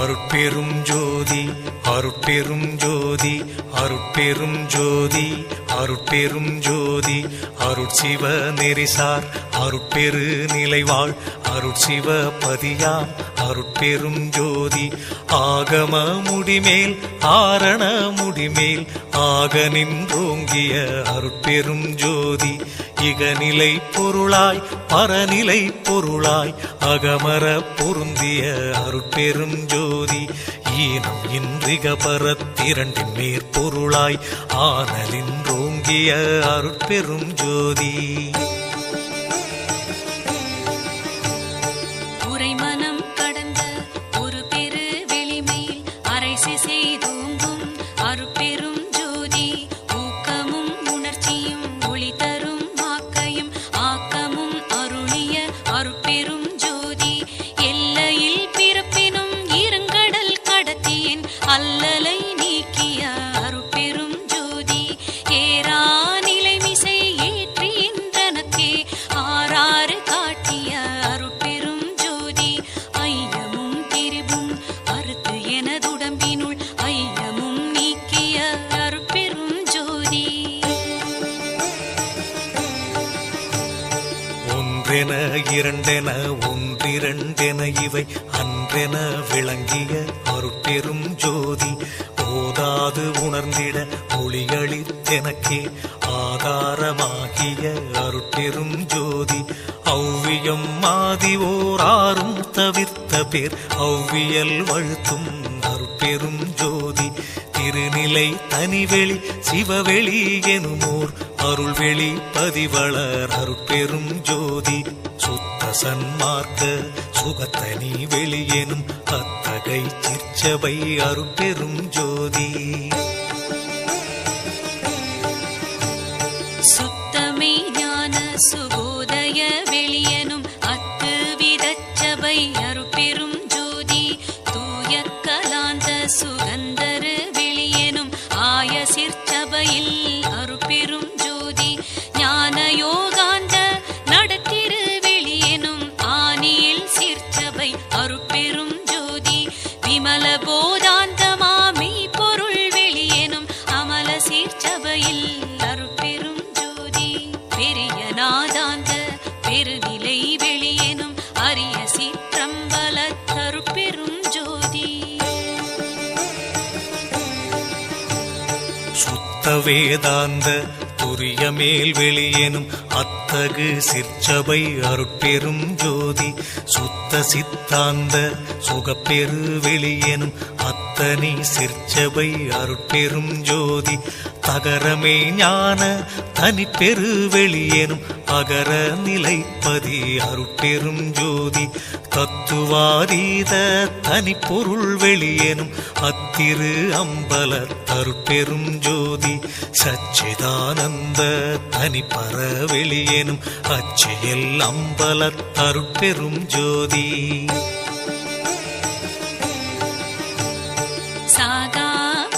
அருட்பெரும் ஜோதி அருட்பெரும் ஜோதி அருட்பெரும் ஜோதி அருட்பெரும் ஜோதி அருட்சிவ நெறிசார் அருட்பெரு நிலைவாழ் அருட்சிவ பதியாம் அருட்பெரும் ஜோதி ஆகம முடிமேல் ஆரண முடிமேல் ஆக நின்றோங்கிய அருட்பெரும் ஜோதி இகநிலை பொருளாய் பரநிலை பொருளாய் அகமர பொருந்திய அருட்பெரும் ஜோதி ஈனம் இன்றிக பரத்திரண்டின் மேற்பொருளாய் ஆனலின்றோங்கிய அருட்பெரும் ஜோதி உரைமனம் கடந்த ஒரு பெரு வெளிமேல் அரைசி செய்தோங்கும் அருட்பெரும் ஜோதி ஊக்கமும் உணர்ச்சியும் ஒளி தரும் ஆக்கையும் ஆக்கமும் அருளிய அருட்பெரும் ஜோதி எல்லையில் பிறப்பினும் இருங்கடல் கடத்தியின் அல்லலை நீக்கிய அருட்பெரும் ஜோதி ஏரா நிலைமிசை ஏற்றின்றனக்கே ஆறாறு காட்டிய அருட்பெரும் ஜோதி ஐயமும் திரிபும் அறுத்து எனதுடம்பினுள் ஐயமும் நீக்கிய அருட்பெரும் ஜோதி ஒன்றென இரண்டென ஒன்றிரண்டென இவை அன்றென விளங்கிய அருட்பெரும் ஜோதி ஓதாது உணர்ந்திட ஒளிகளித்தெனக்கே ஆதாரமாகிய அருட்பெரும் ஜோதி ஔவியம் மாதி ஓராறும் தவிர்த்த பேர் ஔவியல் வழுத்தும் அருட்பெரும் ஜோதி திருநிலை தனிவெளி சிவவெளி எனுமோர் அருள்வெளி பதிவளர் அருட்பெரும் ஜோதி சுத்த சன்மார்க்க சுகத்தனி வெளியெனும் அத்தகை சிற்சபை அருட்பெரும் ஜோதி சுத்தமே ஞான சுகோதய வெளியனும் அத்து விதச்சபை அருட்பெரும் ஜோதி தூய கலாந்த சுகந்தரு வெளியனும் ஆய சிற்சபையில் அருட்பெரும் ஜோதி ஞான யோகாந்த நடத்திரு வெளியனும் ஆனியில் சிற்சபை அருட்பெரும் ஜோதி விமல போதாந்தமாமி பொருள் வெளியனும் அமல சிற்சபையில் அருட்பெரும் ஜோதி பெரிய நாதாந்த பெருநிலை வெளியனும் அரிய சிற்றம்பல அருட்பெரும் ஜோதி சுத்த வேதாந்த துரிய மேல் வெளியெனும் அத்தகு சிற்சபை அருட்பெரும் ஜோதி சுத்த சித்தாந்த சுகப்பெரு வெளியெனும் அத்தனி சிற்சபை அருட்பெரும் ஜோதி தகரமே ஞான தனிப்பெரு வெளியெனும் அகர நிலைப்பதி அருட்பெரும் ஜோதி தத்துவாதீத தனிப்பொருள் வெளியெனும் அத்திரு அம்பல அருட்பெரும் ஜோதி சச்சிதானந்த தனிப்பர வெளியெனும் அச்சியல் அம்பல அருட்பெரும் ஜோதி சாகா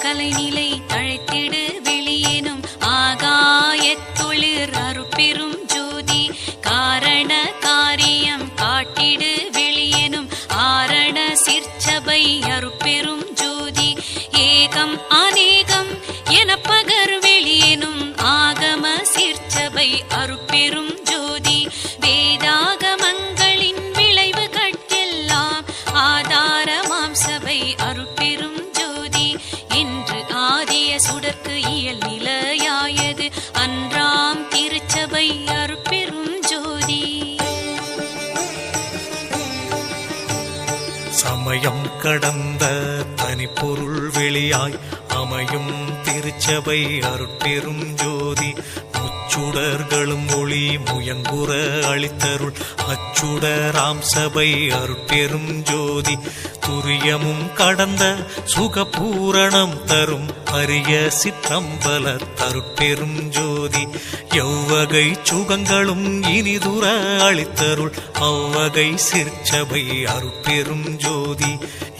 கலைநிலை தழைத்திடு வெளியேனும் ஆகாயத்தொழிற் அருட்பெரும் ஜோதி காரண காரியம் காட்டிடு வெளியேனும் ஆரண சிற்சபை அருட்பெரும் ஜோதி ஏகம் அநேகம் என பகர் வெளியேனும் ஆகம சிற்சபை அருட்பெரும் ஜோதி வேதாகமங்களின் விளைவு கட்டெல்லாம் ஆதாரமாம் சபை அருட்பெரும் ஜோதி என்று ஆதிய சுடர்க்கு இயல் நிலையாயது அன்றாம் திருச்சபை அருட்பெரும் ஜோதி சமயம் கடந்த தனிப்பொருள் வெளியாய் அமையும் திருச்சபை அருட்பெரும் ஜோதி முச்சுடர்களும் ஒளி முயங்குற அளித்தருள் அச்சுடராம் சபை அருட்பெரும் ஜோதி துரியமும் கடந்த சுகபூரணம் தரும் அரிய சிற்றம்பல அருட்பெரும் ஜோதி எவ்வகை சுகங்களும் இனிதுர அளித்தருள் அவ்வகை சிற்சபை அருட்பெரும் ஜோதி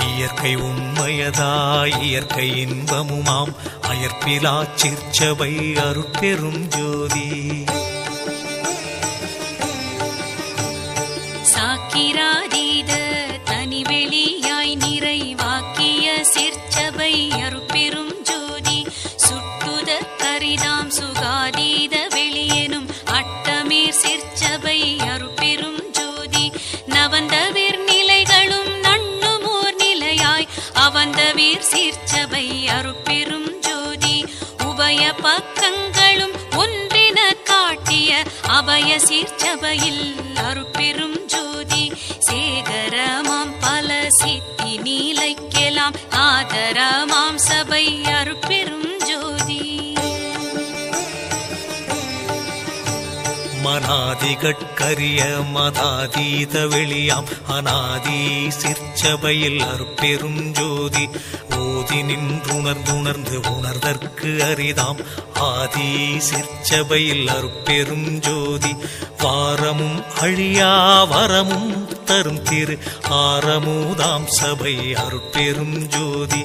இயற்கை உண்மையதாய் இயற்கை இன்பமுமாம் அயற்பிலா சிற்சபை அருட்பெரும் ஜோதி சாக்கிராதீத தனிவெளியாய் நிறைவாக சிற்சபை அருட்பெரும் ஜோதி நவந்தவீர் நிலைகளும் நண்ணுமோர் நிலையாய் அவந்தவீர் சிற்சபை அருட்பெரும் ஜோதி உபய பக்கங்களும் ஒன்றின காட்டிய அபய சிற்சபையில் அருட்பெரும் ஜோதி சேகரமாம் பல சித்தி நீலைக்கெல்லாம் ஆதரமாம் சபை அருட்பெரும் ஜோதி மனாதிகட்கரிய மதாதீத வெளியாம் அநாதி சிற்சபையில் அருட்பெரும் ஜோதி ஓதி நின்றுணர்ந்துணர்ந்து உணர்தற்கு அரிதாம் ஆதி சிற்சபையில் அருட்பெரும் ஜோதி வாரமும் அழியா வரமும் தரும் திரு ஆரமுதாம் சபை அருட்பெரும் ஜோதி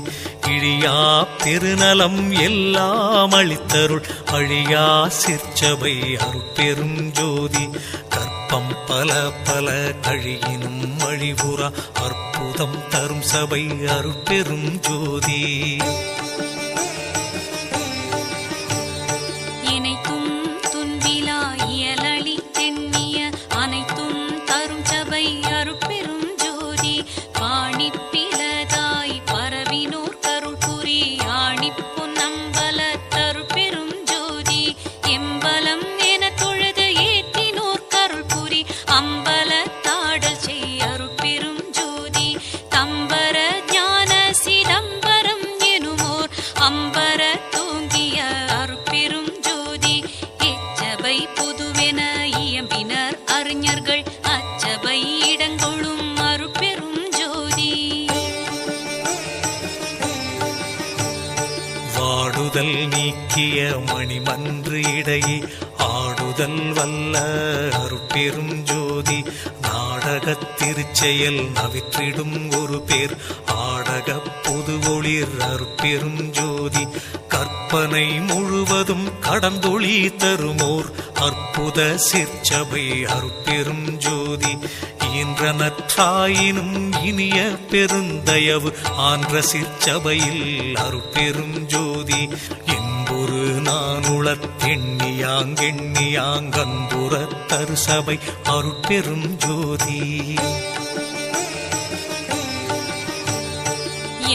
இழியா பெருநலம் எல்லாம் அளித்தருள் அழியா சிற்சபை அருட்பெரும் ஜோதி கற்பம் பல பல கழியினும் அழிவுறா அற்புதம் தரும் சபை அருட்பெரும் ஜோதி இணைத்தும் துன்பிலா இயலளி தென்னிய அனைத்தும் தரும் சபை அருட்பெரும் ஜோதி பாணிப்பிலதாய் பரவினோர் கருள் புரி ஆணிப்பு நம்பல தருட்பெரும் ஜோதி எம்பலம் என தொழுது ஏற்றினோர் கருள் புரி அம்பல தாடல் செய் அருட்பெரும் ஜோதி தம்பர ஞான சிதம்பரம் எனுமோர் அம்பர தூங்கிய அருட்பெரும் ஜோதி எச்சபை புதுவென இயம்பினர் அறிஞர்கள் அச்சபை இடங்கொளும் அருட்பெரும் ஜோதி வாடுதல் நீக்கிய மணிமன்று இடையே ஆடுதல் வல்ல அருட்பெரும் ஜோதி நாடகத் திருச்செயல் நவிற்றிடும் ஒரு பேர் ஆடக பொது ஒளிர் அருட்பெரும் ஜோதி கற்பனை முழுவதும் கடந்தொளி தருமோர் அற்புத சிற்சபை அருட்பெரும் ஜோதி ஈன்ற நற்றாயினும் இனிய பெருந்தயவு ஆன்ற சிற்சபையில் அருட்பெரும் ஜோதி என்பொரு நானுளத் எண்ணியாங்கன்புறத் தரு சபை அருட்பெரும் ஜோதி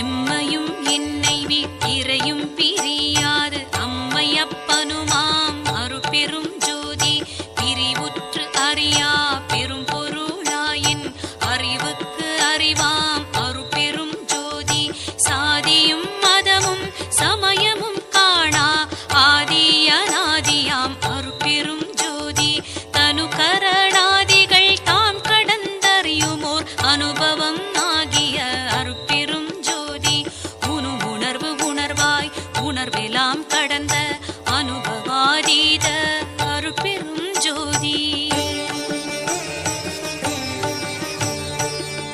எம்மையும் என்னை வீட்டிரையும் பிரியாது அம்மையப்பனுமாம் அருட்பெரும் ஜோதி பிரிவுற்று அறியா பெரும் பொருளாயின் அறிவுக்கு அறிவாம் அருட்பெரும் ஜோதி சாதியும் மதமும் சமயமும் காணா ஆதி அநாதியாம் அருட்பெரும் ஜோதி தனு கரணாதிகள் தாம் கடந்தறியுமோர் அனுபவம் ஆகிய அருட்பெரும் ஜோதி உணர்வு உணர்வாய் உணர்வெல்லாம் கடந்த அனுபவாதீத அருட்பெரும் ஜோதி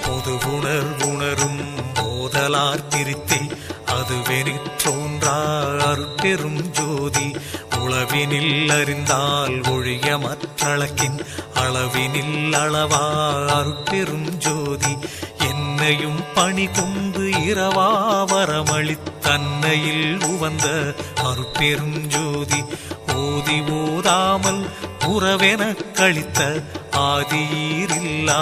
பொது உணர்வுணரும் போதலார் பிரித்தே அதுவெனிற்றோன்றா அருட்பெரும் ஜோதி உளவினில் அறிந்தால் ஒழிய மற்றளக்கின் அளவினில் அளவா அருட்பெரும் ஜோதி என்னையும் பணி கொண்டு இரவா வரமளித்தன்னையில் உவந்த அருட்பெரும் ஜோதி ஓதி ஓதாமல் உறவெனக் கழித்த ஆதியீரில்லா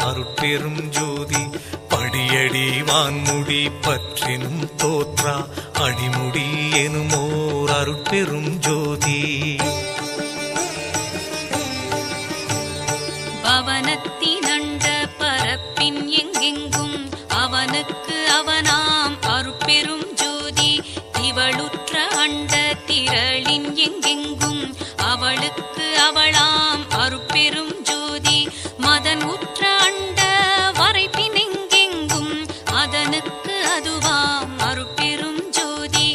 அருட்பெரும் ஜோதி படியடி வான்முடி பற்றினும் தோற்றா அடிமுடி எனுமோர் அருட்பெரும் ஜோதி பவனத்தினண்ட பரப்பின் எங்கெங்கும் அவனுக்கு அவனாம் அருட்பெரும் ஜோதி இவளுற்ற அண்ட திரளின் எங்கெங்கும் அவளுக்கு அவளாம் அருட்பெரும் ஜோதி மதன் உற்ற அண்ட வரைப்பின் எங்கெங்கும் அதனுக்கு அதுவாம் அருட்பெரும் ஜோதி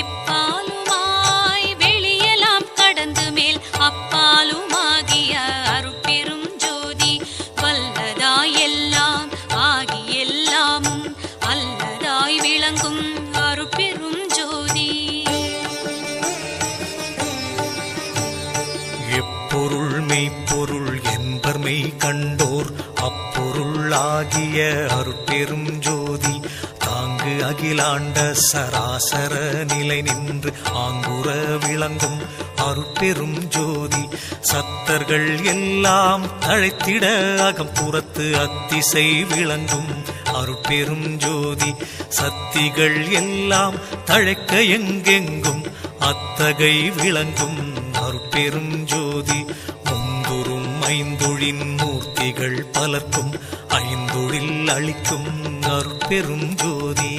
எப்பாலுமாய் வெளியெல்லாம் கடந்து மேல் அப்பாலுமாகிய அருட்பெரும் ஜோதி வல்லதாய் எல்லாம் ஆகி எல்லாமும் அல்லதாய் விளங்கும் அருட்பெரும் ஜோதி எப்பொருள் மெய்ப்பொருள் என்பர் மெய் கண்டோர் அப்பொருள் ஆகிய அருட்பெரும் ஜோதி தாங்கு அகிலாண்ட சராசர நிலை நின்று ஆங்குற விளங்கும் அருட்பெரும் ஜோதி சத்தர்கள் எல்லாம் தழைத்திட அகம்புறத்து அத்திசை விளங்கும் அருட்பெரும் ஜோதி. சத்திகள் எல்லாம் தழைக்க எங்கெங்கும் அத்தகை விளங்கும் அருட்பெரும் ஜோதி. முந்துரும் ஐந்தொழின் மூர்த்திகள் பலர்க்கும் ஐந்தொழில் அளிக்கும் அருட்பெரும் ஜோதி.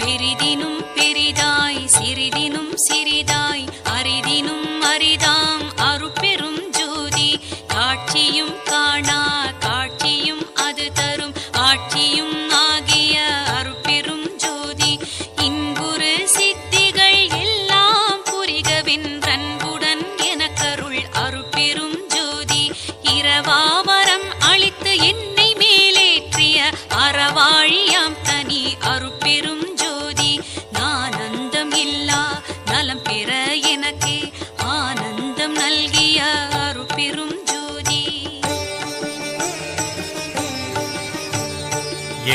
பெரிதினும் பெரிதாய் சிறிதினும் சிறிதாய் அரிதினும் அரிதாம் அருட்பெரும் ஜோதி. காட்சியும் காணா காட்சியும் அது தரும் ஆட்சியும் ஆகிய அருட்பெரும் ஜோதி. இன்புறு சித்திகள் எல்லாம் புரிகவென்றன்புடன் எனக்கருள் அருட்பெரும் ஜோதி. இரவாவரம் அளித்து என்னை மேலேற்றிய அறவாழியாம் தனி அருட்பெரும் ஜோதி. நானந்தம் இல்லா நலம் பெற எனக்கே ஆனந்தம் நல்கிய அருட்பெரும் ஜோதி.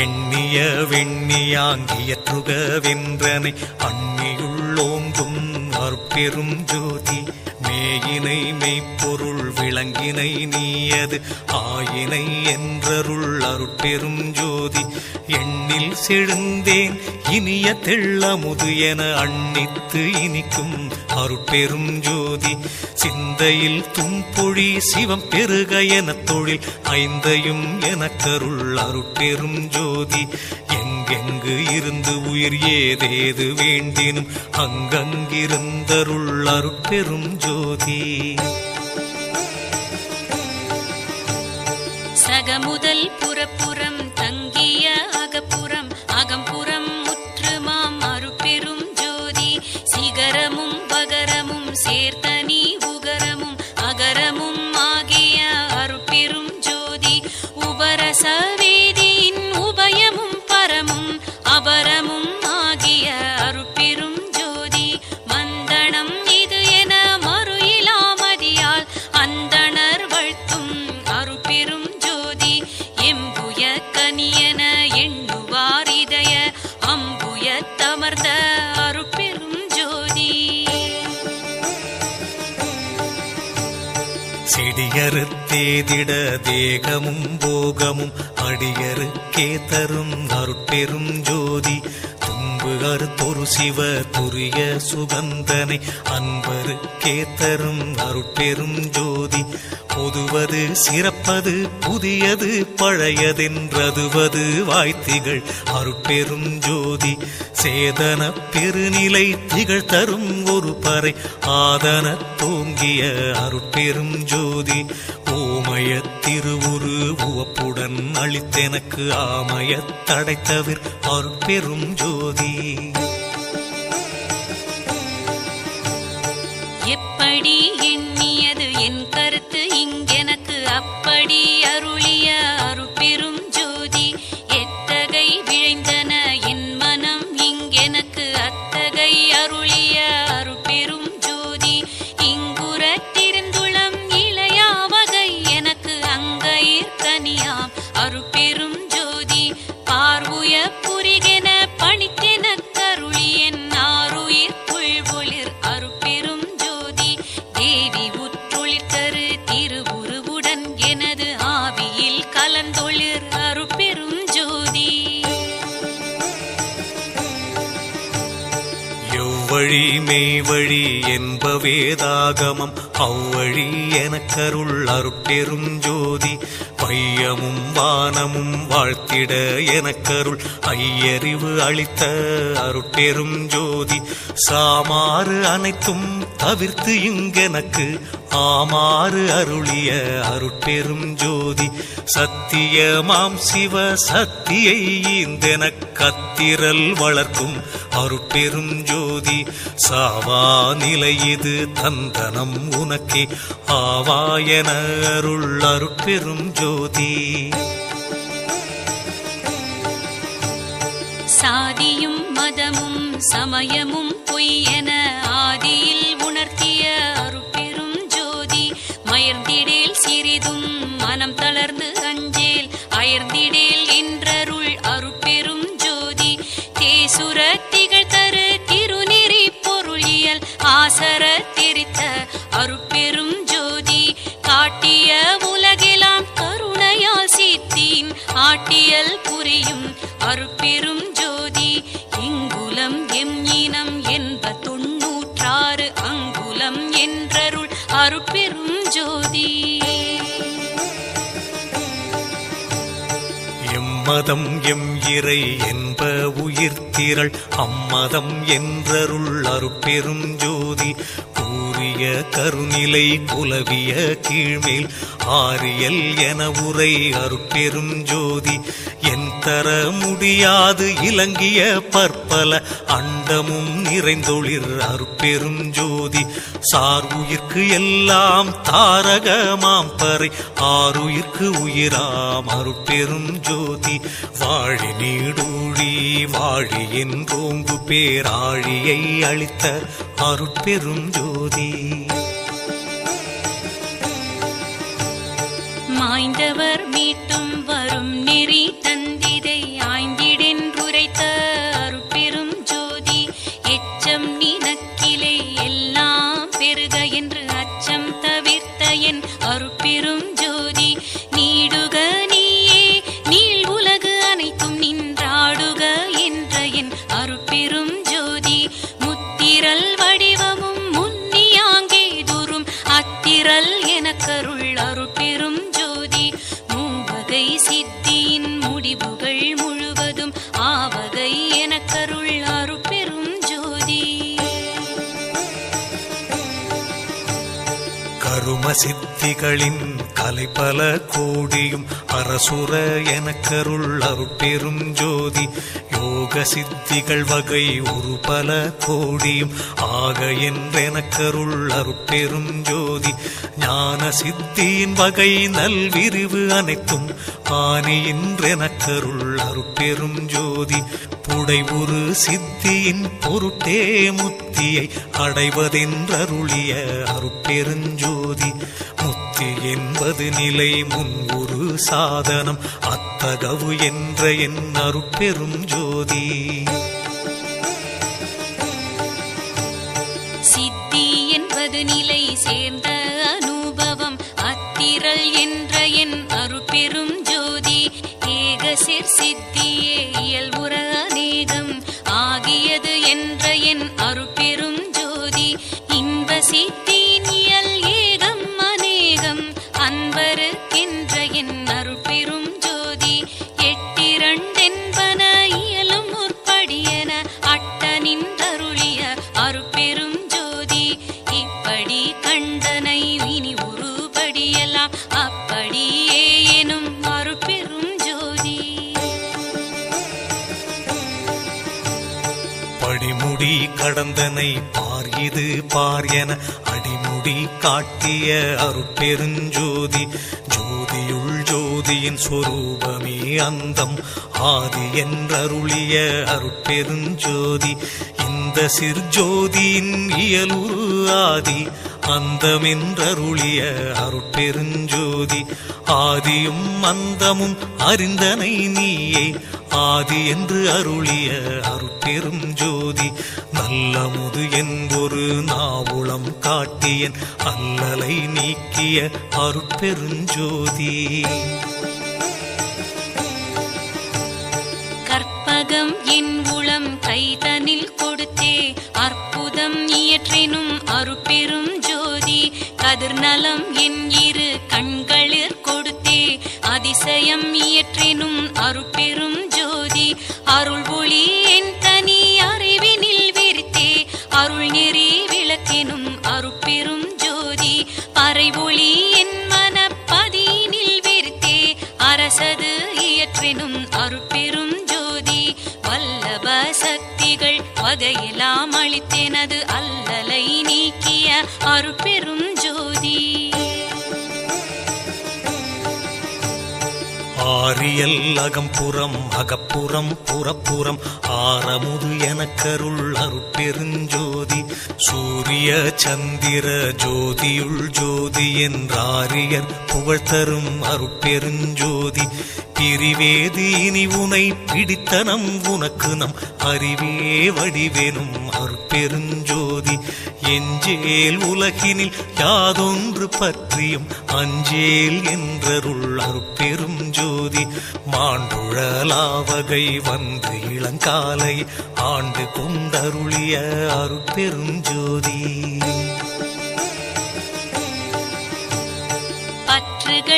எண்ணிய வெண்ணியாங்கியற்றுக வென்றனை அண்ணியுள்ளோங்கும் அருட்பெரும் ஜோதி. மேயினை மெய்ப்பொருள் விளங்கினை நீயது ஆயினை என்றருள் அருட்பெரும் ஜோதி. எண்ணில் செழுந்தேன் இனிய தெள்ளமுது என அண்ணித்து இனிக்கும் அருட்பெரும் ஜோதி. சிந்தையில் தும்பொழி சிவம் பெருக என தொழில் ஐந்தையும் எனக்கருள் அருட்பெரும் ஜோதி. எங்கெங்கு இருந்து உயிர் ஏதேது வேண்டினும் அங்கங்கிருந்தருள் அருட்பெரும் ஜோதி. சகமுதல் புறப்புறம் தங்கிய அகப்புறம் அகம்புறம் முற்றுமாம் அருட்பெரும் ஜோதி. சிகரமும் பகரமும் சேர்த்தனி உகரமும் அகரமும் ஆகிய அருட்பெரும் ஜோதி. உபரச வேதியின் உபயமும் பரமும் அபரமும் ஆகிய அருட்பெரும் ஜோதி. மந்தனம் இது என மறு இலாமதியால் அந்தணர் வாழ்த்தும் அருட்பெரும் ஜோதி. எம்புய கனியன எண்ணுவார் இதய அம்புய தமர்ந்த அருட்பெரும் ஜோதி. செடியறுத்தேதிட தேகமும் போகமும் அடியருக்கே தரும் அருட்பெரும் ஜோதி. துன்பு அறுத்தொரு சிவ துரிய சுகந்தனை அன்பருக்கே தரும் அருட்பெரும் ஜோதி. பொதுவது சிறப்பது புதியது பழையதென்றதுவது வாய்த்திகள் அருட்பெரும் ஜோதி. சேதன பெருநிலை திகழ் தரும் ஒரு பறை ஆதன தோங்கிய அருட்பெரும் ஜோதி. ஓமய திருவுரு உவப்புடன் அளித்தெனக்கு ஆமய தடைத்தவிர் அருட்பெரும் ஜோதி. எப்படி எண்ணியது என் கருத்து இங்கெனக்கு அப்படி அருளிய அருட்பெரும் ஜோதி. எத்தகை விழைந்தன என் மனம் இங்கெனக்கு அத்தகை அருளிய அருட்பெரும் ஜோதி. இங்குறத்திருந்துளம் இளையாவகை எனக்கு அங்கயிற் கனியாம் அருட்பெரும் ஜோதி. பார்வுய புரிகென பணித்தெனக் கருளி என் ஆருயிர் புள்வொளிர் அருட்பெரும் ஜோதி. தேவி உற்றொளிர்கரு திருவுருவுடன் எனது ஆவியில் கலந்தொளிர் அருட்பெரும் ஜோதி. எவ்வழி மெய்வழி என்ப வேதாகமம் அவ்வழி எனக்கருள் அருட்பெரும் ஜோதி. பையமும் வானமும் வாழ்த்திட எனக்கருள் ஐயறிவு அளித்த அருட்பெரும் ஜோதி. சாமாறு அனைத்தும் தவிர்த்து இங்கெனக்கு ஆமாறு அருளிய அருட்பெரும் ஜோதி. சத்தியமாம் சிவ சத்தியை ஈந்தெனக் கத்திரல் வளர்க்கும் அருட்பெரும் ஜோதி. சாவா நிலை இது தந்தனம் உனக்கே ஆவாயன அருள் அருட்பெரும் ஜோதி. சாதியும் மதமும் சமயமும் பொய்யென ஆதியில் உணர்த்திய அருட்பெரும் ஜோதி. மயர்ந்திடேல் சிறிதும் மனம் தளர்ந்து அஞ்சேல் அயர்ந்திடேல் என்றருள் அருட்பெரும் ஜோதி. தேசுர திகழ் தரு திருநெறி பொருளியல் அருட்பெரும் ஜோதி. எம்மதம் எம் இறை என்ப உயிர்த்திரள் அம்மதம் என்றருள் அருட்பெரும் ஜோதி. கூறிய கருநிலை குலவிய கீழ்மேல் ஆரியல் என உரை அருட்பெரும் ஜோதி. என் தர முடியாது இலங்கிய பற்பல அண்டமும் நிறைந்தொளிர் அருட்பெரும் ஜோதி. சார் உயிர்க்கு எல்லாம் தாரகமாம் பறை ஆறுயிர்க்கு உயிராம் அருட்பெரும் ஜோதி. வாழி நீடூழி வாழி என்றோங்கு பேராழியை அளித்த அருட்பெரும் ஜோதி. மாய்ந்தவர் மீட்டும் வரும் நெறி தந்திதை ஆய்ந்திடென்றுரைத்த அருட்பெரும் ஜோதி. எச்சம் நினக்கிலே எல்லாம் பெருக என்று அச்சம் தவிர்த்த என் அருட்பெரும் ஜோதி. நீடுக நீயே நீள் உலகு அனைத்தும் நின்றாடுக என்ற என் அருட்பெரும் ஜோதி. முத்திரல் வடிவமும் முன்னியாங்கே தூரும் அத்திரல் எனக்கருள் அருட்பெரும் ஜோதி. மூவகை சித்தியின் முடிவுகள் முழுவதும் ஆவகை எனக்கருள் அருட்பெரும் ஜோதி. கரும சித்திகளின் கலைபல கோடியும் அரசுர எனக்கருள் அருட்பெரும் ஜோதி. யோக சித்திகள் வகை ஒரு பல கோடியும் ஆக என்றெனக்கருள் அருட்பெரும் ஜோதி. ஞான சித்தியின் வகை நல்விரிவு அனைத்தும் ஆனி என்றெனக்கருள் அருட்பெரும் ஜோதி. புடை ஒரு சித்தியின் பொருட்டே முத்தியை அடைவதென்றருளிய அருட்பெருஞ்சோதி. முத்தி என்பது நிலை முன் ஒரு சாதனம் அத்தகவு என்ற என் அருட்பெரும் ஜோதி. சித்தி என்பது நிலை சேர்ந்த அனுபவம் அத்திரல் என்ற என் அருட்பெரும் ஜோதி. ஏகசிற் சித்தியே இயல்புற அநேகம் ஆகியது என்ற என் அருட்பெரும் ஜோதி. இன்ப சித்தியின் இயல் ஏகம் அநேகம் அன்பருக்கென்ற என் அருட்பெரும் ஜோதி. எட்டிரண்டென்பன இயலும் முற்படியன அட்ட நின்றருளிய அருட்பெரும் ஜோதி. இப்படி கண்டனை இனி ஒருபடியெல்லாம் அப்படியே எனும் அருட்பெரும் ஜோதி. படிமுடி கடந்தனை பார் இது பார் என அடிமுடி காட்டிய அருட்பெருஞ்சோதி. ஜோதியுள் ஜோதியின் சொரூபமே அந்தம் ஆதி என்றருளிய அருட்பெருஞ்சோதி. இந்த சிற்ஜோதியின் இயலுரு ஆதி அந்தமென்றருளிய அருட்பெருஞ்சோதி. ஆதியும் அந்தமும் அறிந்தனை நீயே ஆதி என்று அருளிய அருட்பெரும் ஜோதி. நல்லமுது என்பொரு நாவுளம் காட்டியன் அல்லலை நீக்கிய அருட்பெருஞ்சோதி. கற்பகம் என் உளம் கைதனில் கொடுத்தே அற்புதம் இயற்றினும் அருட்பெரும் ஜோதி. கதிர்நலம் என் இரு கண்களிற் கொடுத்தே அதிசயம் இயற்றினும் அருட்பெரும் ஜோதி. அருள் ஒளி என் தனி அறிவினில் விரித்தே அருள் நெறி விளக்கெனும் அருட்பெரும் ஜோதி. பறை ஒளி என் மனப்பதியினில் விரித்தே அரசது இயற்றினும் அருட்பெரும் ஜோதி. வல்லப சக்திகள் வகையெல்லாம் அளித்தேனது அல்லலை நீக்கிய அருட்பெரும் ஜோதி. ஆரியல் அகம்புறம் அகப்புறம் புறப்புறம் ஆரமுது எனக்கருள் அருட்பெருஞ்சோதி. சூரிய சந்திர ஜோதியுள் ஜோதி என்றாரியர் புகழ்தரும் அருட்பெருஞ்சோதி. பிரிவேது இனி உனை பிடித்தனம் உனக்கு நம் அறிவே வடிவேனும் அருட்பெருஞ்சோதி. எஞ்சேல் உலகினில் யாதொன்று பற்றியும் அஞ்சேல் என்றருள் அருட்பெரும் ஜோதி. மாண்டுழலாவகை வந்து இளங்காலை ஆண்டு கொண்டருளிய அருட்பெரும் ஜோதி.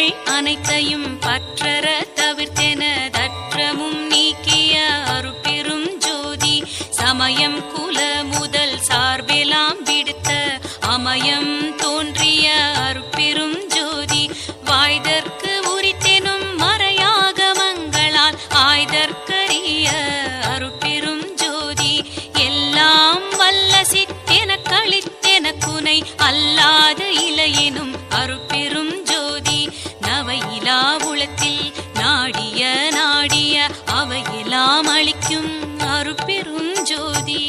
பாவங்கள் அனைத்தையும் பற்றற தவிர்த்தென தற்றமும் நீக்கிய அருட்பெரும் ஜோதி சமயம் குல முதல் சார்பெலாம் விடுத்த அமயம் தோன்றிய அருட்பெரும் ஜோதி வாய்தற்கு உரித்தெனும் மறையாகமங்களால் ஆய்தற்கரிய அருட்பெரும் ஜோதி எல்லாம் வல்ல சித்தென களித்தென குனை அல்லாது இலையெனும் அருட்பெரும் ஜோதி நவையிலா உளத்தில் நாடிய நாடிய அவையெல்லாம் அளிக்கும் அருட்பெரும் ஜோதி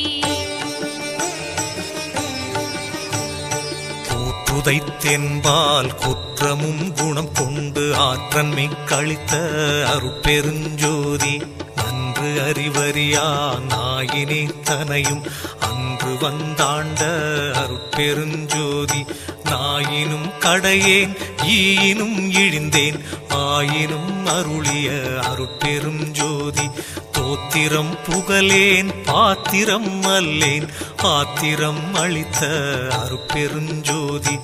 புதைத்தென்பால் குற்றமும் குணம் கொண்டு ஆற்றன்மை கழித்த அருட்பெருஞ்சோதி நன்று அறிவறியா நாயினே தனையும் அன்று வந்தாண்ட அருட்பெருஞ்சோதி நாயினும் கடையேன் ஈயினும் இழிந்தேன் ஆயினும் அருளிய அருட்பெரும் ஜோதி தோத்திரம் புகழேன் பாத்திரம் அல்லேன் ஆத்திரம் அளித்த அருட்பெருஞ்சோதி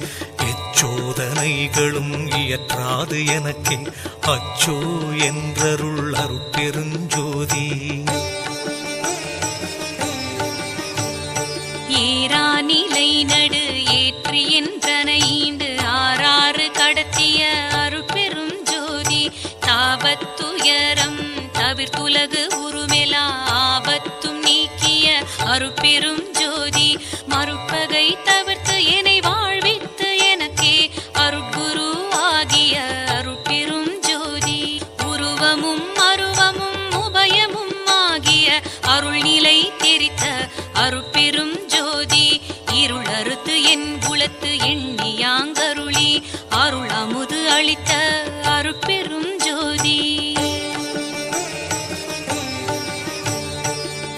எச்சோதனைகளும் இயற்றாது எனக்கே அச்சோ என்றருள் அருட்பெருஞ்சோதி ஏரா நிலை நடு ஏற்றி என்றன ஈண்டு ஆறாறு கடத்திய அருட்பெரும் ஜோதி தாபத்துயரம் தவிர்த்துலகு உருமெலா ஆபத்தும் நீக்கிய அருட்பெரும் ஜோதி மறுப்பகை தவிர்த்து என்னை வாழ்வித்து எனக்கே அருட்குரு ஆகிய அருட்பெரும் ஜோதி உருவமும் அருவமும் உபயமும் ஆகிய அருள்நிலை தெரித்த அருட்பெரும் ஜோதி இருள் அறுத்து என் குலத்து எண்ணியாங்கருளி அருள் அமுது அளித்த அருட்பெரும் ஜோதி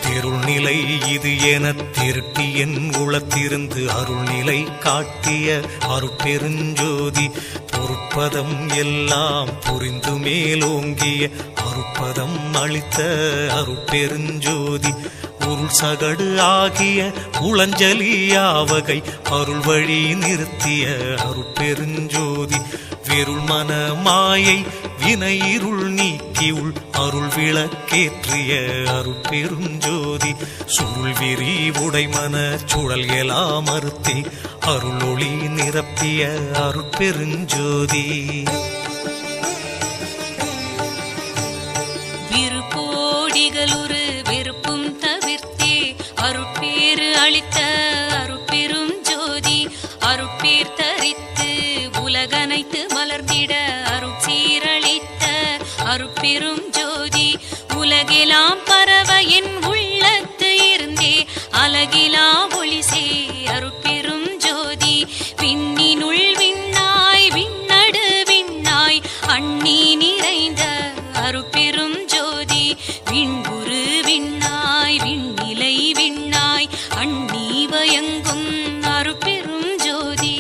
திருள்நிலை இது என திருட்டி என் உளத்திருந்து அருள்நிலை காட்டிய அருட்பெருஞ்சோதி பொறுப்பதம் எல்லாம் புரிந்து மேலோங்கிய அருட்பதம் அளித்த அருட்பெருஞ்சோதி உருள் சகடு ஆகிய உளஞ்சலியாவகை அருள் வழி நிறுத்திய அருட்பெருஞ்சோதி வெருள் மன மாயை வினை இருள் நீக்கி உள் அருள் விளக்கேற்றிய அருட்பெருஞ்சோதி சுருள் விரி உடை மன சுழல் எலாம் மறுத்தே அருளொளி நிரப்பிய அருட்பெருஞ்சோதி விருப்போடிகளுரு வெறுப்பும் தவிர்த்தே அருட்பேறு அளித்த அருட்பெரும் ஜோதி அருட்பேர் தரித்து உலகனைத்து மலர்ந்திட அருட்சீரளித்த அருட்பெரும் ஜோதி உலகெலாம் பரவ என் உள்ளத்து இருந்தே அலகிலா ஒளிசே அருட்பெரும் ஜோதி விண்ணினுள் விண்ணாய் விண்ணடு விண்ணாய் அண்ணி நிறைந்த அருட்பெரும் ஜோதி விண்குரு விண்ணாய் விண்ணிலை விண்ணாய் அண்ணி வயங்கும் அருட்பெரும் ஜோதி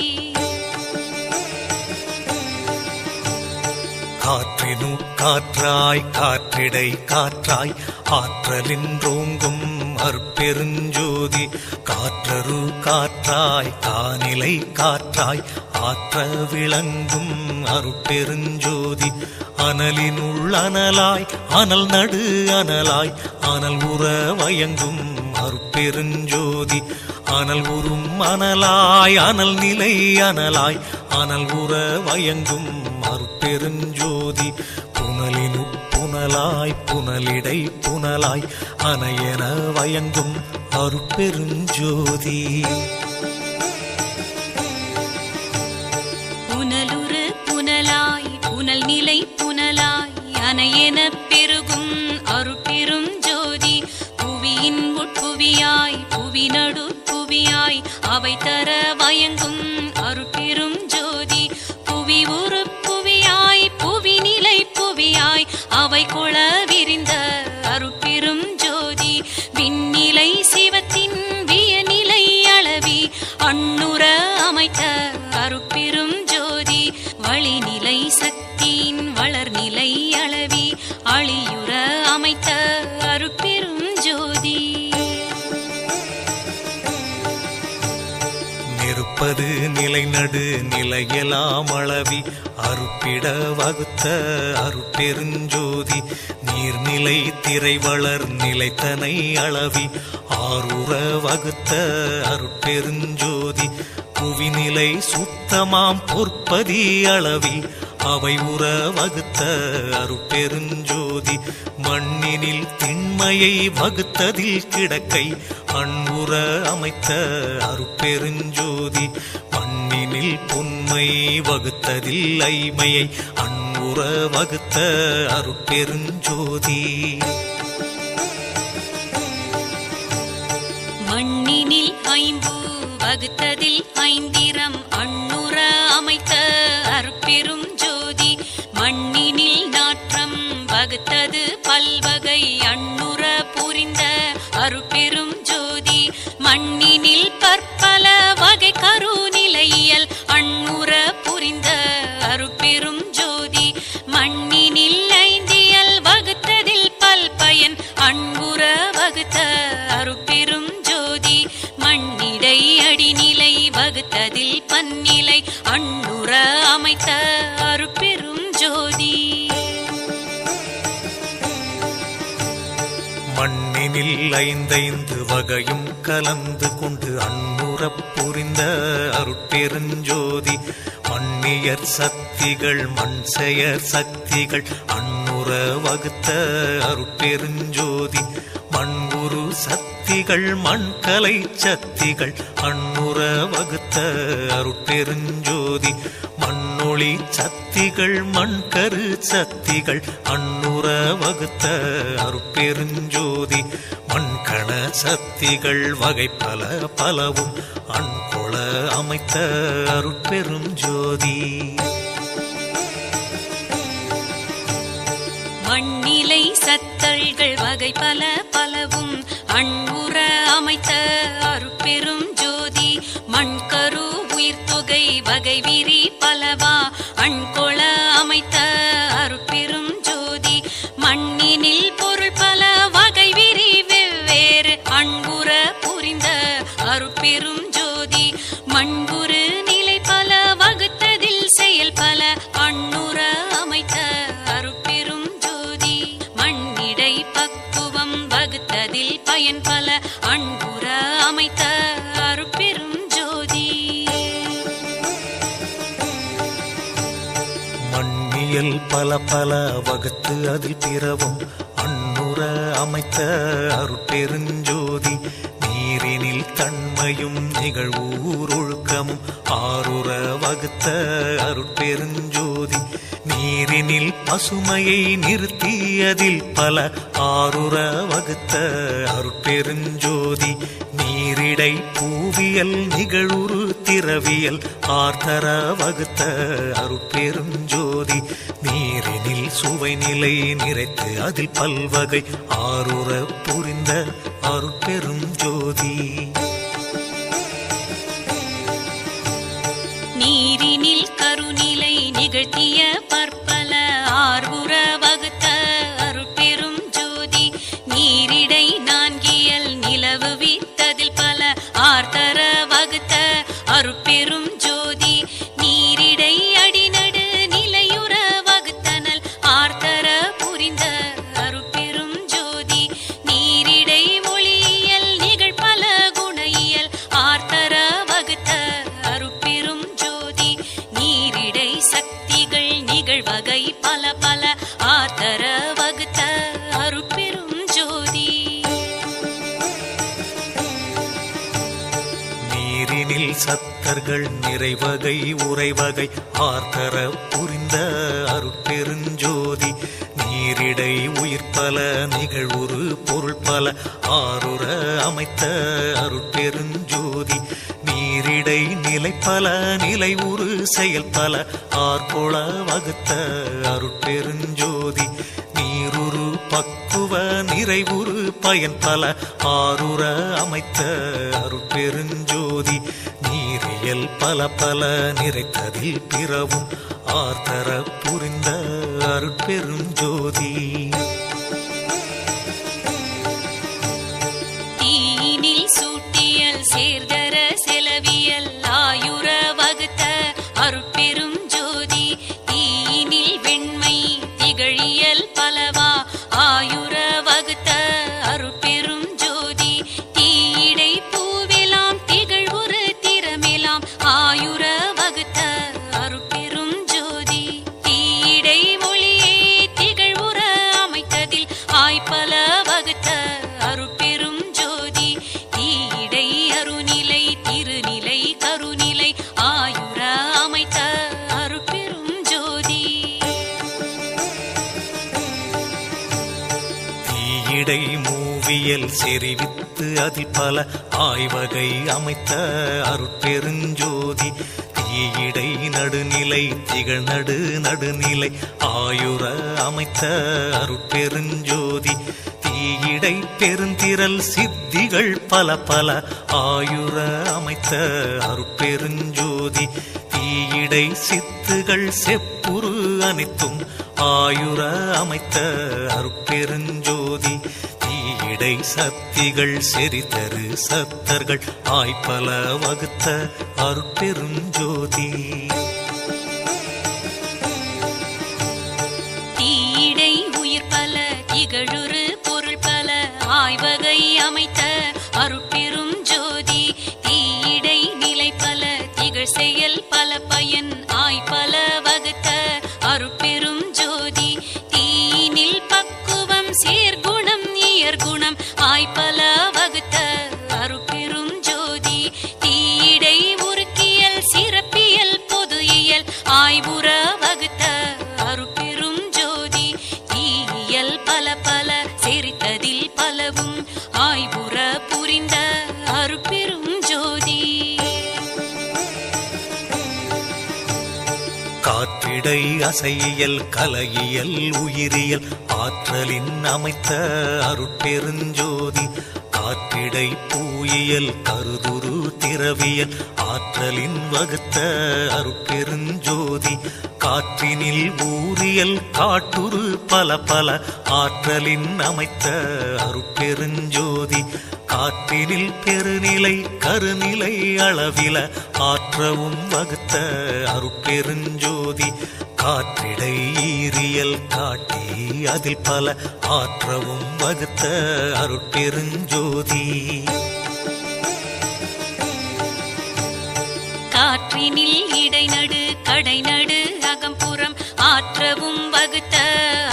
காற்றினு காற்றாய் காற்றிடை காற்றாய் ஆற்றலின்றோங்கும் அருட்பெருஞ்சோதி காற்றரு காற்றாய் காநிலை காற்றாய் ஆற்ற விளங்கும் அருட்பெருஞ்சோதி அனலினுள் அனலாய் அனல் நடு அனலாய் அனல் உற வயங்கும் அருட்பெருஞ்சோதி அனல் உறும் அனலாய் அனல் நிலை அனலாய் அனல் உற வயங்கும் அருட்பெருஞ்சோதி புனலினு புனலாய் புனலிடை புனலாய் அனையென வயங்கும் அருட்பெருஞ்சோதி புனலுரு புனலாய் புனல் நிலை புனலாய் அனையென பெருகும் அருட்பெரும் ஜோதி புவியின் உட்புவியாய் புவி நடு புவியாய் அவை தர வயங்கும் அருட்பெரும் ஜோதி புவி உரு புவியாய் புவி நிலை புவியாய் அவை கொள விரிந்த அருட்பெரும் ஜோதி விண்ணிலை சிவத்தின் வியநிலை அளவி அண்ணுற அமைத்த அருட்பெரும் ஜோதி வழிநிலை சக்தியின் வளர்நிலை அளவி அழியுற அமைத்த அருட்பெரும் ஜோதி நெருப்பது நிலை அடிநடு நிலையெல்லாம் அளவி அருப்பிட வகுத்த அருட்பெருஞ்சோதி நீர்நிலை திரை வளர் நிலைத்தனை அளவி ஆருற வகுத்த அருட்பெருஞ்சோதி புவிநிலை சுத்தமாம் பொற்பதி அளவி அவை உற வகுத்த அருட்பெருஞ்சோதி மண்ணினில் திண்மையை வகுத்ததில் கிடக்கை அன்புற அமைத்த அருட்பெருஞ்சோதி மண்ணினில் பொன்மை வகுத்ததில் ஐமையை அன்புற வகுத்த அருட்பெருஞ்சோதி மண்ணினில் ஐம்பூ வகுத்ததில் ஐந்திரம் அண்ணுற அமைத்த அருட்பெரும் ஜோதி மண்ணினில் நாற்றம் வகுத்தது பல்வகை அண்ணுற புரிந்த அருட்பெரும் ஜோதி மண்ணினில் பற்பல வகை கருநிலையியல் அண்ணுற புரிந்த அருட்பெரும் ஜோதி மண்ணினில் ஐந்தியல் வகுத்ததில் பல்பயன் அன்புற வகுத்த அருட்பெரும் ஜோதி மண்ணிடை அடிநிலை வகுத்ததில் பன்னிலை அண்ணுற அமைத்த அருட்பெரும் ஜோதி மண்ணினில் ஐந்தைந்து வகையும் கலந்து கொண்டு அன்புறப் புரிந்த அருட்பெருஞ்சோதி மண்ணியர் சக்திகள் மண் செயற் சக்திகள் அண்ணுற வகுத்த அருட்பெருஞ்சோதி மண்புரு சக்திகள் மண்கலை சக்திகள் அண்ணுற வகுத்த அருட்பெருஞ்சோதி மண்ணொளி சக்திகள் மண்கரு சக்திகள் அண்ணுற வகுத்த அருட்பெருஞ்சோதி மண்கண சக்திகள் வகை பல பலவும் அண்கொள அமைத்த அருட்பெருஞ்சோதி மண்ணிலை சத்தல்கள் வகை பல பலவும் அண்ணுற அமைத்த அருட்பெரும் ஜோதி மண்கரு உயிர் தொகை வகை விரி பலவா அண்கொள அமைத்த அருட்பெரும் ஜோதி மண்ணினில் பொருள் பல வகை விரி வெவ்வேறு அன்புற புரிந்த அருட்பெரும் ஜோதி மண்புரு நிலை பல வகுத்ததில் செயல் பல அண்ணுற அமைத்த அருட்பெரும் ஜோதி மண்ணிடை பக்குவம் வகுத்ததில் பயன் பல அன்புற அமைத்த அருட்பெரும் ஜோதி மண்ணியல் பல பல வகுத்து அதில் பிறவும் அண்ணுற அமைத்த அருட்பெருஞ்சோதி நீரினில் தன்மையும் நிகழ்வூர் ஒழுக்கமும் ஆருற வகுத்த அருட்பெருஞ்சோதி நீரினில் பசுமையை நிறுத்தியதில் பல ஆருற வகுத்த அருட்பெருஞ்சோதி நீரிடை பூவியல் நிகழ்வுரு திரவியல் ஆர்த்தர வகுத்த அருட்பெருஞ்சோதி நீரினில் சுவை நிலை நிறைத்து அதில் பல்வகை ஆருற புரிந்த அருட்பெருஞ்சோதி நீரினில் கருநிலை நிகழ்த்திய பற்பல ஆர்வுற வகுத்த அருட்பெரும் ஜோதி நீரிடை நான்கியல் நிலவு வித்ததில் பல ஆர்த்தர வகுத்த அருட்பெரும் ஜோதி நீரிடை அடிநடு நிலையுற வகுத்தனல் ஆர்த்தர புரிந்த அருட்பெரும் ஜோதி நீரிடை ஒளியியல் நிகழ்பல குணையியல் ஆர்த்தர வகுத்த அருட்பெரும் ஜோதி நீரிடை சக்திகள் நிகழ்வகை பல பல ஆர்த்தர வகுத்த அருட்பெரும் ஜோதி நீரினில் சத்தர்கள் நிறைவகை உறைவகை ஆர்த்தர புரிந்த அருட்பெருஞ்சோதி நீரிடை உயிர் பல நிகழ்வுரு பொருள் பல ஆருற அமைத்த அருட்பெருஞ்சோதி நீரிடை நிலை பல நிலை உரு செயல் பல ஆர்கொள வகுத்த அருட்பெருஞ்சோதி நீருரு பக்குவ நிறைவுரு பயன் பல ஆருற அமைத்த அருட்பெருஞ்சோதி நீரியல் பல பல நிறைத்ததில் பிறவும் ஆர்த்தர புரிந்த அருட்பெருஞ்சோதி தீயினில் சூட்டியல் சேர்தர செலவியல் ஆயுற வகுத்த தீயிடை மூவியல் செறிவித்து அதில் பல ஆய்வகை அமைத்த அருட்பெருஞ்சோதி தீயிடை நடுநிலை திகழ் நடுநிலை ஆயுர அமைத்த அருட்பெருஞ்சோதி தீயிடை பெருந்திரல் சித்திகள் பல ஆயுர அமைத்த அருட்பெருஞ்சோதி தீயிடை சித்துகள் செப்புரு அனைத்தும் ஆயுர அமைத்த அருட்பெருஞ்சோதி தீயிடை சக்திகள் செறிதரு சத்தர்கள் ஆய்பல வகுத்த அருட்பெருஞ்சோதி தீயிடை உயிர் பல திகழுறு பொருள் பல ஆய்வகை அமைத்த அருட்பெரும் ஜோதி தீயிடை நிலை பல திகழ் செயல் பல பயன் ஆய்பல வகுத்த அருட்பெரும் ஜோதி தீயினில் பக்குவம் சீர்குணம் இயற்குணம் ஆய்பல வகுத்த அருட்பெரும் ஜோதி தீயிடை உருக்கியல் சிறப்பியல் பொது இயல் ஆய்வுற வகுத்த அருட்பெரும் ஜோதி தீயியல் பல செறித்ததில் பலவும் ஆய்வுற புரிந்த அருட்பெரும் ஜோதி காற்றிடை அசையியல் கலையியல் உயிரியல் ஆற்றலின் அமைத்த அருட்பெருஞ்சோதி காற்றிடை பூயியல் கருதுரு திரவியல் ஆற்றலின் வகுத்த அருட்பெருஞ்சோதி காற்றினில் ஊரியல் காட்டுரு பல ஆற்றலின் அமைத்த அருட்பெருஞ்சோதி காற்றினில் பெருநிலை கருநிலை அளவில ஆற்றவும் வகுத்த அருட்பெருஞ்சோதி காற்றிடை ஈரியல் காட்டி அதில் பல ஆற்றவும் வகுத்த அருட்பெருஞ்சோதி காற்றினில் இடைநடு கடைநடு அகம்புறம் ஆற்றவும் வகுத்த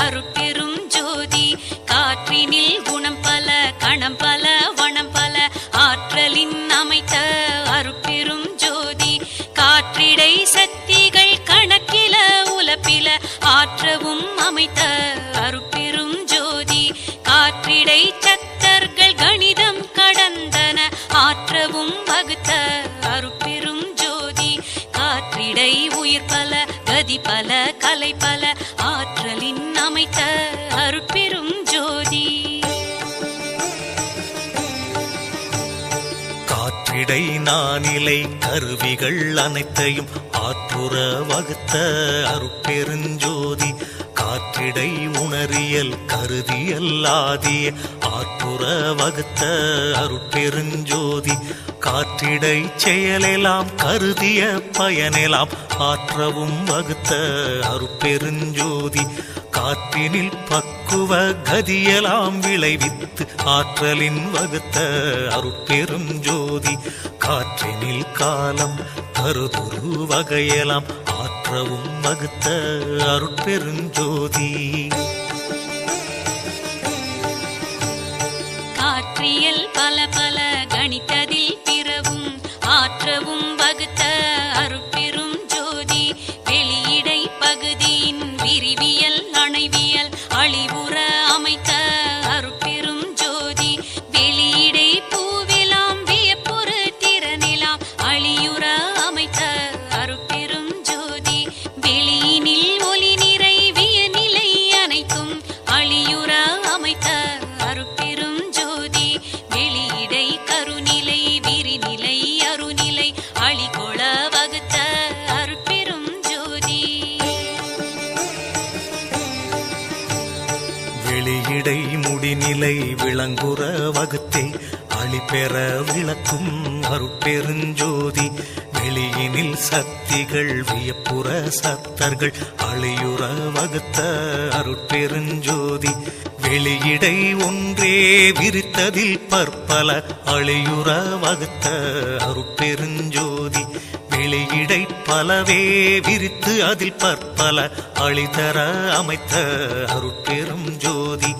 அருட்பெரும் ஜோதி காற்றினில் குணம் பல கணம் பல வனம் பல ஆற்றலின் அமைத்த அருட்பெரும் ஜோதி காற்றிடை சக்திகள் கணக்கில உலப்பில ஆற்றவும் அமைத்த அருட்பெரும் ஜோதி காற்றிடை சத்தர்கள் கணிதம் கடந்தன ஆற்றவும் வகுத்த அருட்பெரும் ஜோதி காற்றிடை உயிர் பல கதி பல கலை பல ஆற்றலின் அமைத்த அருட்பெரும் ஜோதி காற்றிடை நானிலை கருவிகள் அனைத்தையும் ஆற்றுற வகுத்த அருட்பெருஞ்சோதி காற்றிடை உணரியல் கருதியல் ஆதிய ஆற்றுற வகுத்த அருட்பெருஞ்சோதி காற்றிடை செயலெல்லாம் கருதிய பயனெல்லாம் ஆற்றவும் வகுத்த அருட்பெருஞ்சோதி காற்றினில் பக்குவ கதியெல்லாம் விளைவித்து ஆற்றலின் வகுத்த அருட்பெரும் ஜோதி காற்றினில் காலம் கருதுரு வகையெல்லாம் ஆற்றவும் வகுத்த அருட்பெருஞ்சோதி காற்றியல் பல கணித்ததில் பிறவும் ஆற்றவும் வகுத்த அருட்பெரும் ஜோதி வெளியிடை பகுதியின் விரிவியல் அணைவியல் அழிவுற அமைத்த அருட்பெரும் ஜோதி வெளியிடை பூவெலாம் வியப்புறு திறனெலாம் அழியுற அமைத்த அருட்பெரும் ஜோதி வெளியினில் ஒளி நிறை வியநிலை அனைத்தும் அழியுற அமைத்த அருட்பெரும் ஜோதி வெளியிடை கருநிலை விரிநிலை அருநிலை அழிகொள வகுத்த அருட்பெரும் ஜோதி வெளியிடை முடிநிலை விளங்குற வகுத்தே அழிபெற விளக்கும் அருட்பெருஞ்சோதி வெளியினில் சக்திகள் வியப்புற சத்தர்கள் அழியுற வகுத்த அருட்பெருஞ்சோதி வெளியிடை ஒன்றே விரித்ததில் பற்பல அழியுற வகுத்த அருட்பெருஞ்சோதி வெளியிடை பலவே விரித்து அதில் பற்பல அழிதர அமைத்த அருட்பெரும் ஜோதி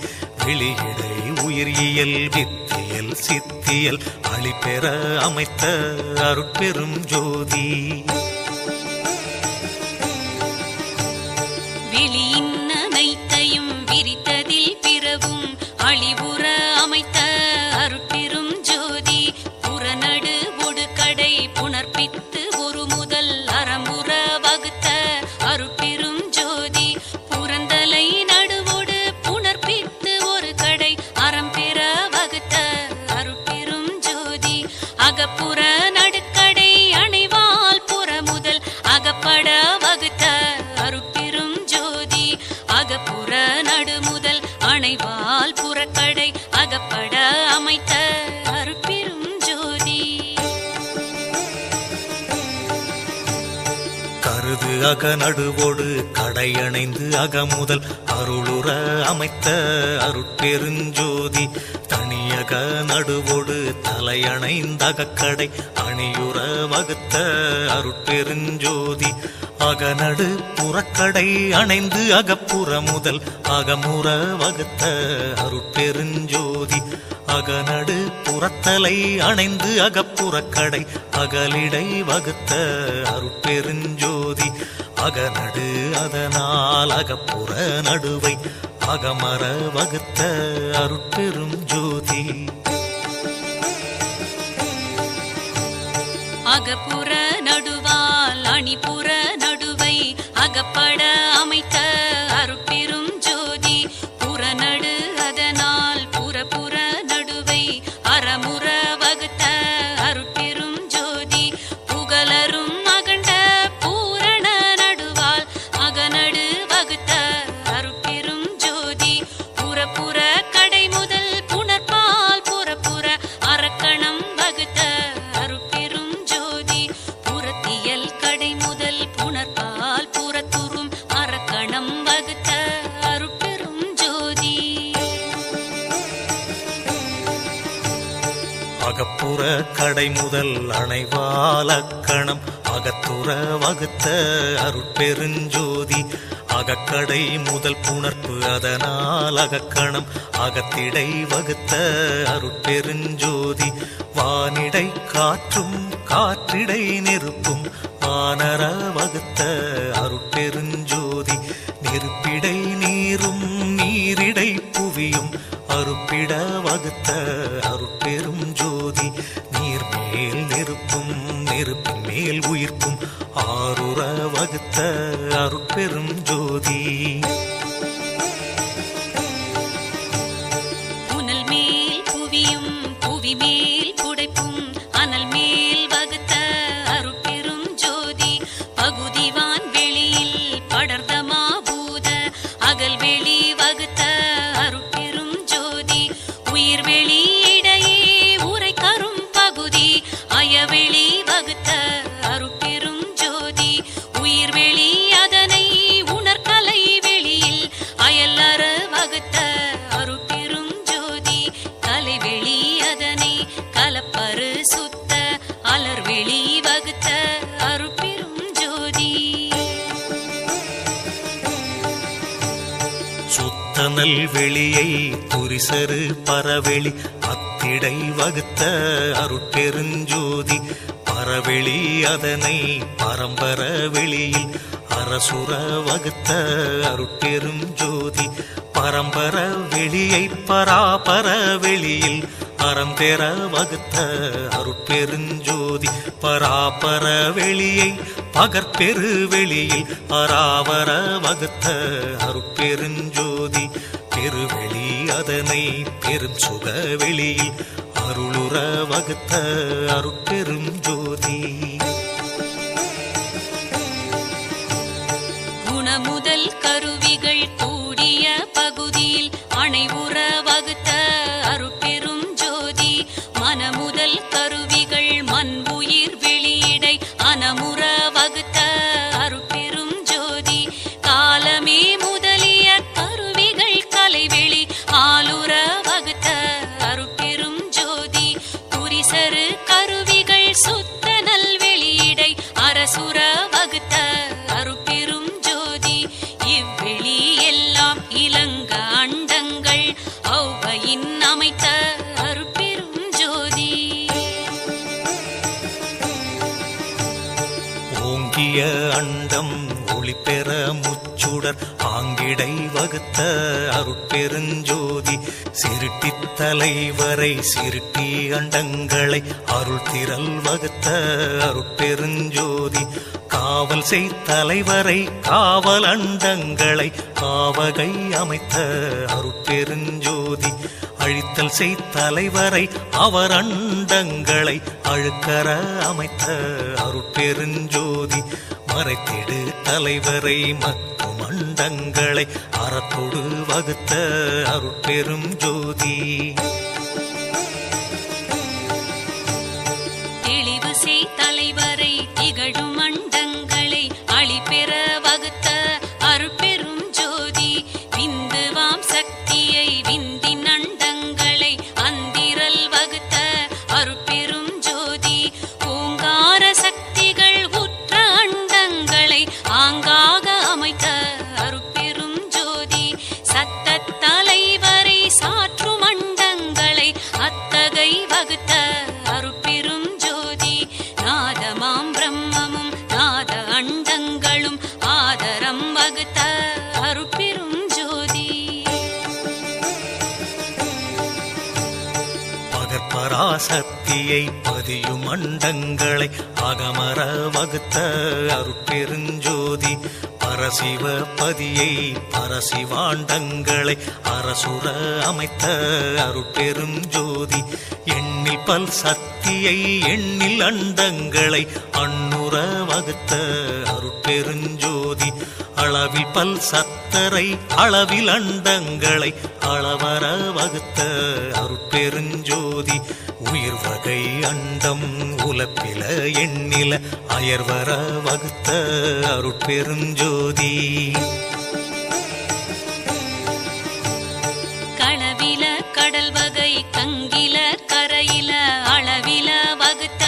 வெளியிடை உயிரியல் வித்தியல் சித்தியல் அழிபெற அமைத்த அருட்பெரும் ஜோதி வெளியின் அனைத்தையும் விரித்ததில் பிறவும் அழிவுற அணிந்து அகநடுவோடு கடையணைந்து அகமுதல் அருளுற அமைத்த அருட்பெருஞ்சோதி தனியக நடுவோடு தலையணைந்தகக்கடை அணியுற வகுத்த அருட்பெருஞ்சோதி அகநடு புறக்கடை அணைந்து அகப்புற முதல் அகமுற வகுத்த அருட்பெருஞ்சோதி அகநடு புறத்தலை அணைந்து அகப்புறக்கடை அகலிடை வகுத்த அருட்பெருஞ்சோதி அகநடு அதனால் அகப்புற நடுவை அகமர வகுத்த அருட்பெரும் ஜோதி அகப்புற நடுவால் அணிபுற நடுவை அகப்பட அமைத்த அருட்பெரும் ஜோதி புறநடு அதனால் புறப்புற நடுவை அறமுற வகுத்த அருட்பெரும் ஜோதி புகழரும் அகண்ட பூரண நடுவால் அகநடு வகுத்த அருட்பெரும் ஜோதி புறப்புற கடை முதல் புணர்பால் புறப்புற அரக்கணம் வகுத்த அருட்பெரும் ஜோதி புறத்தியல் கடை முதல் புணர்பால் புறத்துறும் அரக்கணம் வகுத்த அருட்பெரும் ஜோதி அகப்புற கடை முதல் அணைவாலக்கணம் அகத்துற வகுத்த அருட்பெருஞ்சோதி அகக்கடை முதல் புணர்ப்பு அதனால் அகக்கணம் அகத்திடை வகுத்த அருட்பெருஞ்சோதி வானிடை காற்றும் காற்றிடை நெருப்பும் வானர வகுத்த அருட்பெருஞ்சோதி நெருப்பிடை நீரும் நீரிடை புவியும் அருப்பிட வகுத்த அருட்பெரும் ஜோதி நீர்மேல் நெருப்பும் நெருப்பின் மேல் உயிர்ப்பும் ஆறுற வகுத்த அருட்பெரும் ஜோதி புனல் மேல் புவியும் புவி மேல் புடைப்பும் அனல் மேல் வகுத்த அருட்பெரும் ஜோதி பகுதிவான் வெளியில் படர்தமா பூத அகல் வெளி வகுத்த அருட்பெரும் ஜோதி உயிர் வெளி இடையே உரை கரும் பகுதி அயவெளி வகுத்த அருட்பெரும் ஜோதி உயிர் வெளி அதனை உணர்கலை வெளியில் அயலற வகுத்த அருட்பெரும் ஜோதி கலைவெளி அதனை கலப்பரு சுத்த அலர்வெளி வகுத்த அருட்பெரும் ஜோதி சுத்தனல் வெளியை துரிசரு பரவெளி அத்திடை வகுத்த அருட்பெருஞ்சோதி பரவெளி அதனை பரம்பர வெளியில் அரசுர வகுத்த அருட்பெரும் ஜோதி பரம்பர வெளியை பராபர வெளியில் அறம்பெற வகுத்த அருட்பெருஞ்சோதி பராபர வெளியை பகற்பெரு வெளியில் அராவர வகுத்த அருட்பெருஞ்சோதி பெருவெளி அதனை பெரும் சுக வெளியில் அருளுற வகுத்த அருட்பெரும் ஜோதி குணமுதல் கருவிகள் கூடிய பகுதியில் அணைவுற வகுத்த அருட்பெரும் ஜோதி மனமுதல் கருவிகள் மண் உயிர் வெளியிடை அனமுற வகுத்த அருட்பெரும் ஜோதி காலமே முதலிய கருவிகள் கலைவெளி ஆளுற வகுத்த அருட்பெரும் ஜோதி துரிசரு கருவிகள் சுத்த நல்வெளியிடை அரசுர வகுத்த அருட்பெரும் ஜோதி இவ்வெளி எல்லாம் இலங்க அண்டங்கள் ஔவையின் அமைத்த அருட்பெரும் ஜோதி ஓங்கிய அண்டம் ஒளிபெற முச்சுடர் ஆங்கிடை வகுத்த அருட்பெருஞ்சோதி சிருட்டித் தலைவரை சிருட்டி அண்டங்களை அருள் திரள் வகுத்த அருட்பெருஞ்சோதி காவல் செய் தலைவரை காவல் அண்டங்களை காவகை அமைத்த அருட்பெருஞ்சோதி அழித்தல் செய் தலைவரை அவர் அண்டங்களை அழுக்கற அமைத்த அருட்பெருஞ்சோதி மறைத்திடு தலைவரை மற்றும் அண்டங்களை அறத்தொடு வகுத்த அருட்பெரும் ஜோதி தெளிவு செய் தலைவரை திகழும் அண்டங்களை அழிப்பெற அண்டங்களும் ஆதரம் வகுத்த அருட்பெரும் ஜோதி. பகற்பராசக்தியை பதியும் அண்டங்களை அகமர வகுத்த அருட்பெருஞ்சோதி. பரசிவ பதியை பரசிவாண்டங்களை அரசுர அமைத்த அருட்பெரும் ஜோதி. எண்ணில் பல் சக்தியை எண்ணில் அண்டங்களை அண்ணுற வகுத்த அருட்பெருஞ்சோதி. அளவில் பல் சத்தரை அளவில் அண்டங்களை அளவர வகுத்த அருட்பெருஞ்சோதி. உயிர் வகை அண்டம் உலப்பில எண்ணில அயர்வர வகுத்த அருட்பெருஞ்சோதி. களவில கடல் வகை கங்கில கரையில அளவில வகுத்த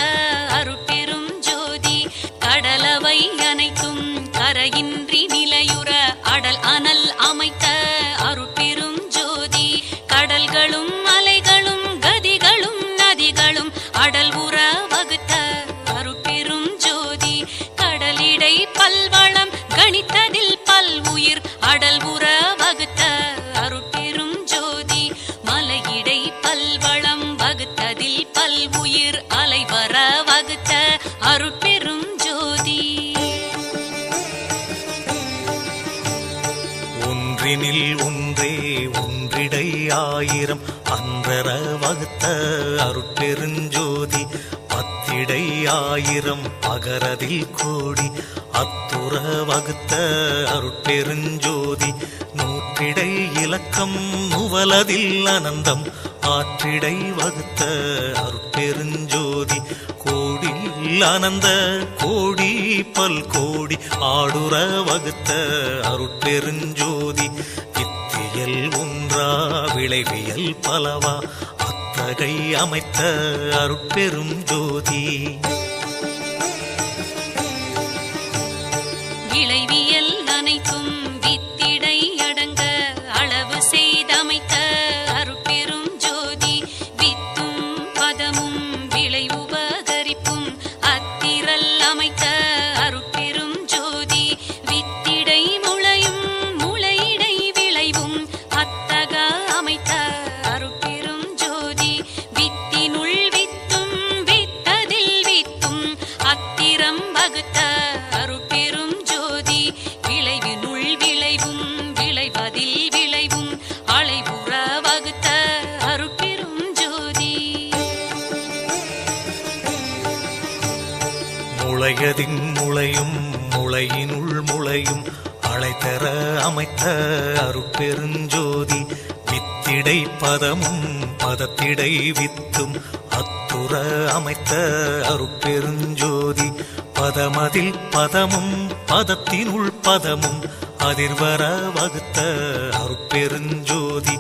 அருட்பெரும் ஜோதி. கடலவை அனைத்தும் கரையின்றி நிலையுற அடல் அனல் அமைத்த அருட்பெரும் ஜோதி. கடல்களும் அலைகளும் கதிகளும் நதிகளும் அடல் உற வகுத்த அருட்பெரும் ஜோதி. கடலிடை பல்வளம் கணித்ததில் பல் உயிர் அடல் உற வகுத்த அருட்பெரும் ஜோதி. மலையிடை பல்வளம் வகுத்ததில் பல் உயிர் அலைவர வகுத்த அருட்பெரும் ஜோதி. ஒன்றினில் ஒன்றே ஒன்றிடை ஆயிரம் அன்றர வகுத்த அருட்பெருஞ்சோதி. பத்திடை ஆயிரம் பகரதில் கோடி அத்துற வகுத்த அருட்பெருஞ்சோதி. நூற்றிடை இலக்கம் நுவலதில் அனந்தம் ஆற்றிடை வகுத்த அருட்பெருஞ்சோதி. கோடியில் அனந்த கோடி பல் கோடி ஆடுற வகுத்த அருட்பெருஞ்சோதி. வித்தியல் ஒன்றா விளைவியல் பலவா அத்தகை அமைத்த அருட்பெரும் ஜோதி. விளைவியல் அனைத்தும் வித்திடை அடங்க அளவு செய்தமைத்த அருட்பெரும் ஜோதி. வித்தும் பதமும் விளை உபகரிப்பும் அத்திரல் அமைத்த அருட்பெரும் ஜோதி. வித்திடை முளையும் முளையிடை விளைவும் அத்தக அமைத்த அருட்பெரும் ஜோதி. வித்தினுள் வித்தும் வித்ததில் வித்தும் அத்திரம் வகுத்த அருட்பெரும் ஜோதி. விளைவினுள் விளைவும் விளைவதில் விளைவும் அளைவுற வகுத்த அருட்பெரும் ஜோதி. முளையதின் முளையும் முளையினுள் முளையும் அழைத்தர அமைத்த அருட்பெருஞ்சோதி. வித்திடை பதமும் பதத்திடை வித்தும் அத்துற அமைத்த அருட்பெருஞ்சோதி. பதமதில் பதமும் பதத்தினுள் பதமும் அதிர்வர வகுத்த அருட்பெருஞ்சோதி.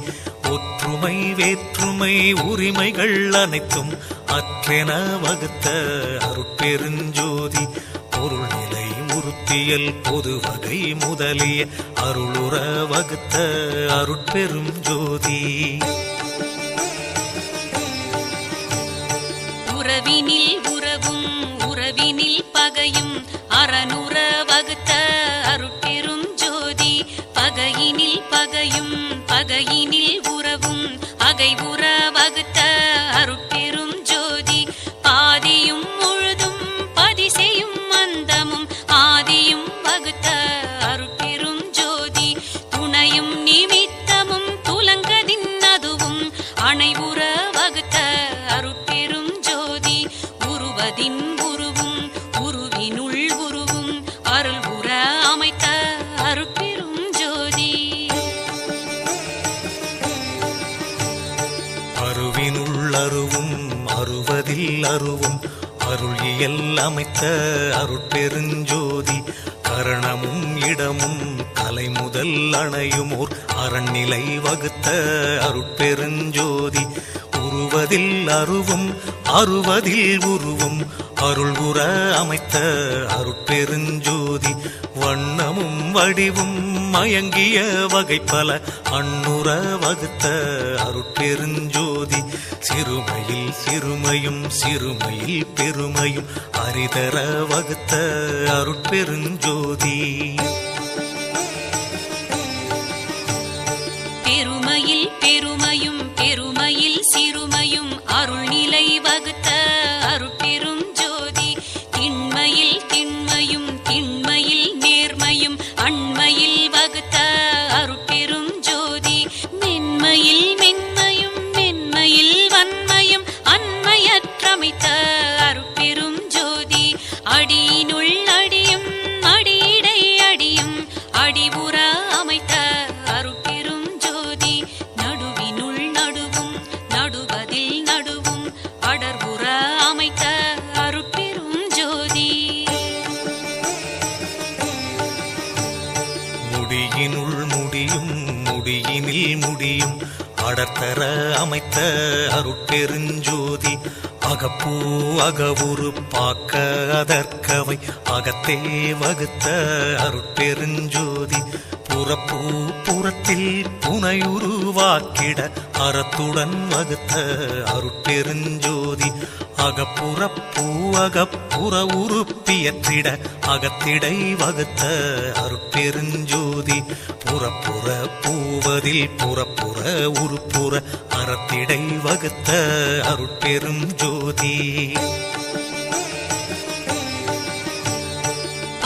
ஒற்றுமை வேற்றுமை உரிமைகள் அனைத்தும் அற்றென வகுத்த அருட்பெருஞ்சோதி. பொருள்நிலை உறுத்தியல் பொது வகை முதலிய அருளுற வகுத்த அருட்பெரும் ஜோதி. உறவினில் உறவும் உறவினில் பகையும் அறனுற வகுத்த அருட்பெரும் ஜோதி. பகையினில் பகையும் பகையினில் உறவும் அகை உற வகுத்த அருட்பெரும் ஜோதி. பாதியும் முழுதும் பதிசெயும் அந்தமும் ஆதியும் வகுத்த அருட்பெரும் ஜோதி. துணையும் நிமித்தமும் துலங்கதின் அதுவும் அணைவுற வகுத்த அருட்பெரும் ஜோதி. உருவதின் உருவும் உருவினுள் உருவும் அருள் உற அமைத்த அருட்பெரும் ஜோதி. அருவினுள் அருவும் அருவதில் அருவும் அருள் இயல் அமைத்த அருட்பெருஞ்சோதி. கரணமும் இடமும் கலை முதல் அணையுமோர் அரண்நிலை வகுத்த அருட்பெருஞ்சோதி. உருவதில் அருவும் அருவதில் உருவும் அருள் உற அமைத்த அருட்பெருஞ்சோதி வண்ணமும் வடிவும் மயங்கிய வகை பல அன்னுற வகுத்த அருட்பெருஞ்சோதி சிறுமையில் சிறுமையும் சிறுமையில் பெருமையும் அரிதர வகுத்த அருட்பெருஞ்சோதி பெருமையில் பெருமையும் பெருமையில் சிறுமையும் அருள்நிலை வகுத்த அருட்பெரும் ஜோதி திண்மையில் திண்மையும் திண்மையில் நேர்மையும் அண்மையில் வகுத்த அருட்பெரும் ஜோதி மென்மையில் மென்மையும் மென்மையில் வன்மையும் அண்மையற்றமைத்த அருட்பெரும் ஜோதி அடியினுள் அடியும் அடியிடை அடியும் அடிபுற அமைத்த அருட்பெரும் ஜோதி நடுவினுள் நடுவும் நடுவதில் நடுவும் அடர்புற அமைத்த அருட்பெரும் ஜோதி முடியினுள் முடியும் முடியினில் முடியும் அடர்த்தர அமைத்த அருட்பெருஞ்சோதி அகப்பூ அகவுரு பாக்க அதற்கவை அகத்தே வகுத்த அருட்பெருஞ்சோதி புறப்பூ புறத்தில் புனையுருவாக்கிட அறத்துடன் வகுத்த அருட்பெருஞ்சோதி அகப்புறப்பூ அகப்புற உறுப்பியற்றிட அகத்திடை வகுத்த அருட்பெருஞ்சோதி புறப்புற பூவதில் புறப்புற உருப்புற அறத்திடை வகுத்த அருட்பெரும் ஜோதி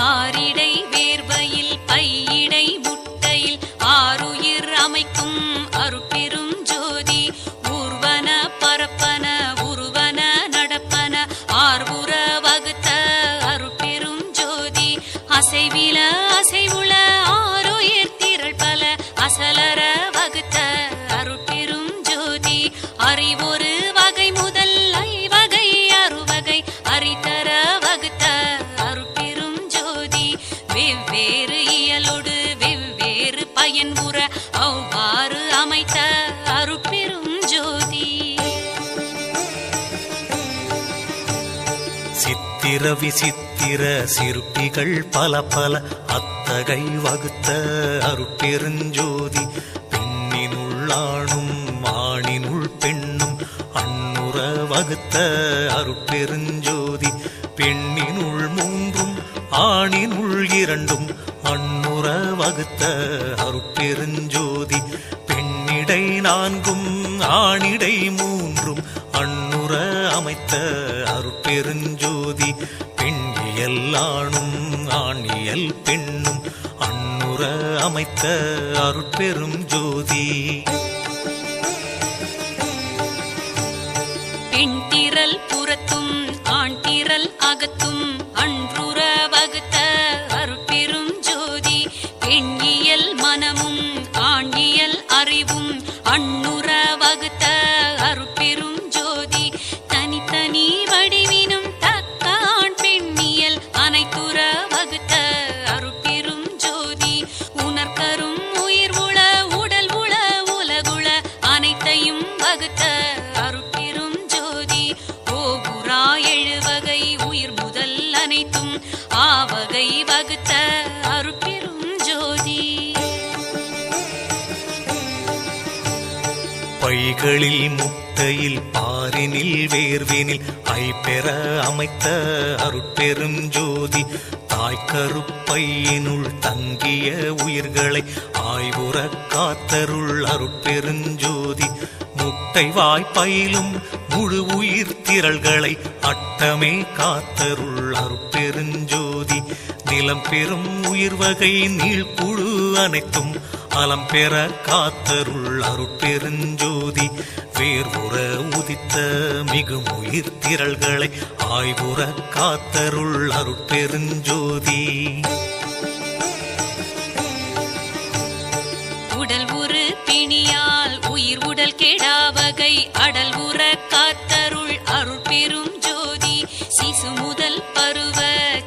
ஆரிடை வேர்வையில் பையிடை முட்டையில் ஆருயிர் அமைக்கும் அருட்பெரும் ஜோதி ஊர்வன பரப்பன உருவன நடப்பன ஆர்வுற வகுத்த அருட்பெரும் ஜோதி அசைவில அசைவுள ஆருயிர் திரள் பல அசலர வகுத்த அருட்பெரும் ஜோதி அறிவொரு வகை முதல் ஐவகை அறுவகை அறிதர வகுத்த அருட்பெரும் ஜோதி வெவ்வேறு இயலோடு வெவ்வேறு பயன் உற அவ்வாறு அமைத்த அருட்பெரும் ஜோதி சித்திர விசித்திர சிற்பிகள் பல பல அத்தகை வகுத்த அருட்பெருஞ்சோதி பெண்ணினுள் ஆணும் ஆணினுள் பெண்ணும் அன்னுற வகுத்த அருட்பெருஞ்சோதி பெண்ணினுள் மூன்றும் ஆணினுள் இரண்டும் அன்னுற வகுத்த அருட்பெருஞ்சோதி பெண்ணிடை நான்கும் ஆணிடை மூன்றும் அன்னுற அமைத்த அருட்பெருஞ்சோதி பெண்ணியல் ஆணும் ஆணியல் பெண்ணும் அன்னுற அமைத்த அருட்பெரும் ஜோதி பெண்திரல் புறத்தும் ஆண்திரல் அகத்தும் அன்றுற வகுத்த அருட்பெரும் ஜோதி பெண்ணியல் மனமும் ஆணியல் அறிவும் அன்னுற வகுத்த அருட்பெரும் ஜோதி தனித்தனி வடிவினும் தக்க ஆண் பெண்ணியல் அனைத்துற வகுத்த அருட்பெரும் ஜோதி உணர்கரும் உயிர் உள உடல் உள உலகுள அனைத்தையும் வகுத்த அருட்பெரும் ஜோதி ஓகுரா எழுவகை உயிர் முதல் அனைத்தும் ஆவகை வகுத்த அருட்பெரும் ஜோதி பைகளில் முட்டையில் பாரினில் வேர்வினில் ஐப்பெற அமைத்த அருட்பெரும் ஜோதி தாய்க்கருப்பையினுள் தங்கிய உயிர்களை ஆய்வுற காத்தருள் அருட்பெருஞ்சோதி முட்டை வாய்ப்பையிலும் முழு உயிர் திரள்களை அட்டமே காத்தருள் அருட்பெருஞ்சோதி நிலம் பெறும் உயிர் வகை நீழ்குழு அனைத்தும் அலம் பெற காத்தருள் அருட்பெருஞ்சோதி வேர்வுற உதித்த மிகும் உயிர் திரள்களை ஆய்வுற காத்தருள் அருட்பெருஞ்சோதி உடல் உரு பிணியால் உயிர் உடல் கெடாவகை அடல் உற காத்தருள் அருட்பெரும் ஜோதி சிசு முதல் பருவ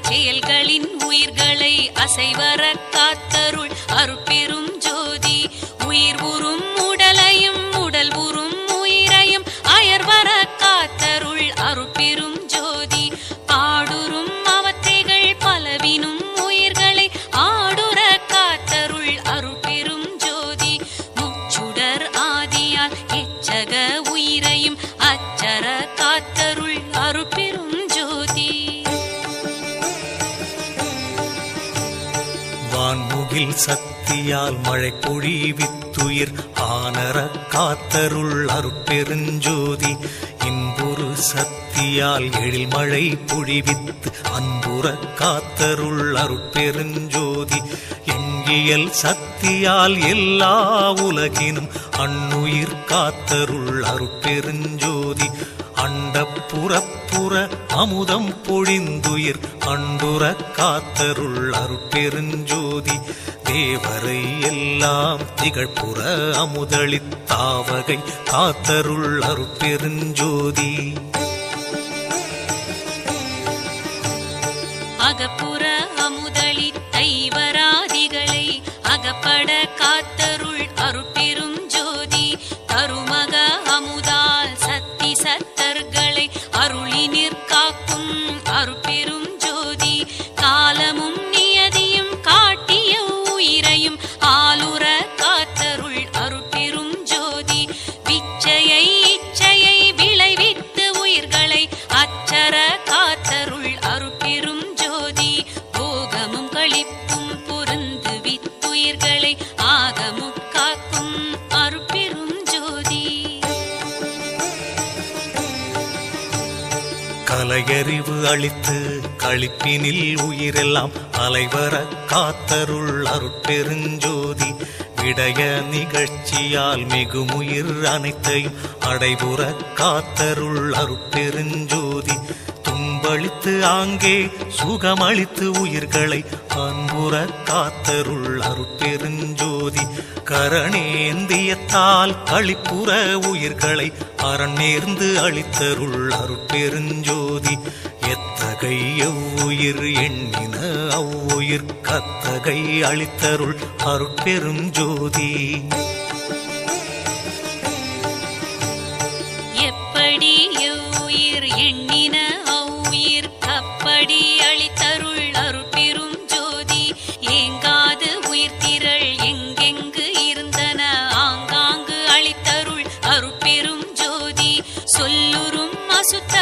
செயல்களின் உயிர்களை அசைவர காத்தருள் அருட்பெரும் ஜோதி உயிர் உறும் உடலையும் உடல் உறும் உயிரையும் அயர்வர காத்தருள் அருட்பெரும் ஜோதி வில் சக்தியால் மழை பொழிவித்துயிர் ஆனர காத்தருள் அருட்பெருஞ்சோதி இன்புறு சக்தியால் எழில் மழை பொழிவித்து அன்புற காத்தருள் அருட்பெருஞ்சோதி எங்கியல் சக்தியால் எல்லா உலகினும் அன்னுயிர் காத்தருள் அருட்பெருஞ்சோதி அண்டப்புறப்புற அமுதம் பொழிந்துயிர் அண்டுற காத்தருள் அருட்பெருஞ்சோதி தேவரை எல்லாம் திகழ்புற அமுதளித்தாவகை காத்தருள் அருட்பெருஞ்சோதி அகப்புற அமுதளி தைவராதிகளை அகப்பட காத்தருள் அருட்பெரும் ஜோதி தருமக அமுதால் சத்தி சத்தர்களை அருளி நிற்காக்கும் அருட்பெரும் ஜோதி காலமும் நியதியும் காட்டிய உயிரையும் ஆளுற காத்தருள் அருட்பெரும் ஜோதி விச்சையை இச்சையை விளைவித்து உயிர்களை அச்சர காத்தருள் அருட்பெரும் ஜோதி போகமும் களிப்பும் பொருந்து வித்துயிர்களை ஆகமும் காக்கும் அருட்பெரும் ஜோதி கலையறிவு அளித்து களிப்பினில் உயிரெல்லாம் அலைவர காத்தருள் அருட்பெருஞ்சோதி விடய நிகழ்ச்சியால் மிகுமுயிர் அனைத்தையும் அடைபுற காத்தருள் அருட்பெருஞ்சோதி துன்பளித்து ஆங்கே சுகமளித்து உயிர்களை அன்புற காத்தருள் அருட்பெருஞ்சோதி கரணேந்தியத்தால் களிப்புற உயிர்களை அரண் நேர்ந்து அளித்தருள் அருட்பெருஞ்சோதி எத்தகை எவ்வுயிர் எண்ணின அவ்வுயிர் கத்தகை அளித்தருள் அருட்பெருஞ்சோதி எப்படி எவ்வுயிர் எண்ணின அவ்வுயிர் கப்படி அளித்தருள் அருட்பெரும் ஜோதி ஏங்காது உயிர் திரள் எங்கெங்கு இருந்தன ஆங்காங்கு அளித்தருள் அருட்பெரும் ஜோதி சொல்லுறும் அசுத்த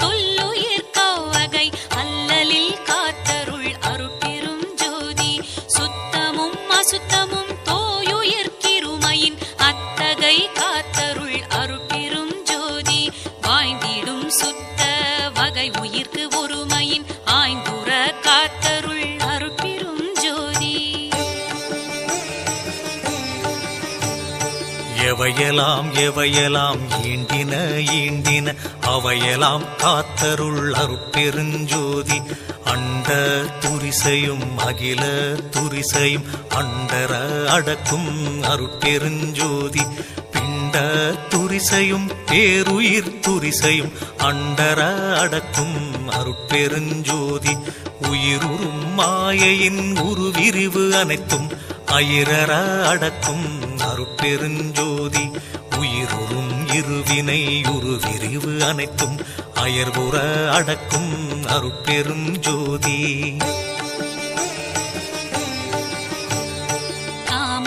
தொல்லுயிர் கவ்வகை அல்லலில் காத்தருள் அருட்பெரும் ஜோதி சுத்தமும் அசுத்தமும் தோயுயிர் கிருமையின் அத்தகை காத்தருள் அருட்பெரும் ஜோதி வாய்ந்திடும் சுத்த வகை உயிர்க்கு ஒருமையின் ஆய்ந்துற காத்தருள் அருட்பெரும் ஜோதி எவையெல்லாம் எவையெல்லாம் ஈண்டின ஈண்டின அவையெல்லாம் காத்தருள் அருட்பெருஞ்சோதி அண்ட துரிசையும் அகில துரிசையும் அண்டர அடக்கும் அருட்பெருஞ்சோதி பிண்ட துரிசையும் பேருயிர் துரிசையும் அண்டர அடக்கும் அருட்பெருஞ்சோதி உயிருறும் மாயையின் உருவிரிவு அனைத்தும் அயிரற அடக்கும் அருட்பெருஞ்சோதி உயிருறும் இருவினை உருவிரிவு அனைத்தும் அயர்வுற அடக்கும் அருட்பெருஞ்சோதி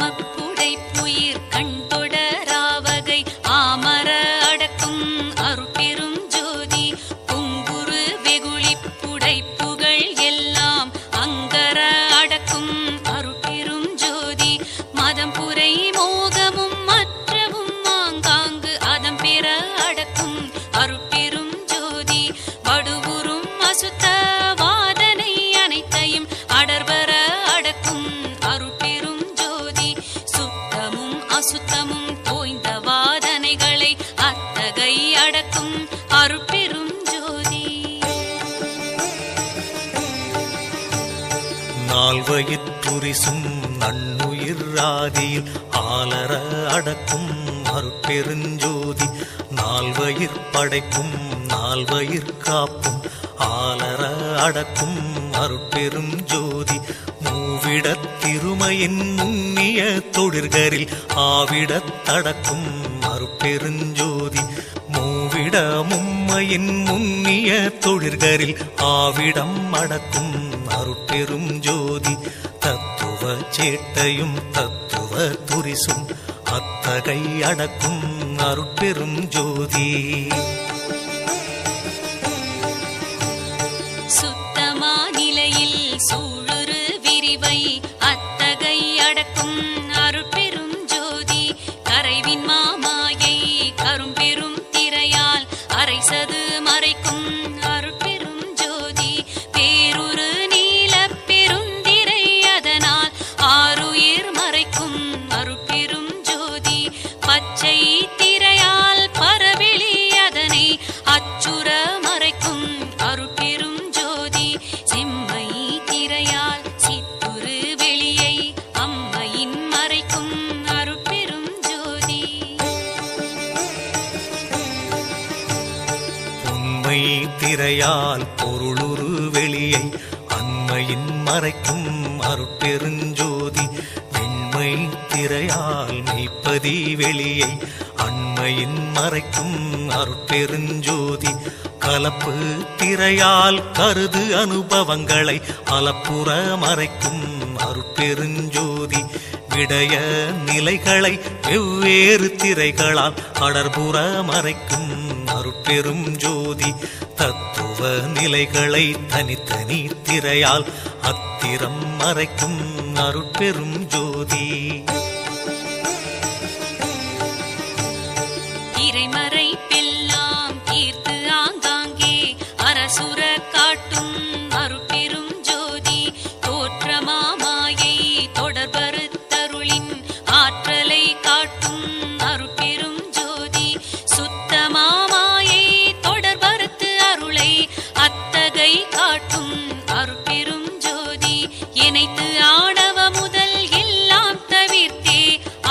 காமப்புடைப்புயிர் கண்தொடராவகை ஆமர அடக்கும் அருட்பெரும் ஜோதி பொங்குரு வெகுளி புடைப்புகள் எல்லாம் அங்கர அடக்கும் அருட்பெரும் ஜோதி மதம் புரை மோகமும் மற்றவும் ஆங்காங்கு அதம் பெற அடக்கும் அருட்பெரும் ஜோதி வடுவுறும் அசுத்த வாதனை அனைத்தையும் அடர்வர அடக்கும் அருட்பெரும் ஜோதி சுத்தமும் அசுத்தமும் தோய்ந்த வாதனைகளை அத்தகை அடக்கும் அருட்பெரும் ஜோதி நால்வயிற்றுரிசும் நன்னுயிர் ஆதியில் ஆலர அடக்கும் அருட்பெருஞ்சோதி நால்வயிர் படைக்கும் நால்வயிர் காப்பும் ஆலர அடக்கும் அருட்பெரும் ஜோதி மூவிடத் திருமையின் முன்னிய தொழிற்கரில் ஆவிடத்தடக்கும் அருட்பெருஞ்சோதி மூவிட மும்மையின் முன்னிய தொழிற்கரில் ஆவிடம் அடக்கும் அருட்பெரும் ஜோதி தத்துவ சேட்டையும் தத்துவ துரிசும் அத்தகை அடக்கும் அருட்பெரும் ஜோதி சுத்தமா நிலையில் சூழுரு விரிவை அத்தகை அடக்கும் அருட்பெரும் ஜோதி கரைவின் மாமாயை கரும்பெரும் திரையால் அரைசது மறைக்கும் அருட்பெரும் ஜோதி பேருரு நீல பெருந்திரை அதனால் ஆருயிர் மறைக்கும் அருட்பெரும் ஜோதி பச்சை திரையால் பரவெளி அதனை அச்சுர மறைக்கும் அருட்பெரும் ஜோதி செம்மை திரையால் சித்துரு வெளியை அம்மையின் மறைக்கும் அருட்பெரும் ஜோதி உண்மை திரையால் பொருளுரு வெளியை அண்மையின் மறைக்கும் அருட்பெருஞ்சோதி வெண்மை திரையால் மெய்ப்பதி வெளியை அண்மையின் மறைக்கும் அருட்பெருஞ்சோதி கலப்பு திரையால் கருது அனுபவங்களை அலப்புற மறைக்கும் அருட்பெருஞ்சோதி விடய நிலைகளை வெவ்வேறு திரைகளால் அடர்புற மறைக்கும் அருட்பெரும் ஜோதி தத்துவ நிலைகளை தனித்தனி திரையால் அத்திரம் மறைக்கும் அருட்பெரும் ஜோதி திரைமறை பெல்லாம் தீர்த்து ஆங்காங்கே அரசுர காட்டும் அருட்பெரும் ஜோதி தோற்றமாமாயை தொடர்பறுத்தருளின் ஆற்றலை காட்டும் அருட்பெரும் ஜோதி சுத்தமாமாயை தொடர்பறுத்து அருளை அத்தகை காட்டும் அருட்பெரும் ஜோதி இணைத்து ஆணவ முதல் எல்லாம் தவிர்த்தே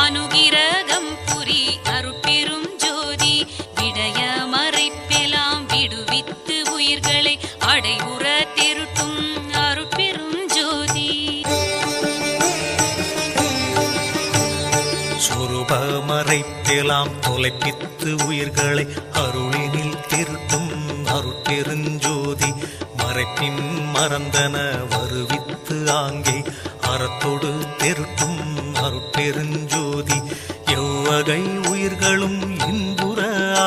அனுகிரகம் புரி அருட்பெரும் ஜோதி விடய மறைப்பெல்லாம் விடுவித்து உயிர்களை அடைவுற திருட்டும் அருட்பெரும் ஜோதி சொரூப மறைப்பெல்லாம் தொலைப்பித்து உயிர்களை அருளினில் திருட்டும் அருட்பெருஞ்சோதி மறைப்பின் மறந்தன வருவித்து ஆங்கே அறத்தொடு திருட்டும் அருட்பெருஞ்சோதி எவ்வகை உயிர்களும் இன்புற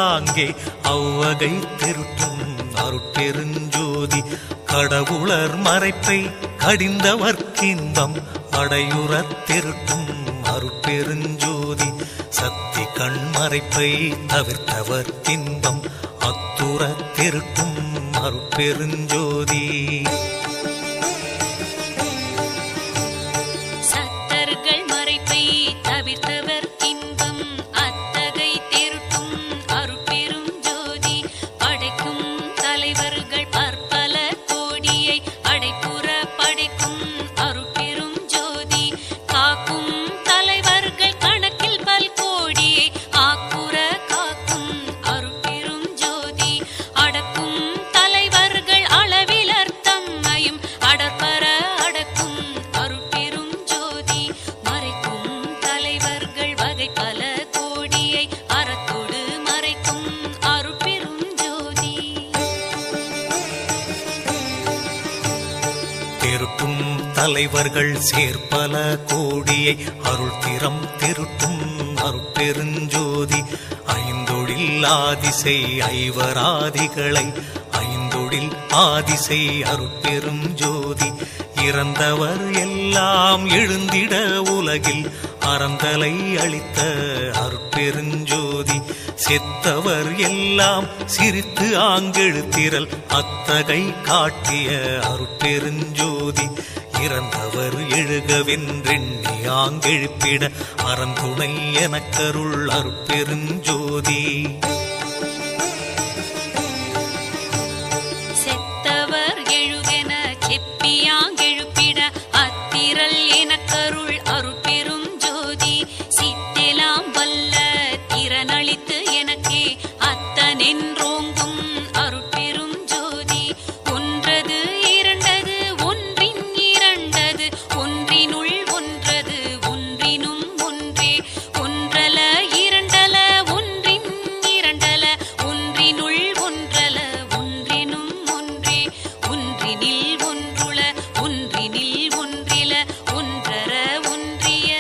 ஆங்கே அவ்வகை திருட்டும் அருட்பெருஞ்சோதி கடவுளர் மறைப்பை கடிந்தவர்க்கின்பம் அடையுறத் திருட்டும் அருட்பெருஞ்சோதி சக்தி கண் மறைப்பை தவிர்த்தவர்க்கின்பம் அத்துற திருட்டும் அருட்பெருஞ்சோதி சத்தர்கள் மறைப்பை தவிர்த்தவர் இன்பம் அத்தகை திருட்டும் அருட்பெரும் ஜோதி படைக்கும் தலைவர்கள் பற்பல கோடியை அடைப்புற படைக்கும் அருட்பெரும் ஜோதி காக்கும் தலைவர்கள் கணக்கில் பல் கோடியை ஆக்குற காக்கும் அருட்பெரும் ஜோதி அடக்கும் தலைவர்கள் அளவிலர் தம்மையும் அடற்பர அடக்கும் அருட்பெரும் ஜோதி மறைக்கும் தலைவர்கள் வகை பல கோடியை அறத்தோடு மறைக்கும் அருட்பெரும் ஜோதி திருட்டும் தலைவர்கள் சேர்ப்பல கோடியை அருள் திறம் திருட்டும் அருட்பெருஞ்சோதி ஐந்தொழில் ஆதிசை ஐவராதிகளை ஐந்தொழில் ஆதிசை அருட்பெரும் ஜோதி இறந்தவர் எல்லாம் எழுந்திட உலகில் அறந்தலை அளித்த அருட்பெருஞ்சோதி செத்தவர் எல்லாம் சிரித்து ஆங்கெழுத்திரல் அத்தகை காட்டிய அருட்பெருஞ்சோதி இறந்தவர் எழுகவென்றெண்ணி ஆங்கெழுப்பிட அறந்துணை எனக்கருள் அருட்பெருஞ்சோதி செத்தவர் எழுகென செப்பியாங்கெழுப்பிட அத்திரல் எனக்கருள் அருட்பெரும் ஜோதி சித்தெலாம் வல்ல திறனளித்து எனக்கே அத்தனென்றோங்கும் அருட்பெரும் ஜோதி ஒன்றது இரண்டது ஒன்றின் இரண்டது ஒன்றினுள் ஒன்றது ஒன்றினும் ஒன்றே ஒன்றல இரண்டல ஒன்றின் இரண்டல ஒன்றினுள் ஒன்றல ஒன்றினும் ஒன்றே ஒன்றினில் ஒன்றுள ஒன்றினில் ஒன்றில ஒன்றற ஒன்றிய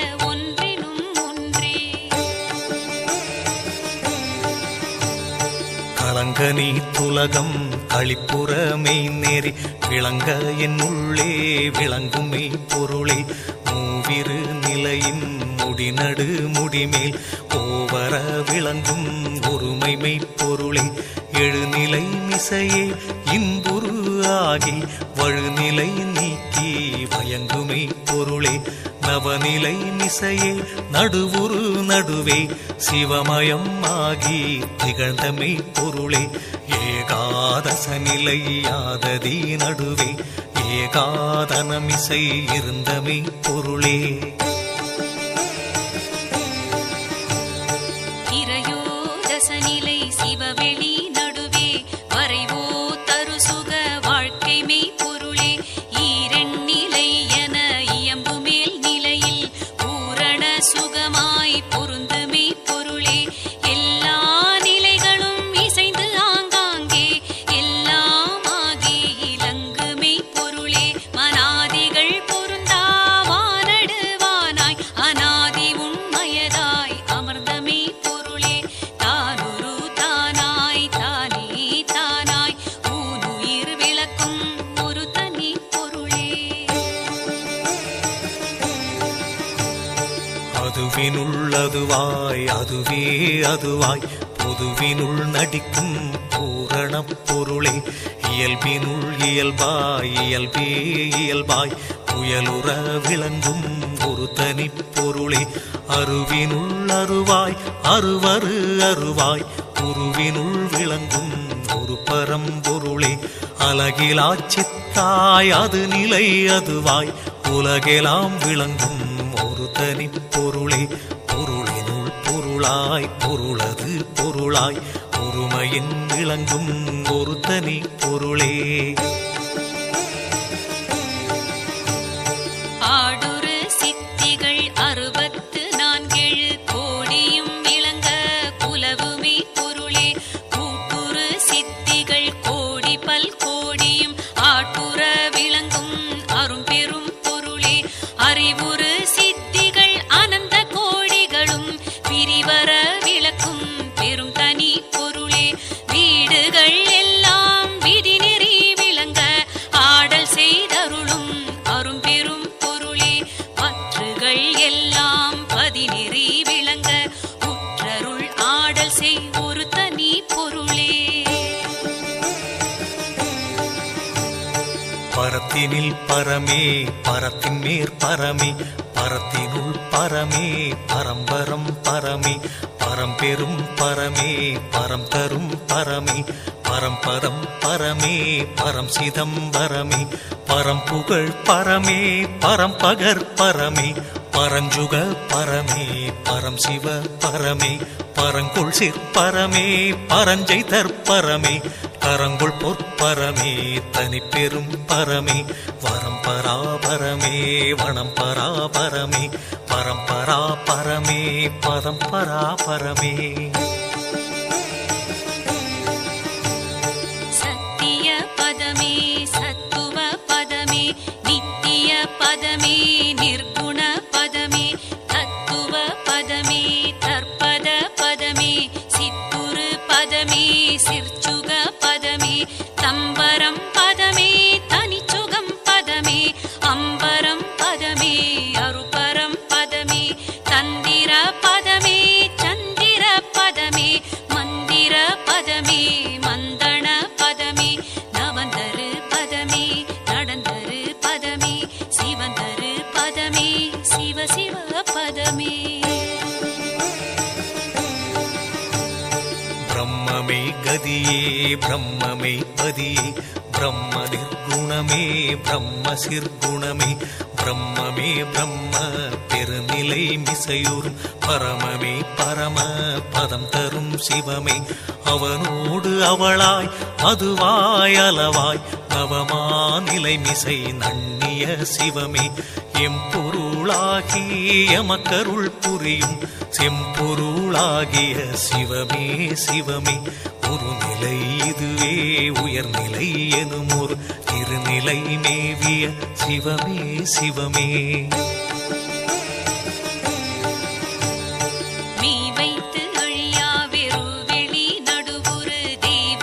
நீ துலகம் களிப்புறமை நேரி விளங்க என் உள்ளே விளங்குமே பொருளே மூவிரு நிலையின் முடிநடு முடிமேல் ஓவர விளங்கும் ஒருமைமை பொருளே எழுநிலை மிசையே இன்புரு ஆகி வழுநிலை நீக்கி வயங்குமை பொருளே நவநிலை மிசையே நடுவுரு நடுவே சிவமயம் ஆகி திகழ்ந்தமை பொருளே ஏகாதச நிலையாததி நடுவே ஏகாதனமிசை இருந்தமை பொருளே இறையோதசநிலை சிவவெளி நடுவே வரைவோ தருசுக வாழ்க்கை மெய் பொருளே ஈரெண்ணிலை என இயம்பு மேல் நிலையில் பூரண சுகமாய் பொருந்துமே பொருளே எல்லா நிலைகளும் இசைந்து ஆங்காங்கே எல்லாமாகி இலங்குமே பொருளே மனாதிகள் பொருந்தா வானடுவானாய் அநாதி உண்மயதாய் அமர்ந்தமே பொருளே தானொரு தானாய் தானே தானாய் ஊனுயிர் விளக்கும் ஒரு தனி பொருளே அதுவினுள்ளதுவாய் அதுவே அதுவாய் பொதுவினுள் நடிக்கும் பூரணப் பொருளே இயல்பினுள் இயல்பாய் இயல்பே இயல்பாய் புயலுற விளங்கும் ஒரு தனி பொருளே அருவினுள் அருவாய் அருவரு அருவாய் உருவினுள் விளங்கும் ஒரு பரம்பொருளே அலகிலா சித்தாய் அது நிலை அதுவாய் உலகெல்லாம் விளங்கும் ஒரு தனி பொருளே பொருளினுள் பொருளாய் பொருளது பொருளாய் ஒருமையின் விளங்கும் ஒரு தனி பொருளே ஆடுரு சித்திகள் 64 கோடியும் விளங்க புலவுமே பொருளே கூட்டுரு சித்திகள் கோடி பல் கோடியும் ஆட்டுற விளங்கும் அரும்பெரும் பொருளே அறிவுறு சித்திகள் அனந்த கோடிகளும் பிரிவர விளக்கும் பெரும் தனி பொருளே வீடுகள் எல்லாம் விதி நெறி விளங்க ஆடல் செய்தருளும் அரும்பெரும் பொருளே பற்றுகள் எல்லாம் பதிநெறி விளங்க உற்றருள் ஆடல் செய் ஒரு தனி பொருளே பரத்தினில் பரமே பரத்தின் மேற் பரமே பரத்தினுள் பரமே பரம்பரம் பரமே பரம்பெரும் பரமே பரம் தரும் பரமே பரம்பதம் பரமே பரம் சிதம்பரமே பரம்புகழ் பரமே பரம்பகர் பரமே பரஞ்சுக பரமே பரம் சிவ பரமே பரங்குள் சிற்பரமே பரஞ்சை தற்பரமே கரங்குள் பொற்பரமே தனி பெரும் பரமே வரம்பராபரமே வனம்பராபரமே பரம்பராபரமே பதம்பராபரமே சத்திய பதமே சத்துவ பதமே நித்திய பதமே நிர்குண பதமே தத்துவ பதமே தற்பத பதமே சித்துரு பதமே சிற்சுக பதமே தம்பரம் பதமே தனிச்சுகம் பதமே அம்பரம் பதமே அருபரம் பதமே தந்திர பதமே சந்திர பதமே மந்திர பதமே மந்தன பதமே நவந்தரு பதமே நடந்தரு பதமே சிவந்தரு பதமே சிவ சிவ பதமே பிரம்மமே கதியே பிரம்மமே பதியே பிரம்ம நிர்குணமே பிரம்ம சிற்குணமே பிரம்மமே பிரம்ம பெருநிலை மிசையூரும் பரமமே பரம பதம் தரும் சிவமே அவனோடு அவளாய் அதுவாய் அளவாய் நவமாநிலை மிசை நன்னிய சிவமே எம்பொருளாகி எமக்கருள் புரியும் செம்பொருளாகிய சிவமே சிவமே ஒரு நிலை இதுவே உயர்நிலை எனும் ஒரு திருநிலை மேவிய சிவமே சிவமே மீ வைத்து அழியா வெறுவெளி நடுவுறு தெய்வ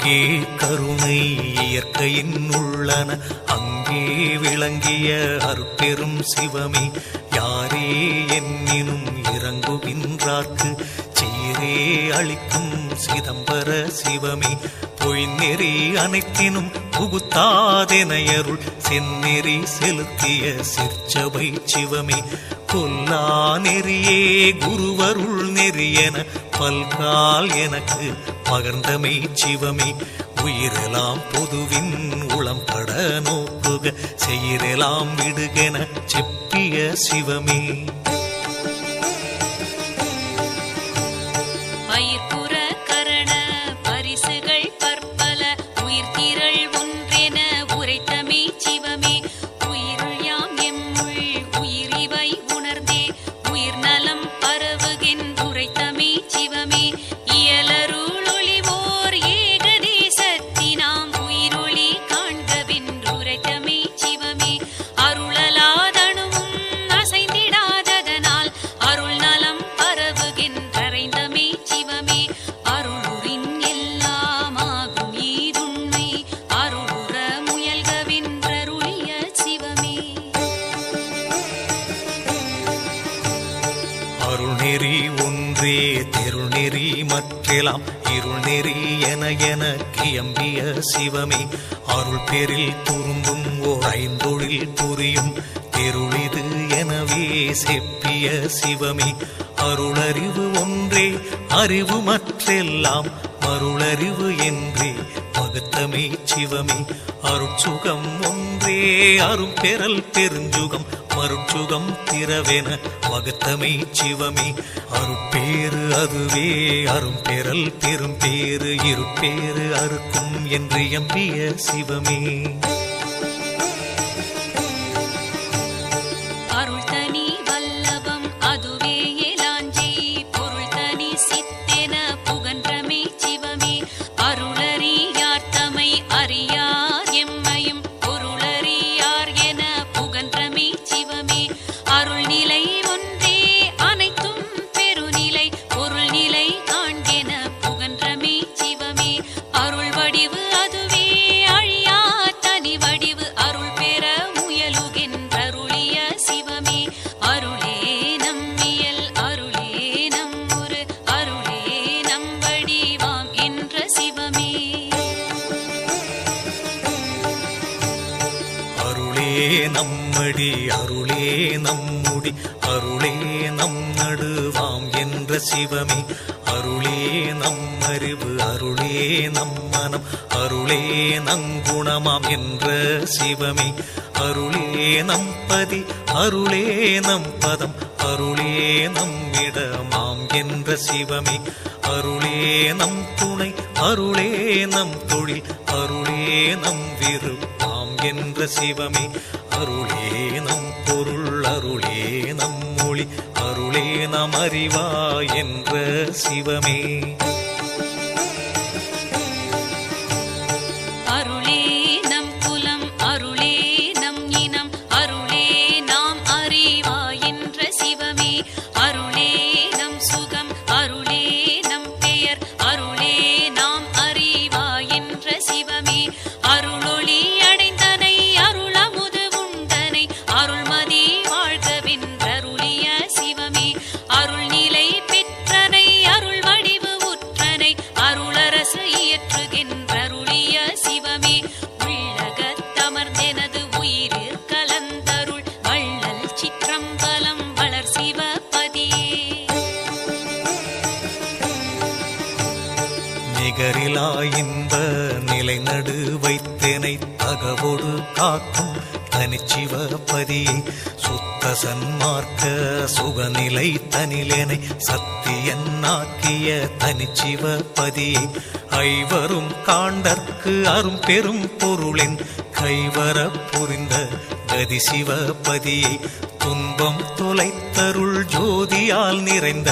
எங்கே கருணை இயற்கையின் உள்ளன அங்கே விளங்கிய அருட்பெரும் சிவமே யாரே என்னினும் இறங்குகின்றார்க்கு சீரே அளிக்கும் சிதம்பர சிவமே பொய்நெறி அனைத்தினும் புகுத்தாதெனையருள் செந்நெறி செலுத்திய சிற்சபை சிவமே கொல்லா நெறியே குருவருள் நெறியென பல்கால் எனக்கு பகர்ந்தமை சிவமே உயிரெலாம் பொதுவின் உளம்பட நோக்குக செயிரெலாம் விடுகென செப்பிய சிவமே பயிர்ப்புற கரண பரிசுகள் பற்பல உயிர்த்திரள் ஒன்றென உரைத்தமே சிவமே உயிருள் யாம் எம்முள் உயிரிவை உணர்ந்தே உயிர் நலம் பரவுகின்றுரைத்தமே சிவமே இயலருள் ஒளிவோர் ஏகதேசத்தினாம் உயிரொளி காண்கவென்றுரைத்தமே சிவமே அருளலாதணுவும் அசைந்திடாததனால் அருள் நலம் பரவுகின்றறைந்தமே சிவமே அருளுரின் எல்லாமாகும் ஈதுண்மை அருளுற முயல்கவென்றருளிய சிவமே அருள்நெறி ஒன்றே தெருள்நெறி மற்றெல்லாம் இருள்நெறி என கியம்பிய சிவமே அருள் பேரில் துரும்பும் ஓர் ஐந்தொழில் புரியும் தெருளிது எனவே செப்பிய சிவமே அருளறிவு ஒன்றே அறிவு மற்றெல்லாம் மருளறிவு என்றே பகுத்தமே சிவமே அருட்சுகம் ஒன்றே அரும் பெறல் பெருஞ்சுகம் மருட்சுகம் திறவென வகுத்தமை சிவமே அருட்பேறு அதுவே அரும் பெறல் பெரும் பேறு இருப்பேறு அறுக்கும் என்று எம்பிய சிவமே அருள் தனி வல்லபம் அதுவே எலாஞ்சி பொருள் தனி சித்தென புகன்றமே சிவமே அருளறியார் தமை அறியார் எம்மையும் பொருளறியார் என புகன்றமே சிவமே அருள்நிலை ஒன்றே அனைத்தும் பெருநிலை பொருள்நிலை காண்கென புகன்றமே சிவமே அருள் வடிவு அதுவே அழியா தனி வடிவு அருள் பெற முயலுகின்றருளிய சிவமே அருளே நம்மியல் அருளே நம்முரு அருளே நம் வடிவாம் என்ற சிவமே அருளே நம்மடி அருளே நம்முடி அருளே நம் நடுவாம் என்ற சிவமே அருளே நம் அறிவு அருளே நம் மனம் அருளே நங்குணமாம் என்ற சிவமே அருளே நம் பதி அருளே நம் பதம் அருளே நம் இடமாம் என்ற சிவமே அருளே நம் துணை அருளே நம் தொழில் அருளே நம் விருப்பாம் என்ற சிவமே அருளே நம் பொருள் அருளே நம் மொழி அருளே நம் அறிவா என்ற சிவமே அருளே நம் குலம் அருளே நம் இனம் அருளே நாம் அறிவா என்ற சிவமே அருளே நம் சுகம் அருளே நம் பெயர் அருளே நாம் அறிவா என்ற சிவமே அருளொளி அடைந்தனை அருளமுது உண்டனை அருள்மதி வாழ்கவென்றருளிய சிவமே அருள்நிலை பெற்றனை அருள் வடிவு உற்றனை அருளரசு இயற்றுகின்றருளிய சிவமே உள்ளகத்தமர்ந்தெனது உயிரிற் கலந்தருள் வள்ளல் சிற்றம்பலம் வளர் சிவபதியே நிகரிலா இன்ப நிலைநடு வைத்தனை தகவோடு காக்கும் தனிச்சிவபதியை சுத்த சன்மார்க்க சுகநிலை தனிலெனை சத்தியன்னாக்கிய தனிச்சிவபதியை ஐவரும் காண்டற்கு அரும் பெரும் பொருளின் கைவர புரிந்த கதி சிவபதியை துன்பம் தொலைத்தருள் ஜோதியால் நிறைந்த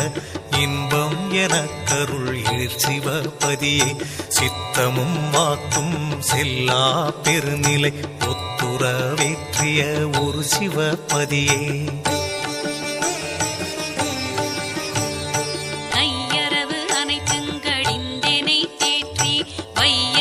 இன்பம் எனக்கருள் எழிற் சிவபதியை சித்தமும் வாக்கும் செல்லா பெருநிலை ஒத்துறவேற்றிய ஒரு சிவபதியே கையறவு அனைத்துங்கடிந்தெனை தேற்றி வைய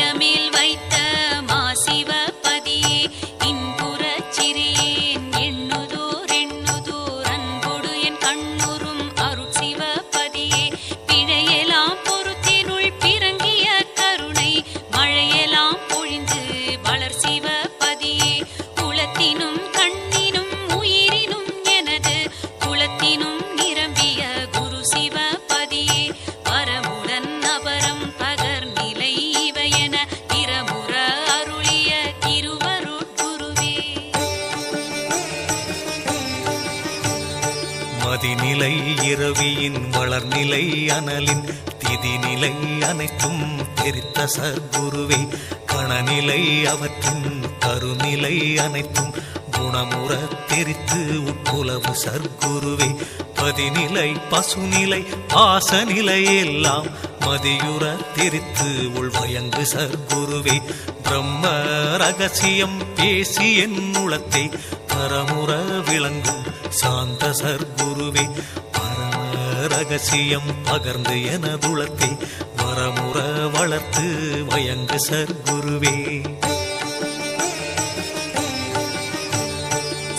ஆதிநிலை இரவியின் வளர்நிலை அனலின் திதிநிலை அனைத்தும் தெரித்த சர்க்குருவே கணநிலை அவற்றின் கருநிலை அனைத்தும் குணமுற தெரித்து உட்புலவு சர்க்குருவே பதிநிலை பசுநிலை பாசநிலை எல்லாம் மதியுற தெரித்து உள்வயங்கு சர்க்குருவே பிரம்ம ரகசியம் பேசி என் உளத்தை பரமுற விளங்கும் சாந்த சர்க்குருவே பரம ரகசியம் பகர்ந்து எனதுளத்தை வரமுற வளர்த்து வயங்கு சர்க்குருவே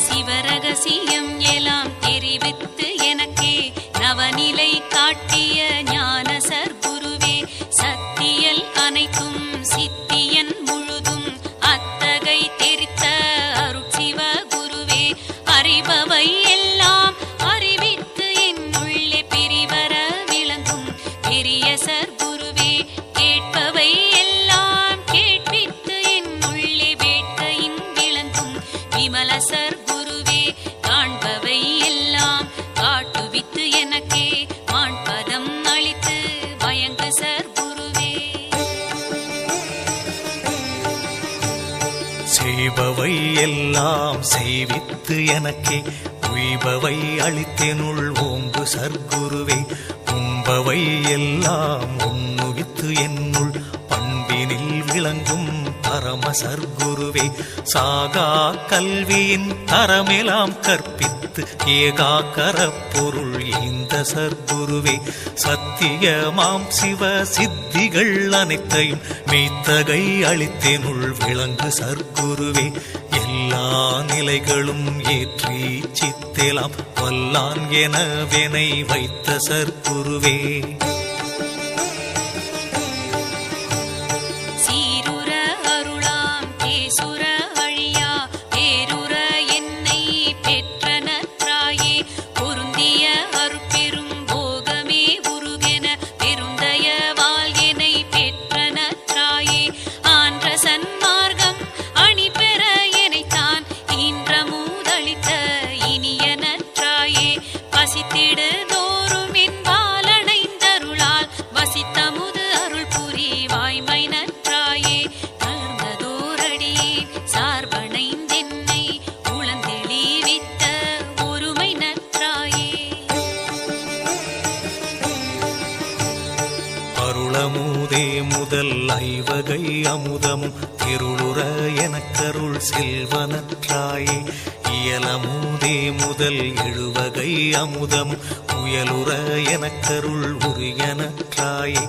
சிவரகசியம் எல்லாம் தெரிவித்து எனக்கே நவநிலை காட்டிய ஞான சர்க்குருவே சத்தியல் அனைத்தும் சித்தியன் முழுதும் அத்தகை தெரித்த அருட்சிவ குருவே அறிபவை எல்லாம் அறிவித்து என்னுள்ளே பிரிவர விளங்கும் பெரிய சர்க்குருவே கேட்பவை எல்லாம் கேட்பித்து என்னுள்ளே வேட்கையின் விளங்கும் விமல சர்க்குருவே காண்பவை எல்லாம் காட்டுவித்து எனக்கே மாண்பதம் அளித்து பயங்கு சர்க்குருவே செய்பவை எல்லாம் செய்வித்து எனக்கே உய்பவை அளித்தெனுள் ஓங்கு சர்க்குருவே உண்பவை எல்லாம் உண்ணுவித்து என்னுள் பண்பினில் விளங்கும் பரம சர்க்குருவே சாகா கல்வியின் தரமெல்லாம் கற்பித்து ஏகாக்கர பொருள் இந்த சர்க்குருவே சத்தியமாம் சிவ சித்திகள் அனைத்தையும் மெய்த்தகை அளித்தெனுள் விளங்கு சர்க்குருவே எல்லா நிலைகளும் ஏற்றி சித்தெலாம் வல்லான் எனவெனை வைத்த சர்க்குருவே சீருர அருளாம் தேசுர அழியா பேருர என்னை பெற்ற நற்றாயே பொருந்திய அருட்பெரும் போகமே உருகென பெருந்தய வாழ்கெனை பெற்ற நற்றாயே ஆன்ற சன்மார்க்கம் அணி பெற எனைத்தான் ஈன்ற மூதளித்த இனிய நற்றாயே பசித்திடு தோறும் என்பால் அணைந்தருளால் வசித்தமுது அருள் புரி வாய்மை நற்றாயே கலர்ந்ததோரடியே சார்பணைந்தென்னை உளந்தெளிவித்த ஒருமை நற்றாயே அருளமுதே முதல் ஐவகை அமுதமும் திருளுற எனக்கருள் செல்வனற்றாயே இயலமுதே முதல் எழுவகை அமுதமும் புயலுற எனக்கருள் உரியனற்றாயே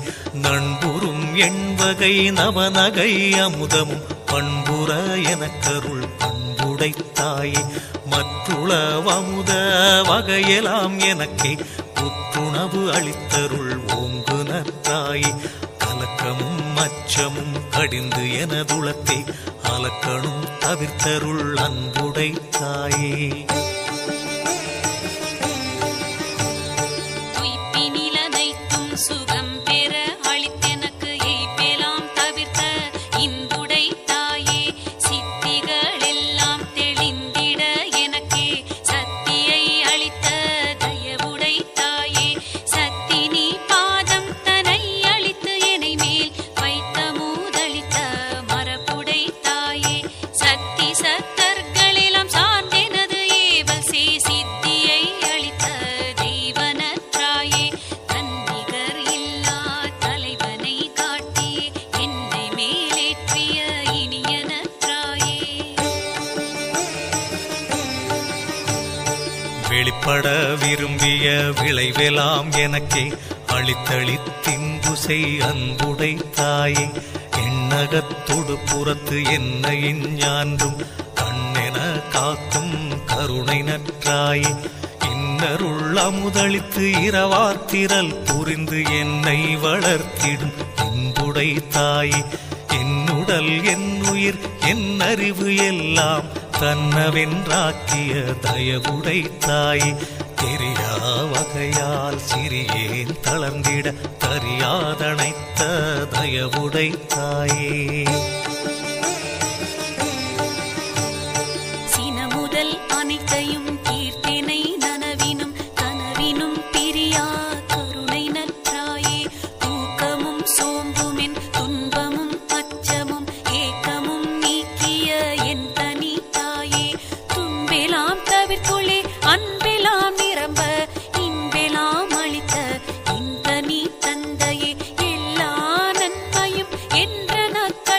நண்புறும் எண்வகை நவநகை அமுதமும் பண்புற எனக்கருள் பண்புடைத்தாயே மற்றுளவமுத வகையெல்லாம் எனக்கே புத்துணவு அளித்தருள் ஓங்கு நற்றாயே கலக்கமும் அச்சமும் கடிந்து எனதுளத்தை அலக்கணும் தவிர்த்தருள் அன்புடைத்தாயே துய்ப்பினிலனைத்தும் சுகம் பெற அளித்தெனக்கு எய்ப்பெலாம் தவிர்த்த இன்புடைத்தாயே சித்திகள் எல்லாம் தெளிந்திட எனக்கே சத்தியை அளித்த தயவுடைத்தாயே சத்தினி பாதம் தனை அளித்து எனை மேல் வைத்த மூதளித்த மரபுடைத்தாயே சக்தி சத்தர்களெல்லாம் சார்ந்தெனது ஏவல் சித்தியை அளித்த தெய்வனற்றாயே தன்னிகர் இல்லா தலைவனை காட்டி என்னை மேலேற்றிய இனிய நற்றாயே வெளிப்பட விரும்பிய விளைவெல்லாம் எனக்கே அளித்தளித்தின்புசை அன்புடைத்தாயே எண்ணகத்தொடு புறத்து என்னையின் ஞான்றும் கண்ணென காக்கும் கருணை நற்றாயே இன்னருள் அமுதளித்து இரவாத்திரல் புரிந்து என்னை வளர்த்திடும் இன்புடைத்தாயே என்னுடல் என் உயிர் என் அறிவு எல்லாம் தன்னவென்றாக்கிய தயவுடைத்தாயே தெரியா வகையால் சிறியேன் தளர்ந்திட தறியாதணைத்த தயவுடைத்தாயே சினமுதல் அனைத்தையும் கீர்த்தினை நனவினும் கனவில்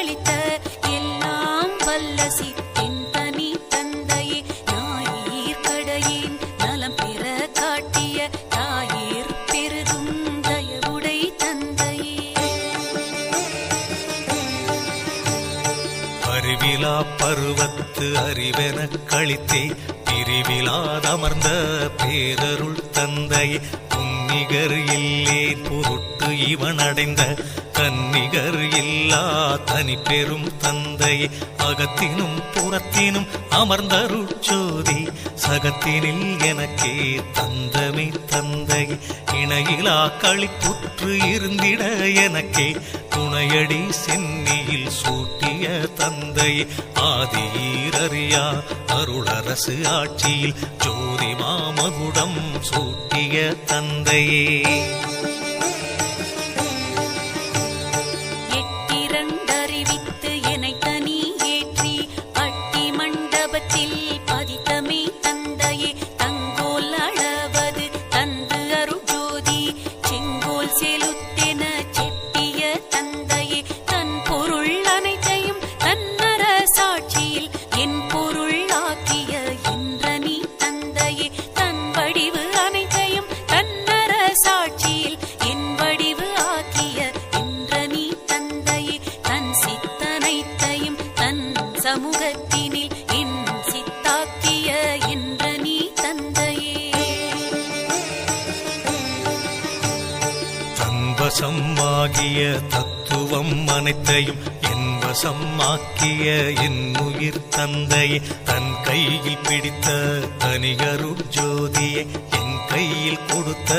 அளித்த எல்லாம் வல்ல சித்தின் தனி தந்தையே ஞாயிற் கடையின் நலம் பெற காட்டிய தாயிற் பெருகும் தயவுடை தந்தையே. அறிவிலா பருவத்து அறிவெனக் கழித்தே பிரிவிலாதமர்ந்த பேரருள் தந்தையே புன்னிகர் இல்லேன் பொருட்டு இவன் அடைந்த தன்னிகர் இல்லா தனி பெரும் தந்தையே அகத்தினும் புறத்தினும் அமர்ந்தருட்சோதி சகத்தினில் எனக்கே தந்தமே தந்தையே இணையிலா களிப்புற்று இருந்திட எனக்கே துணையடி சென்னியில் சூட்டிய தந்தையே ஆதியீரறியா அருளரசு ஆட்சியில் ஜோதி மாமகுடம் சூட்டிய தந்தையே. எட்டிரண்டறிவித்து என்னை தனி ஏற்றி பட்டி மண்டபத்தில் பதித்தமே தந்தையே தங்கோல் அளவது தந்து அருஜோதி செங்கோல் செலுத்தென செப்பிய தந்தையே தன் பொருள் அனைத்தையும் தன்னர சாட்சியில் என் பொருள் ஆக்கிய இன்றனி தந்தையே தன் வடிவு அனைத்தையும் தன்னர சாட்சியில் என் வடிவு ஆக்கிய இன்றனி தந்தையே தன் சித்தனைத்தையும் தன் சமூகத்தினில் என் சித்தாக்கிய இன்றனி தந்தையே. தன்வசம் ஆகிய தத்துவம் அனைத்தையும் என் வசம் ஆக்கிய என் உயிர் தந்தையே தன் கையில் பிடித்த தனிகருட் ஜோதியை என் கையில் கொடுத்த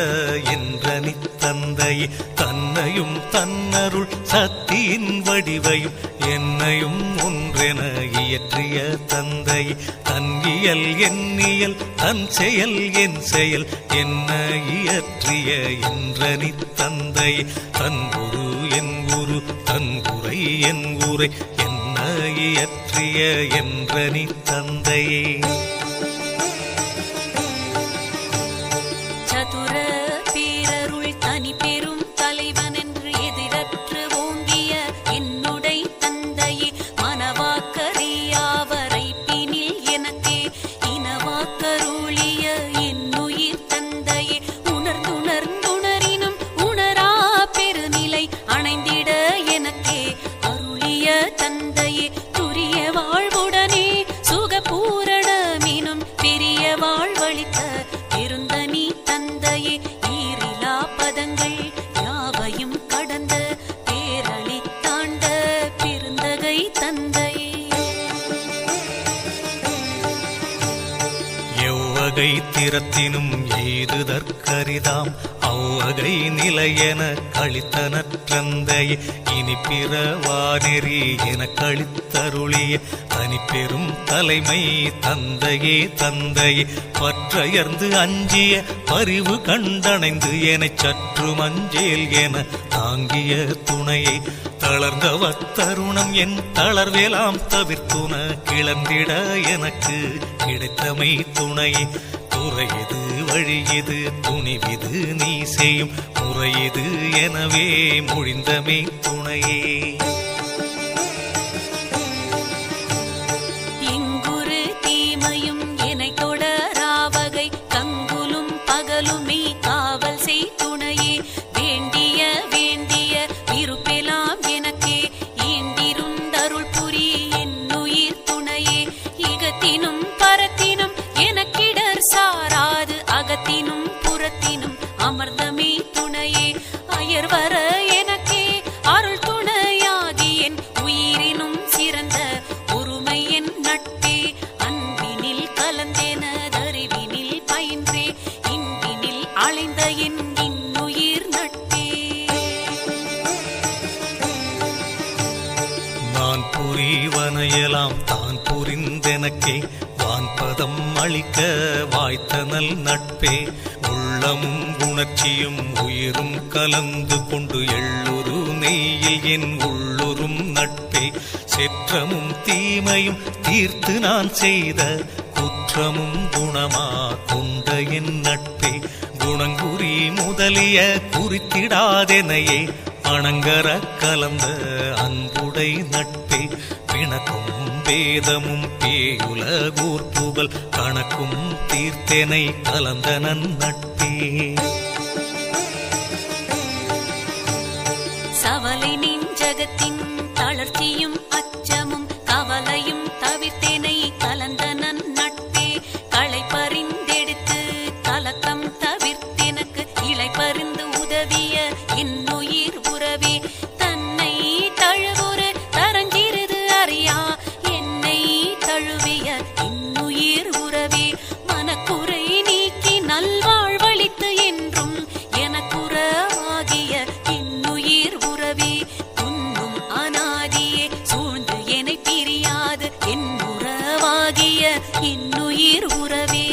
என்றனி தந்தையே தன்னையும் தன்னருள் சக்தியின் வடிவையும் என்னையும் ஒன்றென இயற்றிய தந்தையே தன் இயல் எண்ணியல் தன் செயல் என் செயல் என்ன இயற்றிய என்றனி தந்தையே தன் குரு என் குரு தன் குறை என் குறை என்ன இயற்றிய என்றனி தந்தையே. சதுர பேரருள் தனி பெரும் தலைவன் என்று எதிரற்று ஓங்கிய என்னுடை தந்தையே மனவாக்கறியாவரை பினில் எனக்கே இனவாக்கருளிய என்னுயிர் தந்தையே உணர்ந்துணர்ந்துணரினும் உணரா பெருநிலை அணைந்திட எனக்கே அருளிய தந்தையே துரிய வாழ்வுடனே சுகபூரணமினும் பெரிய வாழ்வளித்த பெருந்தனி தந்தையே ஈரிலா பதங்கள் யாவையும் கடந்த பேரளித்தாண்ட பெருந்தகை தந்தையே. எவ்வகை திறத்தினும் எய்துதற்கரிதாம் அவ்வகை நிலையென கழித்தனற்றந்தையே இனி பிறவானெறி என கழித்தருளிய தனி பெரும் தலைமை தந்தையே தந்தையே பற்றையர்ந்து அஞ்சிய பரிவு கண்டணைந்து எனச் சற்று மஞ்சேல் என தாங்கிய துணையை தளர்ந்தவ தருணம் என் தளர்வேலாம் தவிர்த்துன கிளந்திட எனக்கு கிடைத்தமை துணையே துறையது வழியது துணிவிது நீ செய்யும் முறையது எனவே மொழிந்தமே துணையே. எங்குரு தீமையும் என்னை தொடராவகை கங்குலும் பகலுமே காவல் செய் துணையே வேண்டிய வேண்டிய விருப்பெலாம் எனக்கே ஈண்டிருந்தருள் புரி என்னுயிர் துணையே இகத்தினும் பரத்தினும் எனக்கிடர் சாராது அகத்தினும் புறத்தினும் அமர்ந்தமே துணையே அயர் வர எனக்கே அருள் துணையாகி என் உயிரினும் சிறந்த ஒருமை என் நட்பே அன்பினில் கலந்தேனதறிவினில் பயின்றே இன்பினில் அலைந்த என் இன்னுயிர் நட்பே. நான் புரிவனையெல்லாம் தான் புரிந்தெனக்கே வான்பதம் அளிக்க வாய்த்தனல் நட்பே உள்ளமும் உணர்ச்சியும் உயிரும் கலந்து கொண்டு எள்ளுரு நெய்யில் என் உள்ளுரும் நட்பே செற்றமும் தீமையும் தீர்த்து நான் செய்த குற்றமும் குணமா கொண்ட என் நட்பே குணங்குறி முதலிய குறித்திடாதெனையே அணங்கர கலந்த அன்பு வாழ்வுடை நட்பே பிணக்கும் வேதமும் பேயுலகூர் புகழ் கணக்கும் தீர்த்தனை கலந்த நட்பே. சவலை நெஞ்சகத்தின் தளர்ச்சியும் அச்சமும் கவலையும் தவிர்த்தேனை கலந்த நட்பே. களை பறிந்தெடுத்து கலக்கம் தவிர்த்தெனக்கு இலை பறிந்து உதவிய என்னுயிர் உறவே. தன்னை தழுவுறு தரஞ்சிறிது அறியா என்னை தழுவிய இன்னுயிர் உறவே. மனக்குறை நீக்கி நல்வாழ்வளித்து என்றும் எனக்குறவாகிய இன்னுயிர் உறவே. துன்னும் அநாதியே சூழ்ந்து என்னை பிரியாது என்னுறவாகிய இன்னுயிர் உறவே.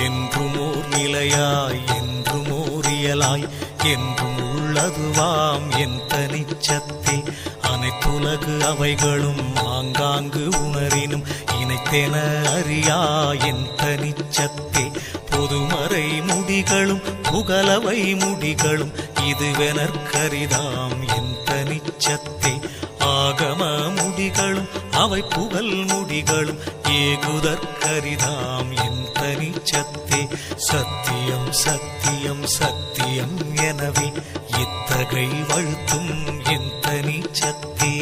என்றுமோர் நிலையாய் என்றுமோர் இயலாய் என்றும் உள்ளதுவாம் என் தனிச்சத்தே. அனைத்துலகு அவைகளும் ஆங்காங்கு உணரினும் இணைத்தென அறியா என் தனிச்சத்தே. பொதுமறை முடிகளும் புகழவை முடிகளும் இதுவெனற்கரிதாம் என் தனிச்சத்தே. ஆகம முடிகளும் அவை புகழ் முடிகளும் ஏகுதற்கரிதாம் என் தனிச்சத்தே. சத்தியம் சத்தியம் சத்தியம் எனவே இத்தகை வழுத்தும் என் தனிச்சத்தே.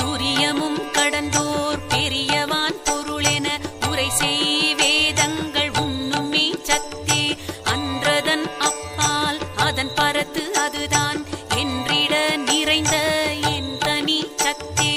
துரியமும் கடந்தோர் பெரியவான் பொருளென உரை செய் வேதங்கள் உண்ணும் சத்தே. அன்றதன் அப்பால் அதன் பரத்து அதுதான் என்றிட நிறைந்த என் தனி சத்தே.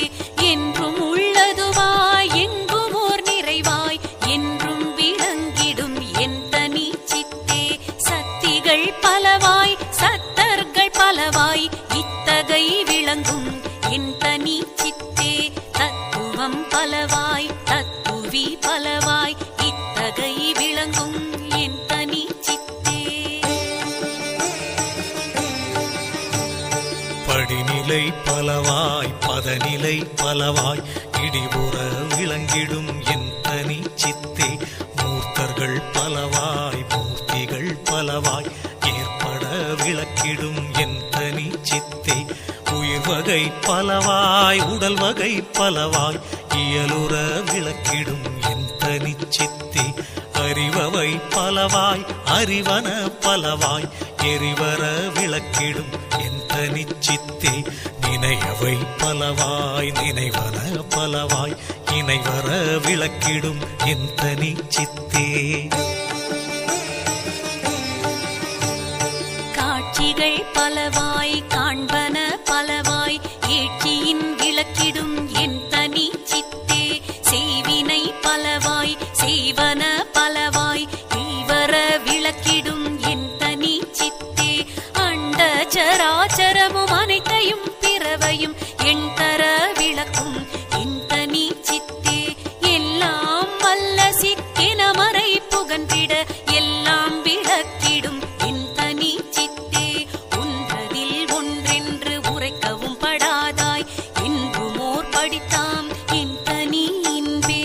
என்றும் உள்ளதுவாய் எங்கும் ஓர் நிறைவாய் என்றும் விளங்கிடும் என் தனி சித்தே. சத்திகள் பலவாய் சத்தர்கள் பலவாய் இத்தகை விளங்கும் என் தனி சித்தே. தத்துவம் பலவாய் தத்துவி பலவாய் இத்தகை விளங்கும் என் தனி சித்தே. படிநிலை பலவாய் பதநிலை பலவாய் இடிபுற விளங்கிடும் என் தனி சித்தே. மூர்த்தர்கள் பலவாய் மூர்த்திகள் பலவாய் ஏற்பட விளக்கிடும் என் தனி சித்தே. உயிர் வகை பலவாய் உடல் வகை பலவாய் இயலுற விளக்கிடும் என் தனி சித்தே. அறிவவை பலவாய் அறிவன பலவாய் எரிவர விளக்கிடும் என் தனி சித்தே. நினையவை பலவாய் நினைவன பலவாய் இணைவர விளக்கிடும் என் தனி சித்தே. காட்சிகள் பலவாய் காண்பன பலவாய் ஏட்சியின் விளக்கிடும் என் தனி சித்தே. செய்வினை பலவாய் செய்வன பலவாய் ஈவர விளக்கிடும் என் தனி சித்தே. அண்ட சராச்சரமும் அனைத்தையும் பிறவையும் என் தர விளக்கும் என் தனி சித்தே. எல்லாம் வல்ல சித்தென மறை புகன்றிட எல்லாம் விளக்கிடும் என் தனி சித்தே. ஒன்றதில் ஒன்றென்று உரைக்கவும் படாதாய் என்றுமோர் படித்தாம் என் தனி இன்பே.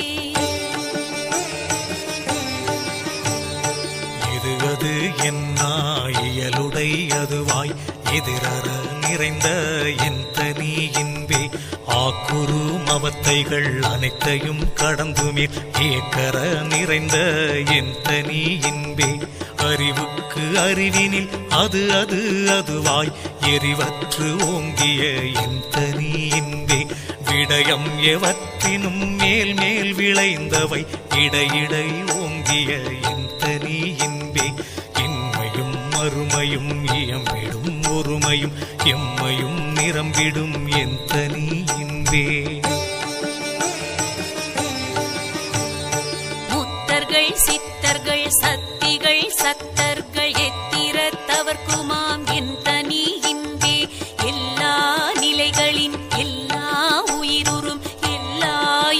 இது அது என்னா இயலுடை அதுவாய் எதிரற நிறைந்த என் தனி இன்பே. ஆக்குரு மவத்தைகள் அனைத்தையும் கடந்துமே ஏக்கர நிறைந்த என் தனி இன்பே. அறிவுக்கு அறிவினில் அது அது அதுவாய் எரிவற்று ஓங்கிய என் தனி இன்பே. விடயம் எவற்றினும் மேல் மேல் விளைந்தவை இடையிடை ஓங்கிய என் தனி இன்பே. இன்மையும் மறுமையும் இயம்பிடும் ஒருமையும் எம்மையும் நிரம்பிடும் என் தனி இன்பே. முத்தர்கள் சித்தர்கள் சத்திகள் சத்தர்கள் எத்திரத்தவர்க்குமாம் என் தனி இன்பே. எல்லா நிலைகளின் எல்லா உயிருறும் எல்லா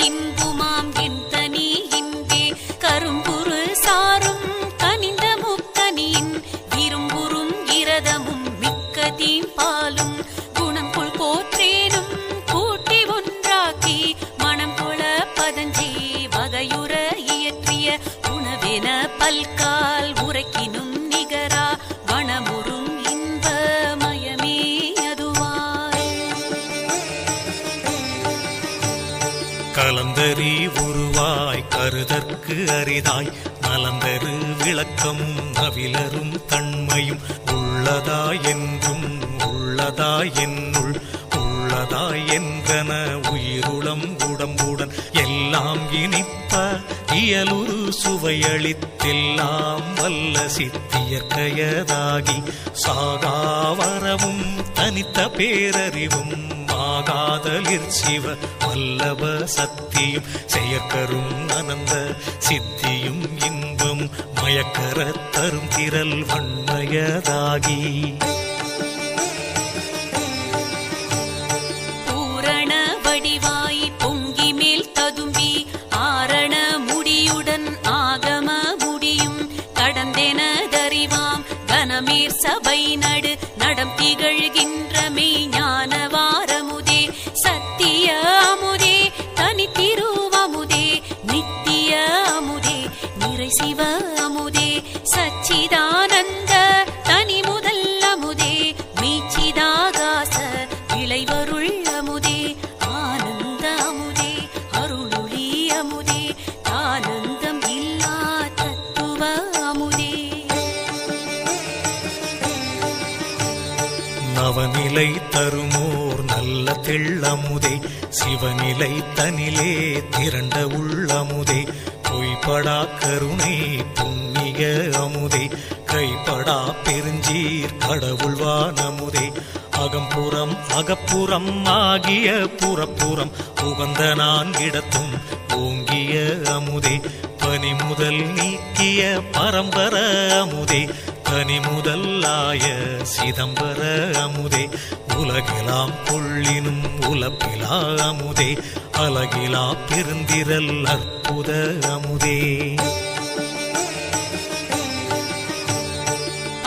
இன்புமாம் என் தனி இன்பே. கரும்புரு சாரும் கனிந்த முக்கனியின் விரும்புறும் இரதமும் மிக்க தீம்பாலும் குணம் கொள் கோற்றேனும் கூட்டி ஒன்றாக்கி மனம் கொள பதஞ்சே வகையுற இயற்றிய உணவென பல்கால் உரைக்கினும் அதற்கு அரிதாய் நலந்தரு விளக்கமும் நவிலரும் தன்மையும் உள்ளதாய் என்றும் உள்ளதாய் என்னுள் உள்ளதாய் என்றன உயிருளம் உடம்புடன் எல்லாம் இனிப்ப இயலுரு சுவையளித்தெல்லாம் வல்ல சித்தியற்கையதாகி சாகாவரமும் தனித்த பேரறிவும் ஆகாதலிற் சிவ வல்லப சக்தியும் செயற்கரும் அனந்த சித்தியும் இன்பம் மயக்கர தரும் திரள் வன்மயதாகி பூரண வடிவாய் பொங்கி மேல் ததும்பி ஆரண முடியுடன் ஆகம முடியும் கடந்தெனதறிவாம் கனமேற் சபை நடு நடம் திகழ்கின்ற மெய்ஞானவாரமுதே சத்திய அமுதே தனித்திருவமுதே நித்திய அமுதே நிறை சிவ அமுதே சச்சிதானந்த தனி முதல் அமுதே மீச்சிதாகாச விளைவருள் அமுதே ஆனந்த அமுதே அருளொளி அமுதே ஆனந்தம் இல்லா தத்துவ அமுதே நவநிலை தருமோர் நல்ல தெள்ளமுதே சிவநிலை தனிலே திரண்ட உள்ளமுதே பொய்படா கருணை புண்ணிய அமுதே கைப்படா பெருஞ்சீர் கடவுள்வானமுதே அகம்புறம் அகப்புறம் ஆகிய புறப்புறம் உகந்த நான்கிடத்தும் ஓங்கிய அமுதே பனி முதல் நீக்கிய பரம்பர அமுதே தனி முதல்லாய சிதம்பர அமுதே உலகெலாம் கொள்ளினும் உலப்பிலா அமுதே அலகிலா பெருந்திரல் அற்புத அமுதே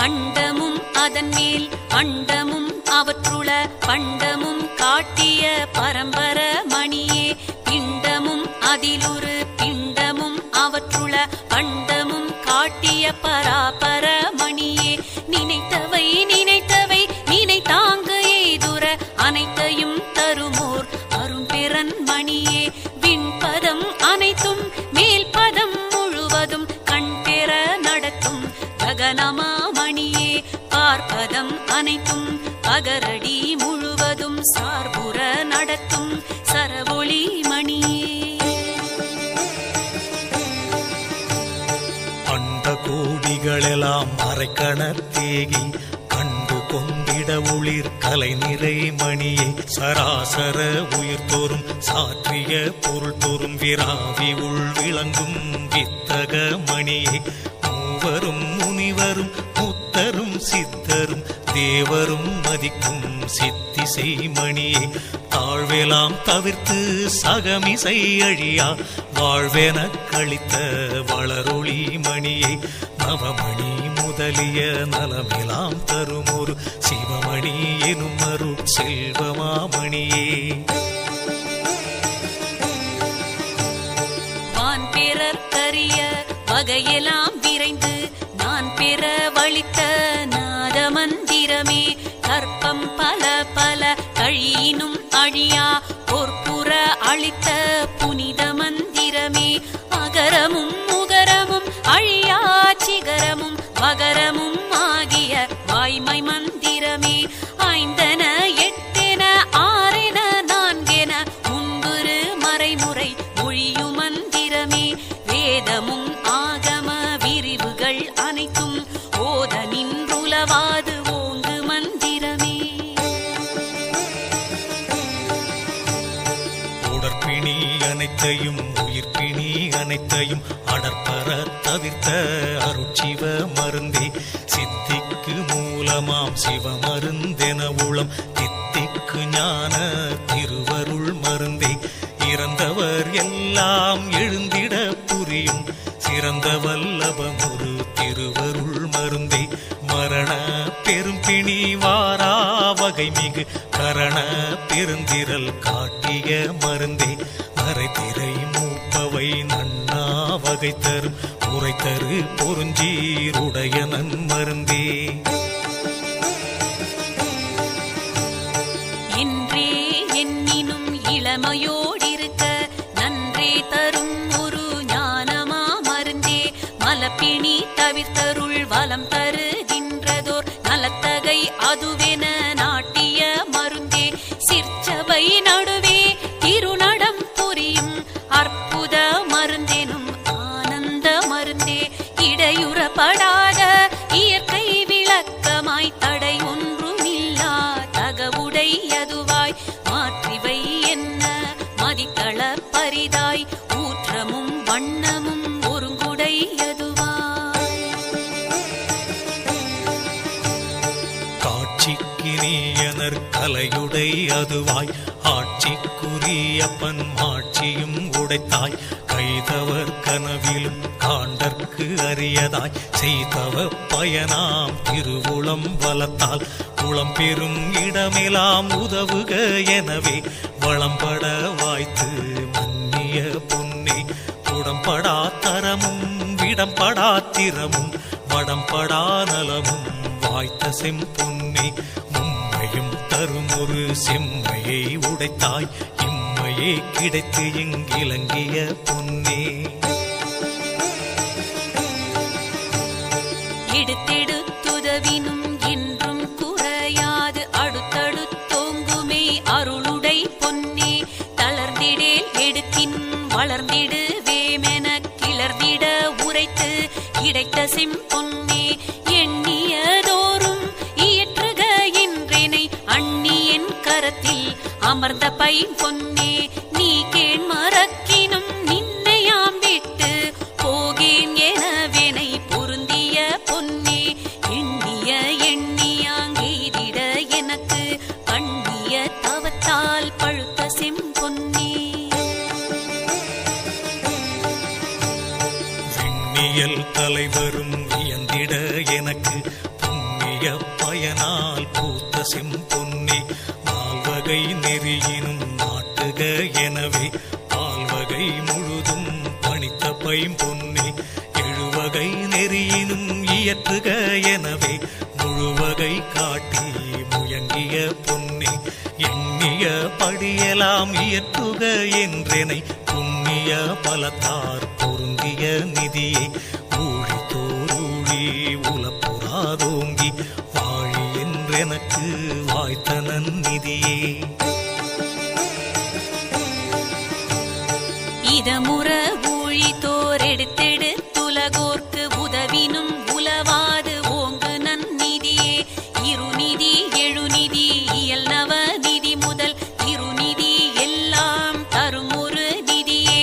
அண்டமும் அதன் மேல் அண்டமும் அவற்றுள பண்டமும் காட்டிய பரம்பர மணியே பிண்டமும் அதிலுரு பிண்டமும் அவற்றுள பண்டமும் காட்டிய பராபர மணியே நினைத்தவை நினைத்தவை நினைத்தாங்க ஏதுர அனைத்தையும் தருமோர் அரும்பெறன் மணியே விண்பதம் அனைத்தும் மேல் பதம் முழுவதும் கண்பெற நடத்தும் ககனமா மணியே பார்ப்பதம் அனைத்தும் பகரடி முழுவதும் சார்புற நடத்தும் சரவொளி மணியே அண்ட கோடிகளெல்லாம் அரைக்கணத்தேகி கண்டு கொண்டிட ஒளிர் கலை நிறை மணியே சராசர உயிர் தோறும் சாற்றிய பொருள் தோறும் விராவி உள் விளங்கும் வித்தக மணியே மூவரும் முனிவரும் முத்தரும் சித்தரும் தேவரும் மதிக்கும் சித்திசை மணியே தாழ்வெலாம் தவிர்த்து சகமிசை அழியா வாழ்வென கழித்த வளரொளி மணியே நவமணி முதலிய நலமெலாம் தரும் ஒரு சிவமணி எனும் அருட் செல்வமாமணியே வான் பெறற் கரிய வகையெல்லாம் விரைந்து நான் பெற வழித்த நாத மந்திரமே கற்பம் பல பல கழியினும் அழியா பொற்புற அளித்த புனித மந்திரமே அகரமும் முகரமும் அழியா சிகரமும் வகரமும் ஆகிய வாய்மை மந்திரமே ஐந்தன எட்டென ஆறென நான்கென முன்புறு மறைமுறை மொழியும் மந்திரமே வேதமும் ஆகம விரிவுகள் அனைத்தும் ஓத நின்றுலவாது ஓங்கு மந்திரமே உடற்பிணி அனைத்தையும் உயிர்ப்பிணி அனைத்தையும் அடற்பர தவிர்த்த அருட்சிவ மருந்தே சித்திக்கு மூலமாம் சிவமருந்தென உளம் தித்திக்கு ஞான திருவருள் மருந்தே இறந்தவர் எல்லாம் எழுந்திட புரியும் சிறந்த வல்லபமொரு திருவருள் மருந்தே மரண பெரும் பிணி வாரா வகை மிகு கரண பெருந்திரல் காட்டிய மருந்தே மறைத்திரை மூப்பவை நன்னா வகை தரும் உரை தரு பொருஞ்சீருடைய நன்மருந்தே என்றே எண்ணினும் இளமையோடிருக்க நன்றே தரும் ஒரு ஞான வலம் தருகின்றதோர் நலத்தகை அதுவென நாட்டிய மருந்தே சிற்சபை நடுவே திருநடம் புரியும் அற்புத மருந்தெனும் ஆனந்த மருந்தே இடையுறப்படாத இயற்கை விளக்கமாய் தடை ஒன்றுமில்லா தகவுடையதுவாய் மாற்றிவை என்ன மதித்தள பரிதாய் ஊற்றமும் வண்ணமும் ஒருங்குடையதுவாய் காட்சிக்கினியனர் கலையுடை அதுவாய் ஆட்சிக்குரிய பன்மாட்சியும் உடைத்தாய் கைதவர் கனவிலும் காண்டற்கு அரியதாய் செய்தவ பயனாம் திருவுளம் வளத்தால் உளம் பெறும் இடமெல்லாம் உதவுக எனவே வளம்பட வாய்த்து மன்னிய பொன்னே உடம்படா தரமும் விடம்படா திறமும் வடம்படா நலமும் வாய்த்த செம்பொன்னே மும்மையும் தரும் ஒரு செம்மையை உடைத்தாய் இம்மையே கிடைத்து இங்கிலங்கிய பொன்னே எடுத்தெடுத்துதவினும் என்றும் குறையாது அடுத்தடுத்தோங்குமே அருளுடை பொன்னே தளர்ந்திடேல் எடுக்கின் வளர்ந்திடுவேமென கிளர்ந்திட உரைத்து கிடைத்த செம்பொன்னே எண்ணியதோறும் இயற்றுக என்றேனை அந்நியன் கரத்தில் அமர்ந்த பைம்பொன்னே நீ கேண் மறக்கினும் நின்னையாம் விட்டு போகேன் எனவேனை பொருந்திய பொன்னே எண்ணிய எண்ணியாங்கெய்திட எனக்கு பண்ணிய தவத்தால் பழுத்த செம்பொன்னே விண்ணியல் தலைவரும் வியந்திட எனக்கு புண்ணிய பயனால் பூத்த செம்பொன்னே நால்வகை நெறியினும் நாட்டுக எனவே பால்வகை முழுதும் பணித்த பைம்பொன்னே எழுவகை நெறியினும் இயற்றுக எனவே முழுவகை காட்டி முயங்கிய பொன்னே எண்ணிய படியலாம் இயற்றுக என்றெனை புண்ணிய பலத்தார் பொருந்திய நிதியை ஊழித்தோரூழி உலப்புறாதோங்கி வாழி என்றெனக்கு வாய்த்த நன்னிதியே இதமுற ஊழித்தோர் எடுத்தெடுத்துலகோர்க்கு உதவினும் உலவாது ஓங்கு நன்னிதியே இருநிதி எழுநிதி இயல் நவ நிதி முதல் இருநிதி எல்லாம் தரும் ஒரு நிதியே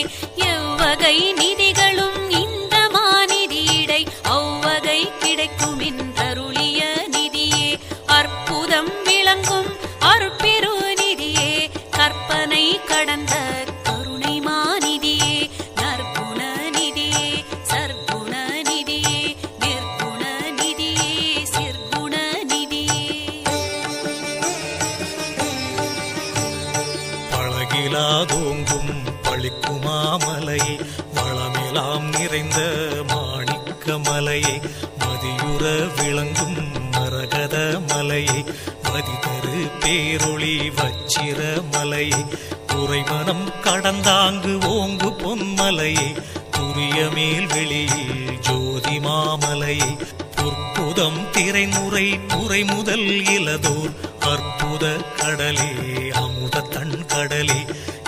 எவ்வகை நிதிகளும் இந்த மாநிதியிடை அவ்வகை கிடைக்கும் என்றருளிய நிதியே அற்புதம் விளங்கும் அருட்பெரு நிதியே கற்பனை கடந்த கருணை மாநிதியே நற்குண நிதியே சர்க்குண நிதியே நிர்குண நிதியே சிற்குண நிதியே பழகிலாதோங்கும் பழிக்குமாமலையை வளமெலாம் நிறைந்த மாணிக்க மலையை மதியுற விளங்கும் மரகத மலையை மதிதரு பேரொளி வச்சிர மலையை துறைமனம் கடந்தாங்கு ஓங்கு பொன்மலையை துரிய மேல் வெளியில் ஜோதி மாமலையை பொற்புதம் திரைமுறை புரை முதல் இலதோர் அற்புத கடலே அமுத தன் கடலே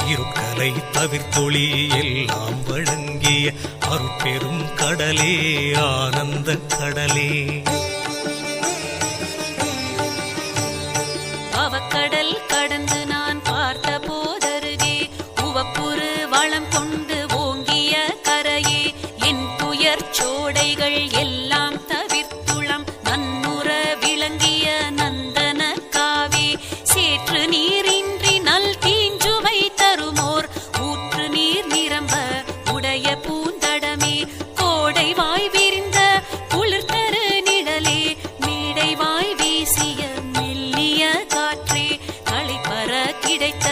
இருக்கலை தவிர்த்தொழி எல்லாம் வழங்கிய அருட்பெரும் கடலே ஆனந்த கடலே அவக்கடல் கடந்து நான் பார்த்த போதருகே உவப்புறு வளம் கொண்டு ஓங்கிய கரையே என் துயர் சோடைகள் எல்லாம் தவிர்த்துளம் நன்னுற விளங்கிய நந்தன காவே சேற்று நீரின்றி நல் தீஞ்சுவை தருமோர் ஊற்று நீர் நிரம்ப உடைய பூந்தடமே கோடை வாய் விரிந்த குளிர்தரு நிழலே மேடை வாய் வீசிய மெல்லிய காற்றே களைப்பற கிடைத்த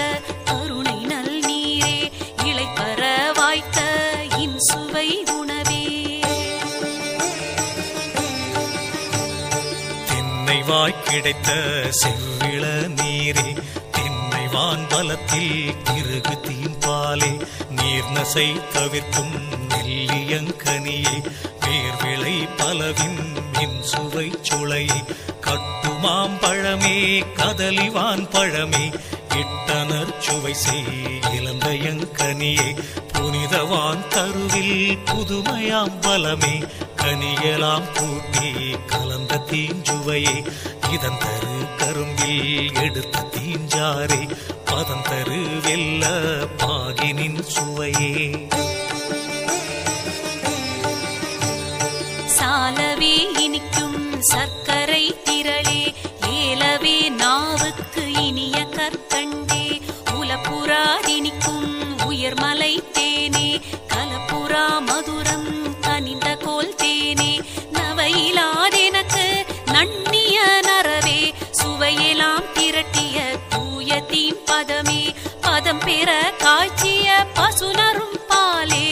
கருணை நல் நீரே இளைப்பற வாய்த்த இன்சுவை உணவே தென்னை வாய் கிடைத்த செவ்விள நீரே தென்னை வான் பலத்தில் திருகு தீம்பாலே நீர்நசை தவிர்க்கும் நெல்லியங்கனியே வேர்விளை பலவின் நின் சுவை சுளையே கட்டுமாம் பழமே கதலிவான் பழமே இட்டனர் சுவை செய் இளந்தையங்கனியே புனிதவான் தருவில் புதுமையாம் பலமே கனியலாம் கூட்டி கலந்த தீஞ்சுவையே இதன் தரு கரும்பில் எடுத்த தீஞ்சாரே பதம் தரு வெல்ல பாகினின் சுவையே சாலவே இனிக்கும் சர்க்கரை திரளே ஏலவே நாவுக்கு இனிய கற்கண்டே உலப்புறாதினிக்கும் உயர்மலை தேனே கலப்புறா மதுரம் கனிந்த கோல் தேனே நவையிலாதெனக்கு நன்னிய நரவே சுவையெல்லாம் திரட்டிய தூய தீம் பதமே பதம் பெற காய்ச்சிய பசுனரும் பாலே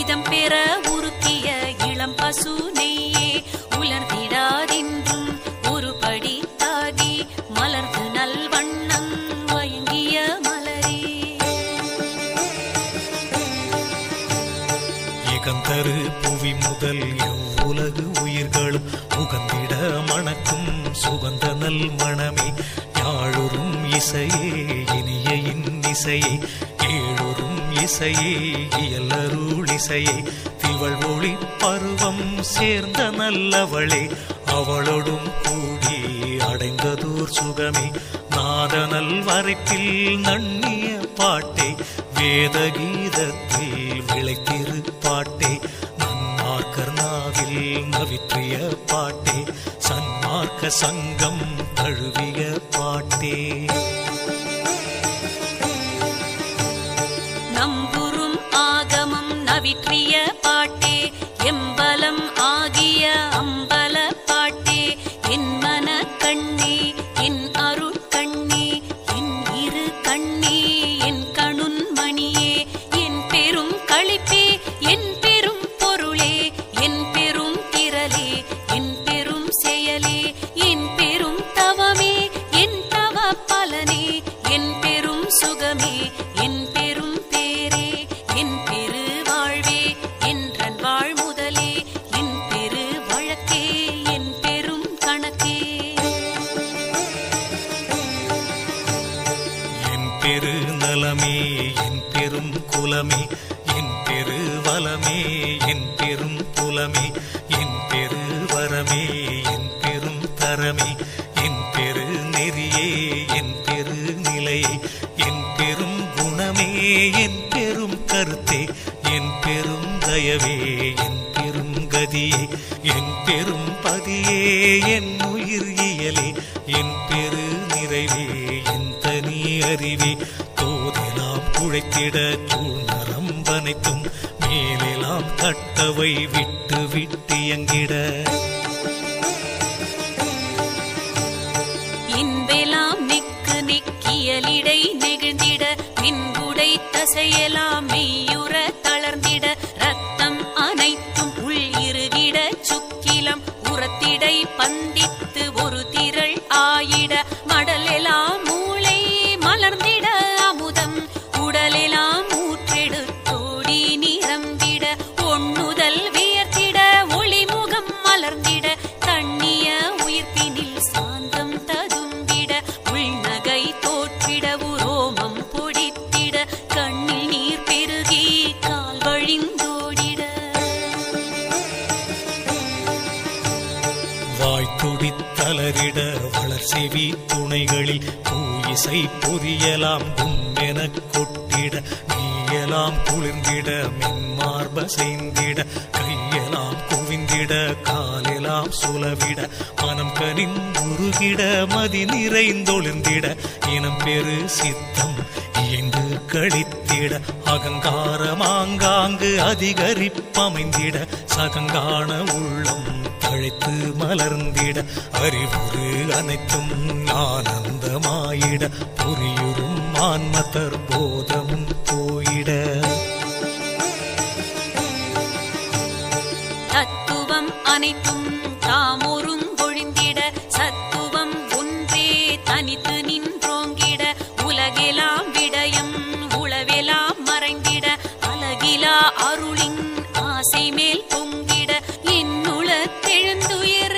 இதம் பெற உருக்கிய இளம் பசு நெய்யே உலர்ந்திடாதென்றும் ஒரு படி தாகி மலர்ந்து நல்வண்ணம் வயங்கிய மலரே இகந்தரு புவி முதல் எவ்வுலகு உயிர்களும் உகந்திட மணக்கும் சுகந்த நல் மணமே யாழுறும் இசையே இனிய இன்னிசையே ஏழுறும் இசையே இயலருள் இசையே திவள் ஒளி பருவம் சேர்ந்த நல்லவளே அவளோடும் கூடி அடைந்ததோர் சுகமே நாதனல் வரைப்பில் நன்னிய பாட்டே வேத கீதத்தில் விளைத்திரு பாட்டே நன்மார்க்கர் நாவில் நவிற்றிய பாட்டே சன்மார்க்க சங்கம் தழுவிய பாட்டே நம்புறும் ஆகமம் நவிற்றிய பாட்டே எம்பலம் ஆகிய அம்பல பாட்டே என் மன கண்ணே என் அருட்கண்ணே என் இரு கண்ணே என் கணுன் மணியே என் பெரும் களிப்பே என் பெரும் பொருளே என் பெரும் திரளே என் பெரும் செயலே என் பெரும் தவமே என் தவ பலனே என் பெரும் சுகமே என் பெரும் பேரே என் பெரு வாழ்வே என்றன் வாழ் முதலே என் பெரு வழக்கே என் பெரும் கணக்கே என் பெரு நலமே என் பெரும் குலமே என் பெரு வலமே என் பெரும் புலமே என் பெரு வரமே என் பெரும் தரமே என் பெரு நெறியே என் பெரு நிலையே என் பெரும் குணமே என் பெரும் கருத்தே என் பெரும் தயவே என் பெரும் கதியே என் பெரும் பதியே என் உயிர் இயலே என் பெரு நிறைவே என் தனி அறிவே தோதெல்லாம் குழைத்திட சூழ்நரம்பனைத்தும் மேலெல்லாம் கட்டவை விட்டு விட்டியங்கிட இன்பெலாம் நெக்கு நெக்கியலிடை நெகிழ்ந்திட மின்புடை தசையெல்லாம் மெய்யுற தளர்ந்திட ரத்தம் அனைத்தும் உள் இருகிட சுக்கிலம் உரத்திடை பந்தித்து ஒரு திரள் ஆயிட மடலெலாம் மூளை மலர்ந்திட அமுதம் உடலெலாம் ஊற்றெடுத்தோடி நிரம்பிட ஒண்ணுதல் வியர்த்திட ஒளிமுகம் மலர்ந்திட தண்ணிய உயிர்ப்பினில் சாந்தம் ததும்பிட உள்நகை தோற்றிட உரோமம் பொடித்திட கண்ணில் நீர் பெருகி கால் வழிந்தோடிட வாய்த்துடித்தலரிட வளர் செவி துணைகளில் பூயிசை பொரியலாம் கும்மெனக் கொட்டிட நீயலாம் குளிர்ந்திட மின்மார்ப செய்திட கையெல்லாம் குவிந்திட காலெல்லாம் சுலவிட மனம் கனிந்துருகிட மதி நிறைந்தொளிர்ந்திட இனம் பெரு சித்தம் இயந்து கழித்திட அகங்காரமாங்காங்கு அதிகரிப்பமைந்திட சகங்கான உள்ளம் தழைத்து மலர்ந்திட அறிவுறு அனைத்தும் ஆனந்தமாயிட புரியுறும் ஆன்மதர் போதமும் போயிட தத்துவம் அனைத்தும் தாமொரும் பொழிந்திட சத்துவம் ஒன்றே தனித்து நின்றோங்கிட உலகெலாம் விடயம் உளவெலாம் மறைந்திட அழகிலா அருளின் ஆசை மேல் பொங்கிட என்னுளத்தெழுந்துயிர்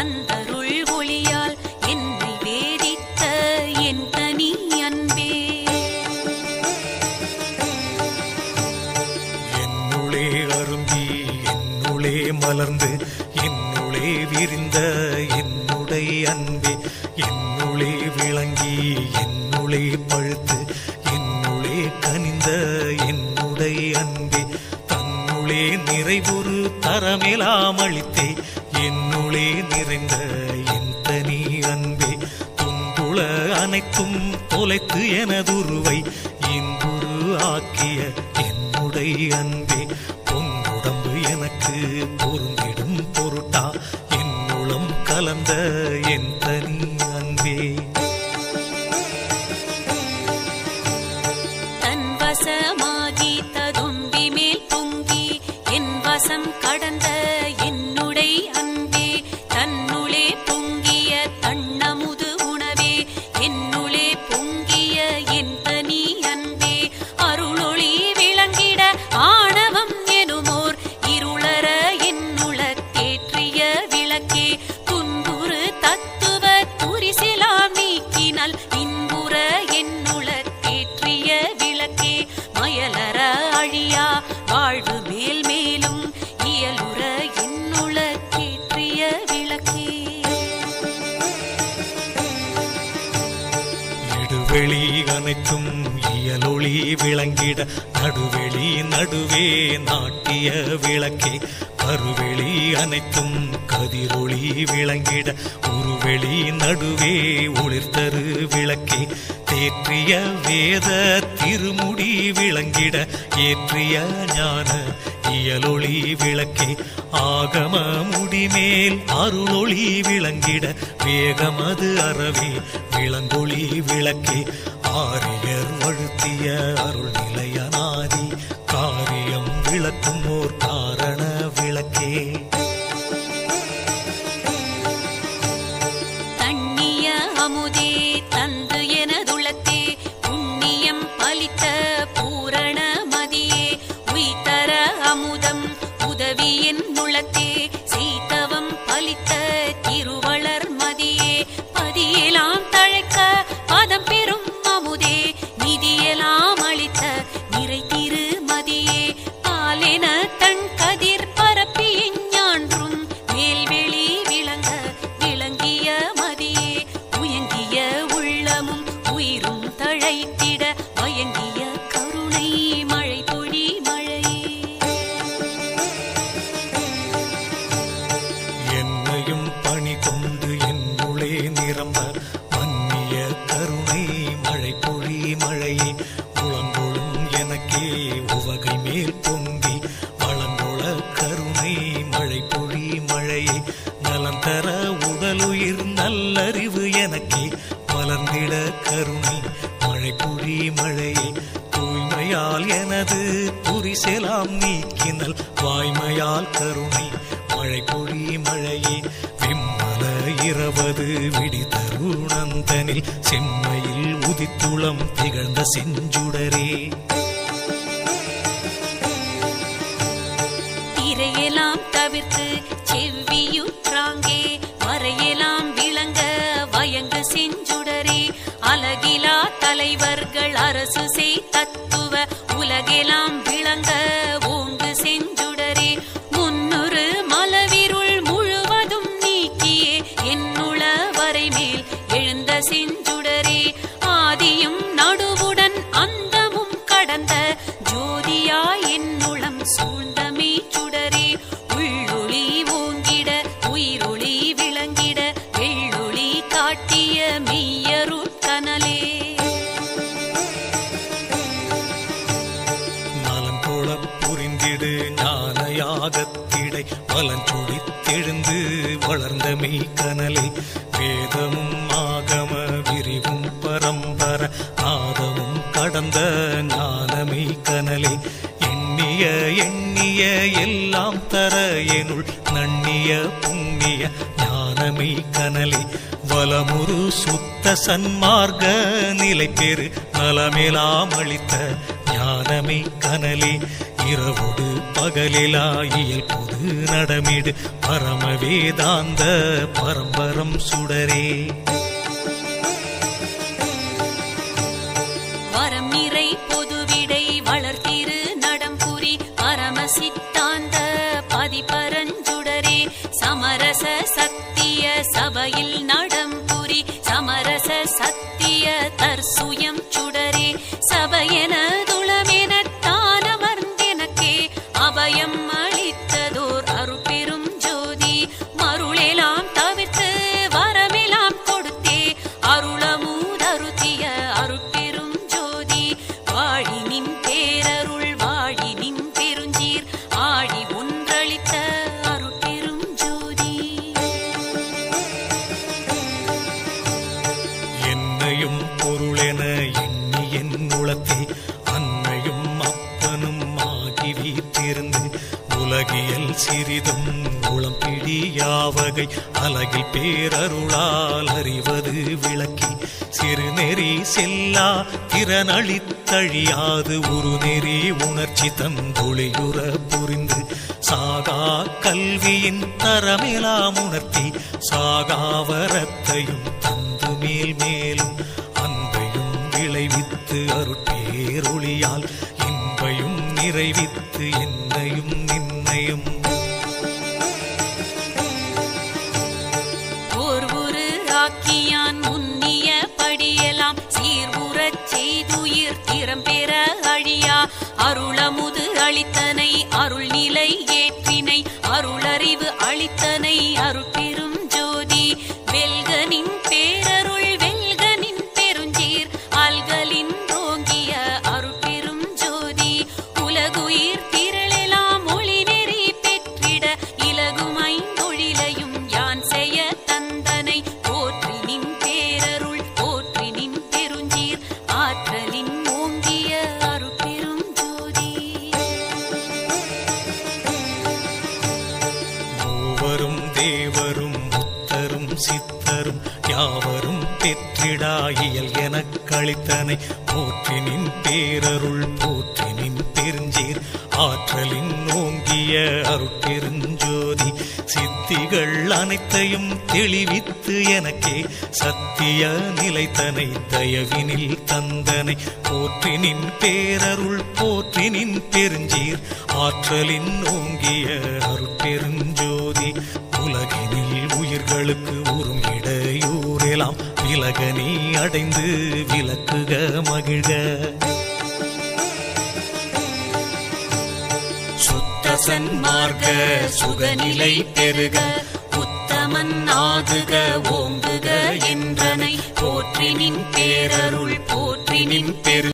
தந்தருள் ஒளியால் என்னை வேதித்த என் தனி அன்பே. என்னுளே அரும்பி என்னுளே மலர்ந்து என்னுளே விரிந்த என்னுடைய அன்பே, என்னுளே விளங்கி என்னுளே பழுத்து என்னுளே கனிந்த என்னுடைய அன்பே, தன்னுளே நிறைவுறு தரமெலாம் அளித்தே என்னுளே நிறைந்த என் தனி அன்பே, துன்புல அனைத்தும் தொலைத்து எனதுருவை இன்புரு ஆக்கிய என்னுடைய அன்பே, பொன்னுடம்பு எனக்கு பொருந்திடும் பொருட்டா என்னுளம் கலந்த என் தனி அன்பே. தன் வசமாகி ததும்பி மேல் பொங்கி என் வசம் கடந்த என்னுடைய அன்பே, தன்னுளே பொங்கிய தன்னமுது உணவே என்னுளே பொங்கிய என் தனி அன்பே, அருளொளி விளங்கிட ஆணவம் எனுமோர் இருளற என்னுளத் தேற்றிய விளக்கே, துன்புறு தத்துவ துரிசெலாம் நீக்கினால் இன்புற என்னுளத் தேற்றிய விளக்கே, மயலற அழியா வாழ்வு மேல் மேலும் இயலுற என்னுளத் தேற்றிய விளக்கே. இடுவெளி அனைத்தும் இயலொளி விளங்கிட நடுவெளி நடுவே நாட்டிய விளக்கே, கருவெளி அனைத்தும் கதிரொளி விளங்கிட உருவெளி நடுவே ஒளிர்தரு விளக்கே, தேற்றிய வேத திருமுடி விளங்கிட ஏற்றிய ஞான இயலொளி விளக்கே, ஆகம முடிமேல் அருளொளி விளங்கிட வேகமது அறவே விளங்கொளி விளக்கே, ஆரியர் வழுத்திய அருள் நிலையனாதி காரியம் விளக்கும் ஓர் காரண விளக்கே. தண்ணிய அமுதே தந்து எனதுளத்தே புண்ணியம் பலித்த பூரண மதியே, உய்தர அமுதம் உதவி என் உளத்தே செய்தவம் பலித்த திருவளர் மதியே, பதியெலாம் தழைக்க பதம் பெறும் அமுதே நிதியெல்லாம் அளித்த நிறை திரு மதியே, பாலென தன் கதிர் பரப்பி ஞான்றும் மேல்வெளி விளங்க விளங்கிய மதியே, உயங்கிய உள்ளமும் உயிரும் தழைத்திட வயங்கிய கருணை மழை பொழி மழையே. என்னையும் பணி கொண்டு என்னுளே நிரம்ப மன்னிய கருணை மழை பொழி மழையே, உளங்கொழும் எனக்கே உவகை மேல் பொங்கி வளங்கொள கருணை மழை பொழி மழையே, நலந்தர உடலுயிர் நல்லறிவு எனக்கே மலர்ந்திட கருணை மழை பொழி மழையே, தூய்மையால் எனது துரிசெலாம் நீக்கினல் வாய்மையால் கருணை மழை பொழி மழையே, விம்மல இரவது விடி தருணந்தனில் செம்மையில் உதித்துளம் திகழ்ந்த செஞ்சுடரே. திரையெல்லாம் தவிர்த்து செவ்வியுற்றாங்கே வரையெல்லாம் விளங்க வயங்கு செஞ்சுடரே, அலகிலா தலைவர்கள் அரசு செய் தத்துவ உலகெல்லாம் விளங்க ஓங்கு செஞ்சுடரே, முன்னுறு மலவிருள் முழுவதும் நீக்கியே என்னுள வரை மேல் எழுந்த செஞ்சுடரே, ஆதியும் நடுவுடன் அந்தமும் கடந்த ஜோதியாய் என்னுளம் சூழ்ந்தமே சுடரே, உள்ளொளி ஓங்கிட உயிரொளி விளங்கிட வெள்ளொளி காட்டிய மெய்யருட்கனலே. நலங்கோளப் புரிந்திடு ஞானயாகத்திடை வலஞ்சுடித்தெழுந்து வளர்ந்த மெய்க்கனலே, வேதமும் ஆகம விரிவும் பரம்பர நாதமும் கடந்த ஞானமை கனலே, எண்ணிய எண்ணிய எல்லாம் தர எனுள் நண்ணிய புண்ணிய ஞானமை கனலே, வலமுரு சுத்த சன்மார்க்க நிலை பெரு நலமெலாம் அளித்த ஞானமை கனலே, இரவோடு பகலிலா இயல் பொது நடமிடு பரம வேதாந்த பரம்பரம் சுடரே. வரம் நிறை பொதுவிடை வளர்த்திரு நடம்புரி பரம சித்தாந்த பதிபரஞ்சுடரே. சமரச சத்திய சபையில் நடம்புரி சமரச சத்திய தற்சுயம் சுடரே. சபையென துளமென தானமர்ந்தெனக்கே அபயம் அளித்ததோர் அருட்பெரும் ஜோதி. மருளெலாம் தவிர்த்து வரமெலாம் கொடுத்தே அருளமுதருத்திய அருட்பெரும் ஜோதி. வாழி நின் பேரருள் வாழி நின் பெருஞ்சீர் ஆழி ஒன்றளித்த அருட்பெரும் ஜோதி. என்னையும் பொருளென எண்ணி என் உளத்தை அன்னையும் அப்பனும் ஆகி வீற்றிருந்து உலகியல் சிறிதும் உளம் பிடியாவகை அலகில் பேரருளால் அறிவது விளக்கி சிறுநெறி செல்லா திறனளித்தழியாது ஒரு நெறி உணர்ச்சி தந்தொழியுற புரிந்து சாகா கல்வியின் தரமெலாம் உணர்த்தி சாகாவரத்தையும் தந்து மேல் மேலும் அன்பையும் விளைவித்து அருட்பேரொளியால் இன்பையும் நிறைவித்து என்னையும் நின்னையும் ஓர்வுரு ராக்கியான் முன்னிய படியலாம் சீர்வுறச் செய்துயிர் திறம் பெற அழியா அருளமுது அளித்தனை அருள் நிலை ஏற்றினை அருளறிவு அளித்தனை அருட்பெரும் ஜோதி. வெல்கனின் பேரருள் வெல்கனின் பெருஞ்சீர் அல்கலின் ரோங்கிய அருட்பெரும் ஜோதி. உலகுயிர் திரளெலாம் ஒளி நெறி பெற்றிட இலகுமைந்தொழிலையும் யான் செய்ய தந்தனை போற்றி நின் பேரருள் போற்றி நின் பெருஞ்சீர் ஆற்றலின் ஓங்கிய அருட்பெரும் ஜோதி. மூவரும் தேவரும் முத்தரும் சித்தரும் யாவரும் பெற்றிடா இயல் எனக் கழித்தனை போற்றி நின் பேரருள் போற்றி நின் பெருஞ்சீர் ஆற்றலின் ஓங்கிய அருட்பெருஞ்சோதி. சித்திகள் அனைத்தையும் தெளிவித்து எனக்கே சத்திய நிலைத்தனை தயவினில் தந்தனை போற்றி நின் பேரருள் போற்றி நின் பெருஞ்சீர் ஆற்றலின் ஓங்கிய அருட்பெருஞ்சோதி. உலகினில் உயிர்களுக்கு உறும் இடையூரெலாம் விலகனி அடைந்து விலக்குக மகிழ்க. சுத்த சன்மார்க்க சுகநிலை பெருக உத்தமன் ஆகுக ஓங்குக என்றனை போற்றி நின் பேரருள் போற்றி நின் பெரு